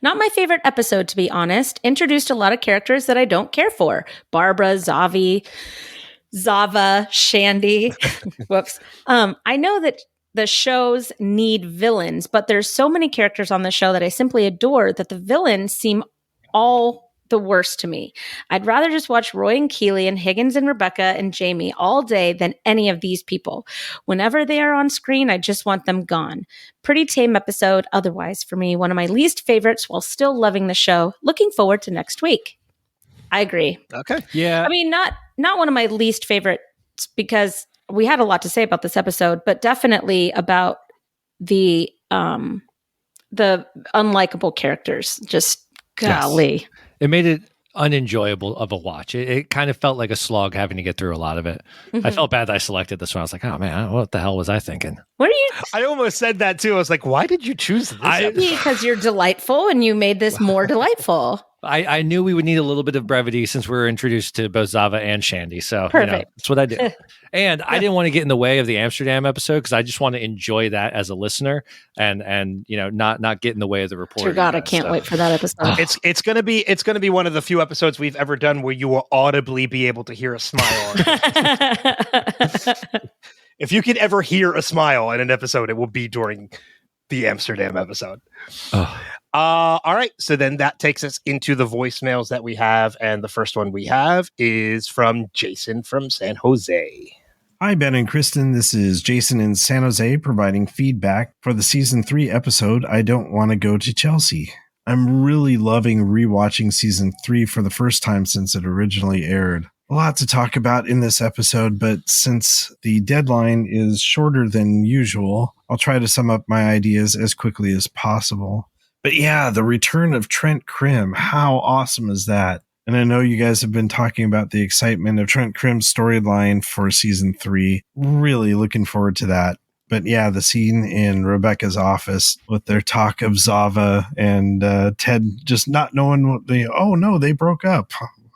Not my favorite episode, to be honest. Introduced a lot of characters that I don't care for. Barbara, Zava, Shandy. Whoops. I know that the shows need villains, but there's so many characters on the show that I simply adore that the villains seem all the worst to me. I'd rather just watch Roy and Keely and Higgins and Rebecca and Jamie all day than any of these people. Whenever they are on screen, I just want them gone. Pretty tame episode. Otherwise, for me, one of my least favorites while still loving the show. Looking forward to next week. I agree. Okay. Yeah. I mean, not one of my least favorites because we had a lot to say about this episode, but definitely about the unlikable characters. Just golly. Yes. It made it unenjoyable of a watch. It kind of felt like a slog having to get through a lot of it. Mm-hmm. I felt bad that I selected this one. I was like, oh man, what the hell was I thinking? What are you? I almost said that too. I was like, why did you choose this episode? Because you're delightful and you made this more delightful. I knew we would need a little bit of brevity since we were introduced to both Zava and Shandy. So that's what I did. And I didn't want to get in the way of the Amsterdam episode because I just want to enjoy that as a listener and not get in the way of the report. Dear God, I can't wait for that episode. It's gonna be one of the few episodes we've ever done where you will audibly be able to hear a smile. If you can ever hear a smile in an episode, it will be during the Amsterdam episode. All right. So then that takes us into the voicemails that we have. And the first one we have is from Jason from San Jose. Hi, Ben and Kristin. This is Jason in San Jose providing feedback for the season 3 episode, I Don't Want to Go to Chelsea. I'm really loving rewatching season 3 for the first time since it originally aired. A lot to talk about in this episode, but since the deadline is shorter than usual, I'll try to sum up my ideas as quickly as possible. But yeah, the return of Trent Crimm, how awesome is that? And I know you guys have been talking about the excitement of Trent Crimm's storyline for season 3. Really looking forward to that. But yeah, the scene in Rebecca's office with their talk of Zava and Ted just not knowing what they broke up.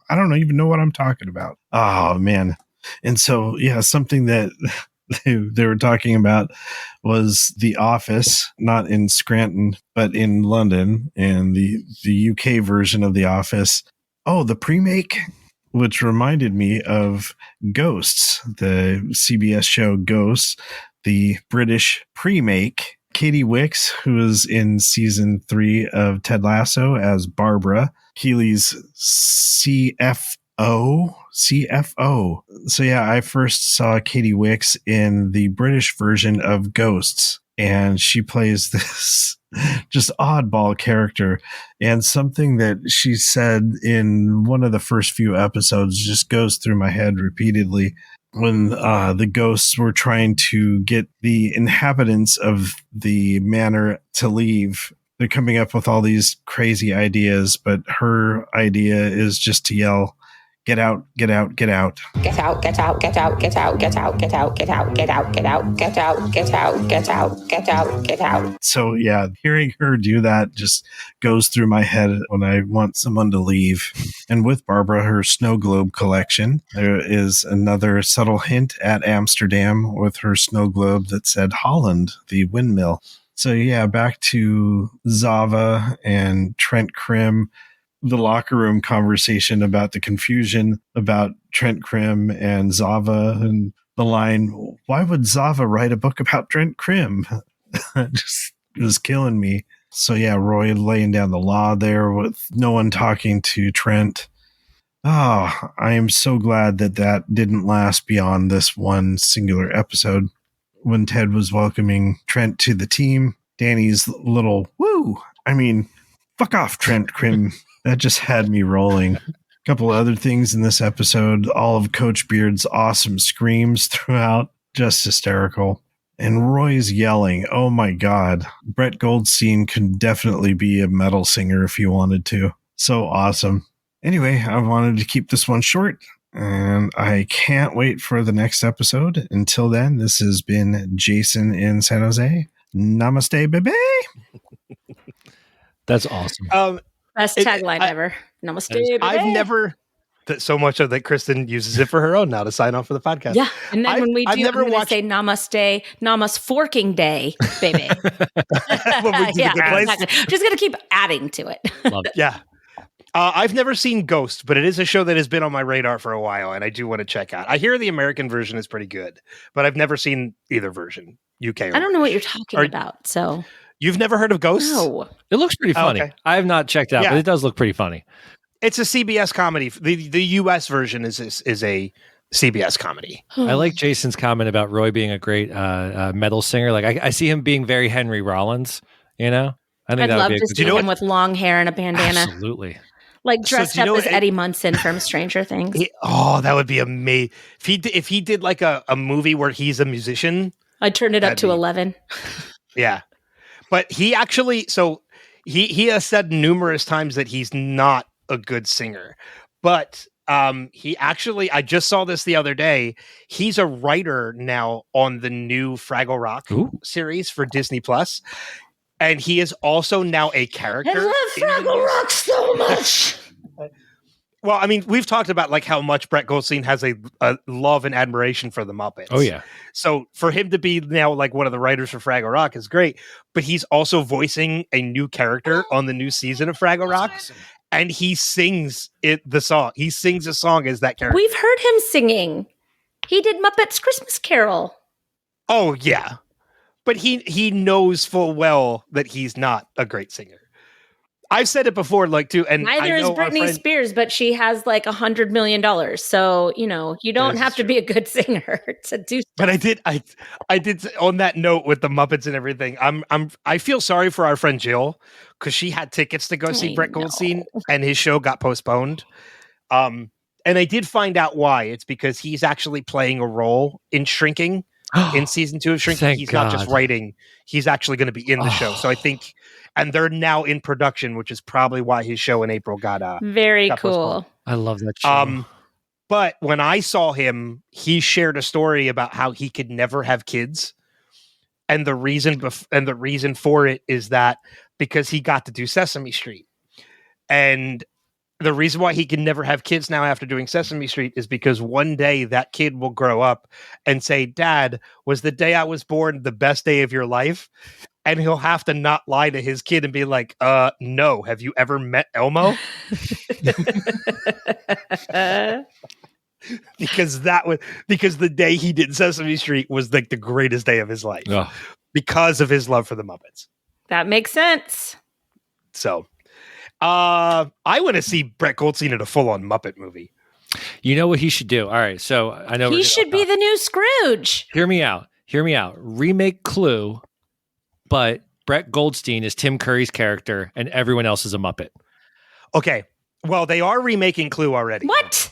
I don't even know what I'm talking about. Oh, man. And so, yeah, something that they were talking about was The Office, not in Scranton, but in London, and the UK version of The Office. Oh, the pre-make, which reminded me of Ghosts, the CBS show Ghosts, the British pre-make. Katie Wicks, who is in season 3 of Ted Lasso as Barbara, Keely's CFO. So yeah, I first saw Katie Wicks in the British version of Ghosts, and she plays this just oddball character. And something that she said in one of the first few episodes just goes through my head repeatedly. When the ghosts were trying to get the inhabitants of the manor to leave, they're coming up with all these crazy ideas, but her idea is just to yell, "Get out, get out, get out." Get out, get out, get out, get out, get out, get out, get out, get out, get out, get out, get out, get out, get out, get out. So yeah, hearing her do that just goes through my head when I want someone to leave. And with Barbara, her snow globe collection, there is another subtle hint at Amsterdam with her snow globe that said Holland, the windmill. So yeah, back to Zava and Trent Crimm. The locker room conversation about the confusion about Trent Crimm and Zava, and the line, "Why would Zava write a book about Trent Crimm?" Just was killing me. So yeah, Roy laying down the law there with no one talking to Trent. Oh, I am so glad that didn't last beyond this one singular episode. When Ted was welcoming Trent to the team, Danny's little woo. I mean, fuck off, Trent Crimm. That just had me rolling. A couple of other things in this episode. All of Coach Beard's awesome screams throughout. Just hysterical. And Roy's yelling. Oh my God. Brett Goldstein could definitely be a metal singer if he wanted to. So awesome. Anyway, I wanted to keep this one short, and I can't wait for the next episode. Until then, this has been Jason in San Jose. Namaste, baby. That's awesome. Best tagline ever. Namaste, baby. I've never... So much of that Kristin uses it for her own now to sign off for the podcast. Yeah. And then when we do, I'm going to say namaste, namas forking day, baby. Exactly. Just going to keep adding to it. Love it. Yeah. I've never seen Ghost, but it is a show that has been on my radar for a while, and I do want to check out. I hear the American version is pretty good, but I've never seen either version, UK. I don't know what you're talking about, so... You've never heard of Ghost? No. It looks pretty funny. Okay. I have not checked it out, but it does look pretty funny. It's a CBS comedy. The US version is a CBS comedy. I like Jason's comment about Roy being a great metal singer. Like I see him being very Henry Rollins. I think I'd that love would be to see him with long hair and a bandana. Absolutely. Like dressed up as Eddie Munson from Stranger Things. That would be amazing. If he did like a movie where he's a musician. I'd turn it up to 11. Yeah. But he actually, he has said numerous times that he's not a good singer. But he actually, I just saw this the other day. He's a writer now on the new Fraggle Rock series for Disney Plus. And he is also now a character. I love Fraggle Rock so much. Well, I mean, we've talked about like how much Brett Goldstein has a love and admiration for the Muppets. Oh, yeah. So for him to be now like one of the writers for Fraggle Rock is great. But he's also voicing a new character on the new season of Fraggle Rock. Awesome. And he sings the song. He sings a song as that character. We've heard him singing. He did Muppets Christmas Carol. Oh, yeah. But he knows full well that he's not a great singer. I've said it before, like too, and neither is Britney Spears, but she has like $100 million. So you don't have to be a good singer to do stuff. But I did on that note with the Muppets and everything. I feel sorry for our friend Jill because she had tickets to go see Brett Goldstein and his show got postponed. And I did find out why. It's because he's actually playing a role in Shrinking. In season 2 of Shrinking, he's not just writing; he's actually going to be in the show. So I think, and they're now in production, which is probably why his show in April got very cool. Postponed. I love that show. But when I saw him, he shared a story about how he could never have kids, and the reason for it is that because he got to do Sesame Street, and the reason why he can never have kids now after doing Sesame Street is because one day that kid will grow up and say, "Dad, was the day I was born the best day of your life?" And he'll have to not lie to his kid and be like, no, have you ever met Elmo? Because the day he did Sesame Street was like the greatest day of his life because of his love for the Muppets. That makes sense. So I want to see Brett Goldstein in a full-on Muppet movie. You know what he should do? All right, so I know he should be the new Scrooge. Hear me out. Remake Clue, but Brett Goldstein is Tim Curry's character, and everyone else is a Muppet. Okay. Well, they are remaking Clue already. What?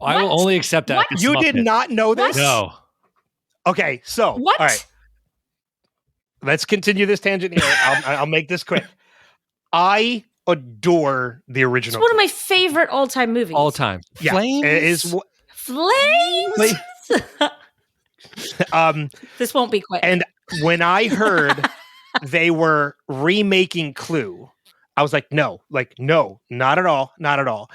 I will only accept that. You Muppet. Did not know this? No. Okay, so what? All right. Let's continue this tangent here. I'll make this quick. I adore the original. It's one of my favorite all-time movies. All time. Yeah, Flames. This won't be quick. And when I heard they were remaking Clue, I was like, no, not at all.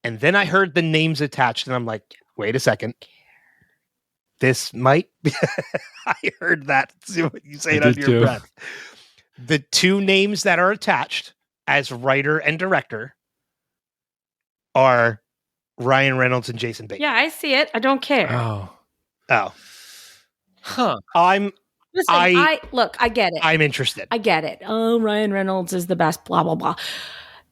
And then I heard the names attached, and I'm like, wait a second. This might be. I heard that. You say it under your breath. The two names that are attached as writer and director are Ryan Reynolds and Jason Bateman. Yeah, I see it. I don't care. Oh. Huh. I get it. I'm interested. I get it. Oh, Ryan Reynolds is the best, blah, blah, blah.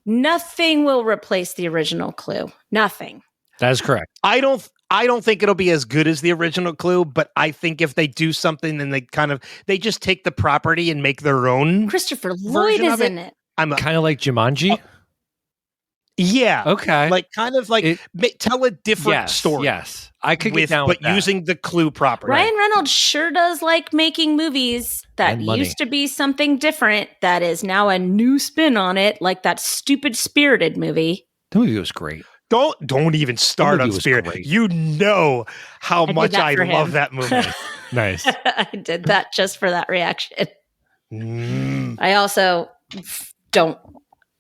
Nothing will replace the original Clue. Nothing. That is correct. I don't think it'll be as good as the original Clue, but I think if they do something and they just take the property and make their own. Christopher Lloyd is in it. I'm kind of like Jumanji. Yeah. Okay. Like tell a different story. Yes. I could get down with that. Using the Clue property. Ryan Reynolds sure does like making movies that used to be something different that is now a new spin on it, like that stupid Spirited movie. The movie was great. Don't even start on Spirit. You know how much I love that movie. Nice. I did that just for that reaction. I also don't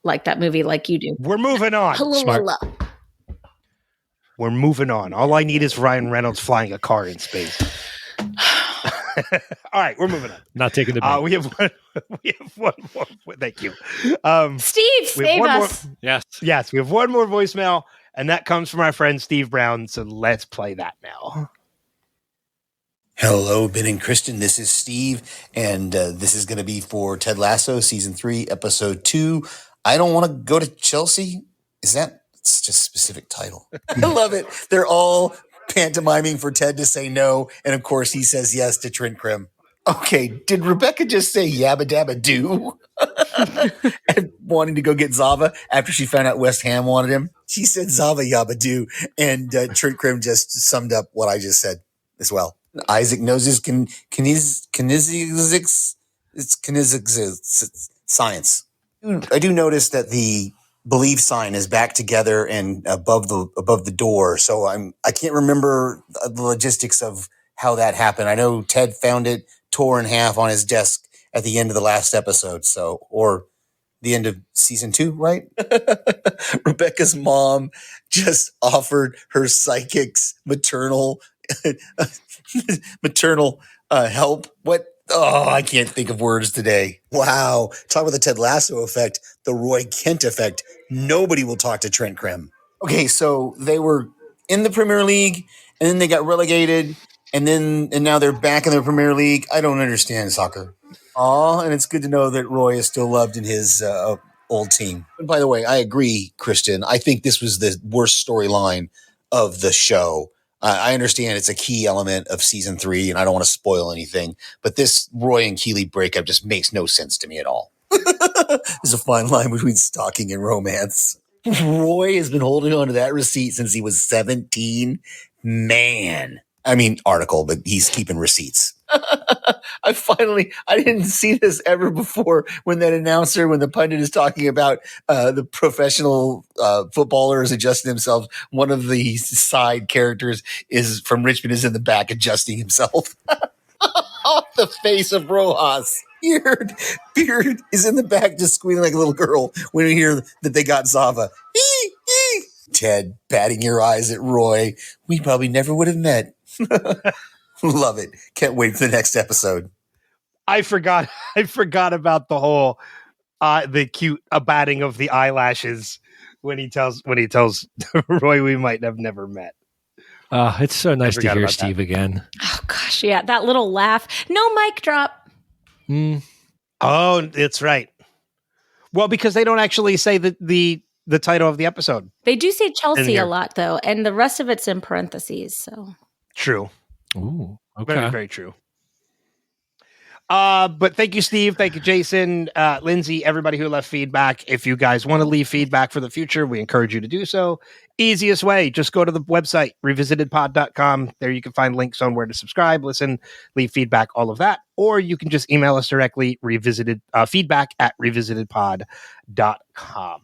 like that movie like you do. We're moving on. We're moving on. All I need is Ryan Reynolds flying a car in space. All right, we're moving on. Not taking the bait. We have one more. Thank you. Steve, save us. Yes, we have one more voicemail, and that comes from our friend Steve Brown. So let's play that now. Hello, Ben and Kristin. This is Steve, and this is going to be for Ted Lasso, Season 3, Episode 2. I don't want to go to Chelsea. It's just a specific title. I love it. They're all pantomiming for Ted to say no. And of course, he says yes to Trent Krim. Okay, did Rebecca just say yabba dabba do? And wanting to go get Zava after she found out West Ham wanted him? She said Zava yabba do. And Trent Krim just summed up what I just said as well. Isaac knows his science. I do notice that the believe sign is back together and above the door. So I can't remember the logistics of how that happened. I know Ted found it tore in half on his desk at the end of the last episode. Or the end of season 2, right? Rebecca's mom just offered her psychic's maternal help. What? Oh, I can't think of words today. Wow. Talk about the Ted Lasso effect, the Roy Kent effect. Nobody will talk to Trent Krim. Okay, so they were in the Premier League, and then they got relegated, and now they're back in the Premier League. I don't understand soccer. Aw, and it's good to know that Roy is still loved in his old team. And by the way, I agree, Kristin. I think this was the worst storyline of the show. I understand it's a key element of season 3, and I don't want to spoil anything, but this Roy and Keeley breakup just makes no sense to me at all. There's a fine line between stalking and romance. Roy has been holding on to that receipt since he was 17. Man. I mean, article, but he's keeping receipts. I didn't see this ever before when the pundit is talking about the professional footballers adjusting themselves. One of the side characters is from Richmond is in the back adjusting himself. The face of Rojas. Beard is in the back just squealing like a little girl when we hear that they got Zava. Ted batting your eyes at Roy. We probably never would have met. Love it. Can't wait for the next episode. I forgot about the whole the cute batting of the eyelashes when he tells Roy we might have never met. It's so nice to hear Steve again. Oh gosh, yeah, that little laugh. No mic drop. Oh, it's right. Well, because they don't actually say the title of the episode. They do say Chelsea a lot though, and the rest of it's in parentheses. So true. Ooh, okay. Very, very true. But thank you, Steve. Thank you, Jason, Lindsay, everybody who left feedback. If you guys want to leave feedback for the future, we encourage you to do so. Easiest way, just go to the website, revisitedpod.com. There you can find links on where to subscribe, listen, leave feedback, all of that. Or you can just email us directly, feedback at revisitedpod.com.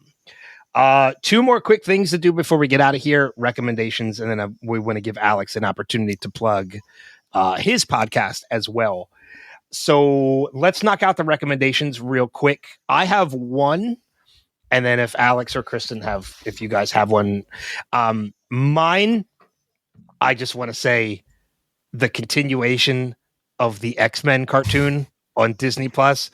2 more quick things to do before we get out of here. Recommendations, and then we want to give Alex an opportunity to plug his podcast as well. So let's knock out the recommendations real quick. I have one, and then if Alex or Kristin if you guys have one, mine, I just want to say the continuation of the X-Men cartoon on Disney Plus,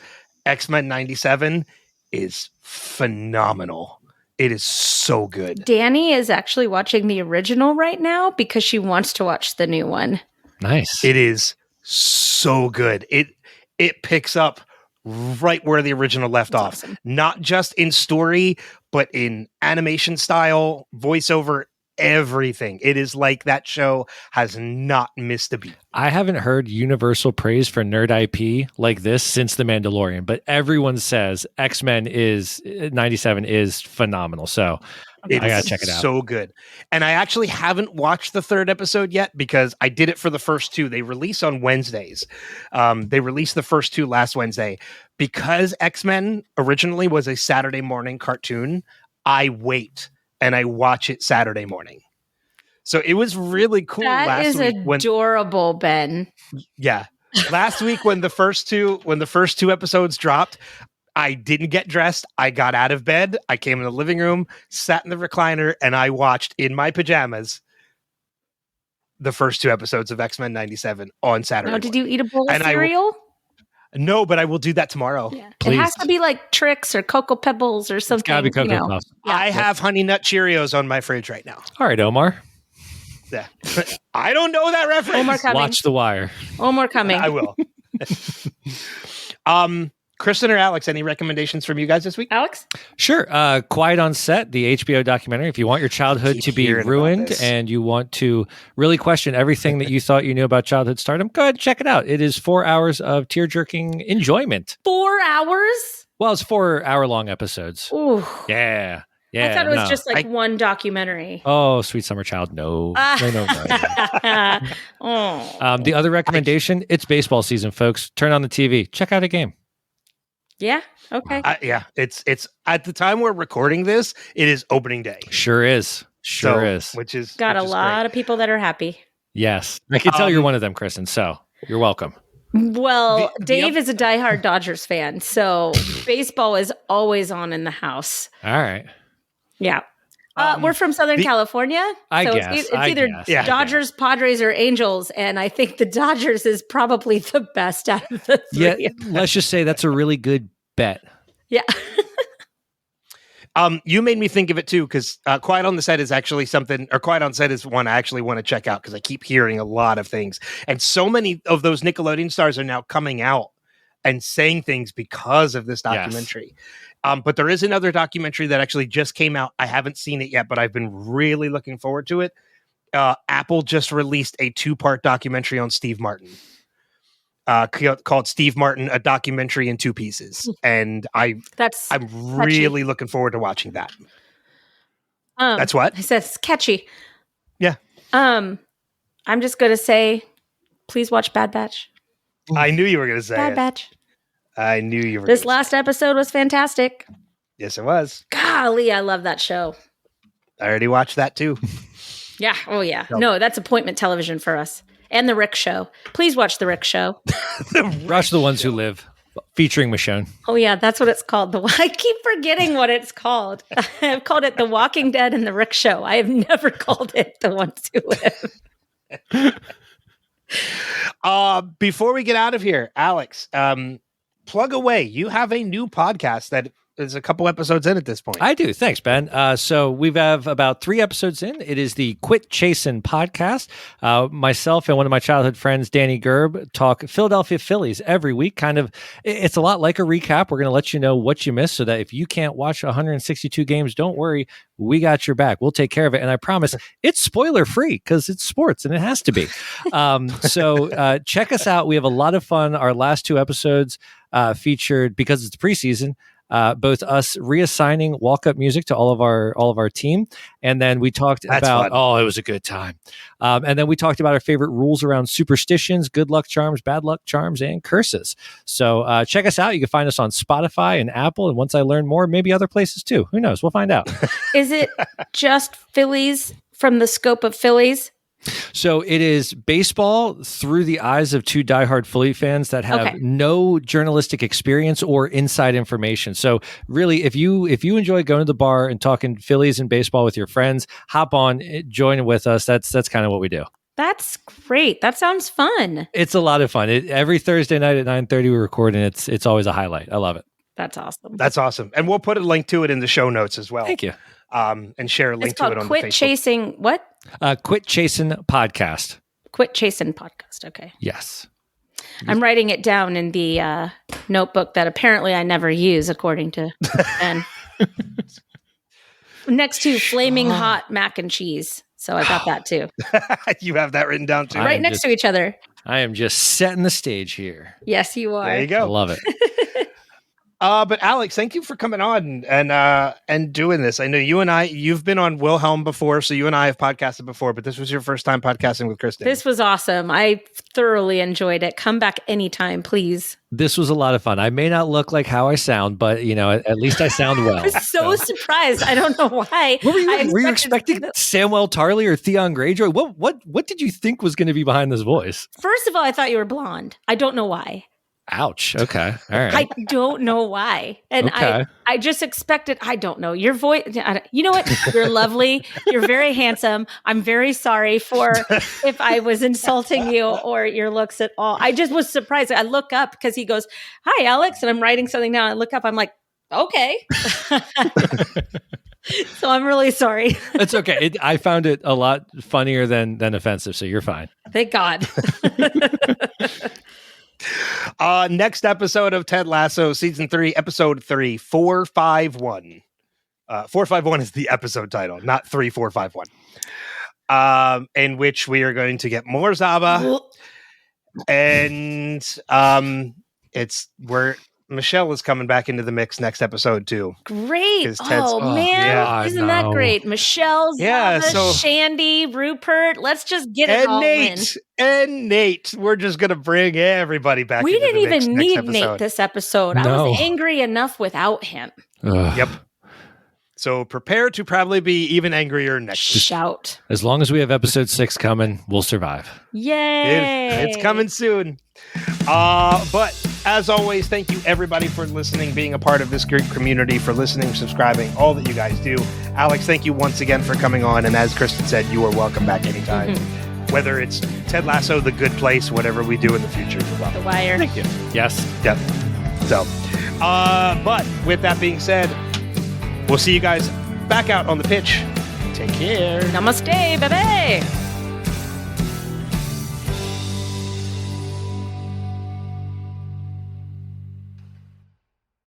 X-Men 97, is phenomenal. It is so good. Danny is actually watching the original right now because she wants to watch the new one. Nice. It is so good. It picks up right where the original left off. Awesome. Not just in story, but in animation style, voiceover, everything. It is like that show has not missed a beat. I haven't heard universal praise for nerd IP like this since The Mandalorian, but everyone says X-Men 97 is phenomenal. So I gotta check it out. So good. And I actually haven't watched the 3rd episode yet because I did it for the first 2. They release on Wednesdays. They released the first 2 last Wednesday. Because X-Men originally was a Saturday morning cartoon, I wait and I watch it Saturday morning. So it was really cool. That is adorable, Ben. Yeah. Last week when the first 2 episodes dropped, I didn't get dressed. I got out of bed. I came in the living room, sat in the recliner, and I watched in my pajamas the first 2 episodes of X-Men 97 on Saturday. Now, did you eat a bowl of cereal? No, but I will do that tomorrow. Yeah. It has to be like Trix or Cocoa Pebbles or something. It's gotta be Cocoa Puffs. Yeah. I have Honey Nut Cheerios on my fridge right now. All right, Omar. Yeah. I don't know that reference. Omar coming. Watch The Wire. Omar coming. I will. Kristin or Alex, any recommendations from you guys this week? Alex? Sure. Quiet on Set, the HBO documentary. If you want your childhood to be ruined and you want to really question everything that you thought you knew about childhood stardom, go ahead and check it out. It is 4 hours of tear-jerking enjoyment. 4 hours? Well, it's 4 hour-long episodes. Ooh. Yeah. I thought it was just like one documentary. Oh, Sweet Summer Child. No. No. Oh. The other recommendation, it's baseball season, folks. Turn on the TV. Check out a game. Yeah. Okay. Yeah. It's at the time we're recording this, it is opening day. Sure is. Which is got a lot great. of people that are happy. Yes. I can tell you're one of them, Kristin. So you're welcome. Well, Dave is a diehard Dodgers fan, so baseball is always on in the house. All right. Yeah. We're from Southern California. I so guess. It's either Dodgers, Padres, or Angels. And I think the Dodgers is probably the best out of the three. Yeah, let's just say that's a really good bet. Yeah. You made me think of it too, because Quiet on the Set is actually something, or Quiet on Set is one I actually want to check out because I keep hearing a lot of things. And so many of those Nickelodeon stars are now coming out and saying things because of this documentary. Yes. But there is another documentary that actually just came out. I haven't seen it yet, but I've been really looking forward to it. Apple just released a 2-part documentary on Steve Martin. Called Steve Martin, a documentary in 2 pieces. And I'm really looking forward to watching that. That's what? I said it's catchy. Yeah. I'm just going to say, please watch Bad Batch. I knew you were going to say Bad Batch. I knew you were. This last episode was fantastic. Yes, it was. Golly, I love that show. I already watched that too. Yeah. Oh, yeah. No, that's appointment television for us. And The Rick Show. Please watch The Rick Show. Watch The Ones Who Live, featuring Michonne. Oh, yeah, that's what it's called. I keep forgetting what it's called. I've called it The Walking Dead and The Rick Show. I have never called it The Ones Who Live. Before we get out of here, Alex, plug away. You have a new podcast that is a couple episodes in at this point. I do. Thanks, Ben. So we have about 3 episodes in. It is the Quit Chasin Podcast. Myself and one of my childhood friends, Danny Gerb, talk Philadelphia Phillies every week. It's a lot like a recap. We're going to let you know what you missed so that if you can't watch 162 games, don't worry. We got your back. We'll take care of it. And I promise it's spoiler free because it's sports and it has to be. So check us out. We have a lot of fun. Our last 2 episodes featured, because it's preseason, both us reassigning walk-up music to all of our team, and then we talked about it was a good time. And then we talked about our favorite rules around superstitions, good luck charms, bad luck charms, and curses. So check us out. You can find us on Spotify and Apple, and once I learn more, maybe other places too. Who knows? We'll find out. Is it just Phillies from the scope of Phillies? So it is baseball through the eyes of 2 diehard Philly fans that have no journalistic experience or inside information. So really, if you enjoy going to the bar and talking Phillies and baseball with your friends, hop on, join with us. That's kind of what we do. That's great. That sounds fun. It's a lot of fun. Every Thursday night at 9:30 we record, and it's always a highlight. I love it. That's awesome. That's awesome. And we'll put a link to it in the show notes as well. Thank you. And share a link to it on Quit the Facebook. Chasing what? Quit Chasin Podcast. Quit Chasin Podcast. Okay. Yes. I'm writing it down in the notebook that apparently I never use, according to Ben. Next to flaming hot mac and cheese. So I got that too. You have that written down too. Right next to each other. I am just setting the stage here. Yes, you are. There you go. I love it. But Alex, thank you for coming on and doing this. I know you've been on Wilhelm before, so you and I have podcasted before, but this was your first time podcasting with Kristin. This was awesome. I thoroughly enjoyed it. Come back anytime, please. This was a lot of fun. I may not look like how I sound, but at least I sound well. I was so surprised. I don't know why. Were you expecting Samuel Tarley or Theon Greyjoy? What did you think was going to be behind this voice? First of all, I thought you were blonde. I don't know why. Ouch. Okay. All right. I don't know why. And okay. I just expected, I don't know, your voice. You know what? You're lovely. You're very handsome. I'm very sorry for if I was insulting you or your looks at all. I just was surprised. I look up because he goes, "Hi, Alex." And I'm writing something down. I look up. I'm like, okay. So I'm really sorry. It's okay. I found it a lot funnier than offensive. So you're fine. Thank God. Next episode of Ted Lasso, Season 3, Episode 3, 451. 451 is the episode title, not 3451. In which we are going to get more Zava. And it's where Michelle is coming back into the mix next episode too. Great. Isn't that great? Michelle, Zava, Shandy, Rupert. Let's just get it all in. And Nate. We're just going to bring everybody back. We didn't even need episode. Nate this episode. No. I was angry enough without him. Yep. So prepare to probably be even angrier next. Shout. As long as we have episode 6 coming, we'll survive. Yay. It's coming soon. But as always, thank you everybody for listening, being a part of this great community, for listening, subscribing, all that you guys do. Alex, thank you once again for coming on. And as Kristin said, you are welcome back anytime. Whether it's Ted Lasso, The Good Place, whatever we do in the future, you're welcome. The Wire. Thank you. Yes. Yep. So, but with that being said, we'll see you guys back out on the pitch. Take care. Namaste, baby.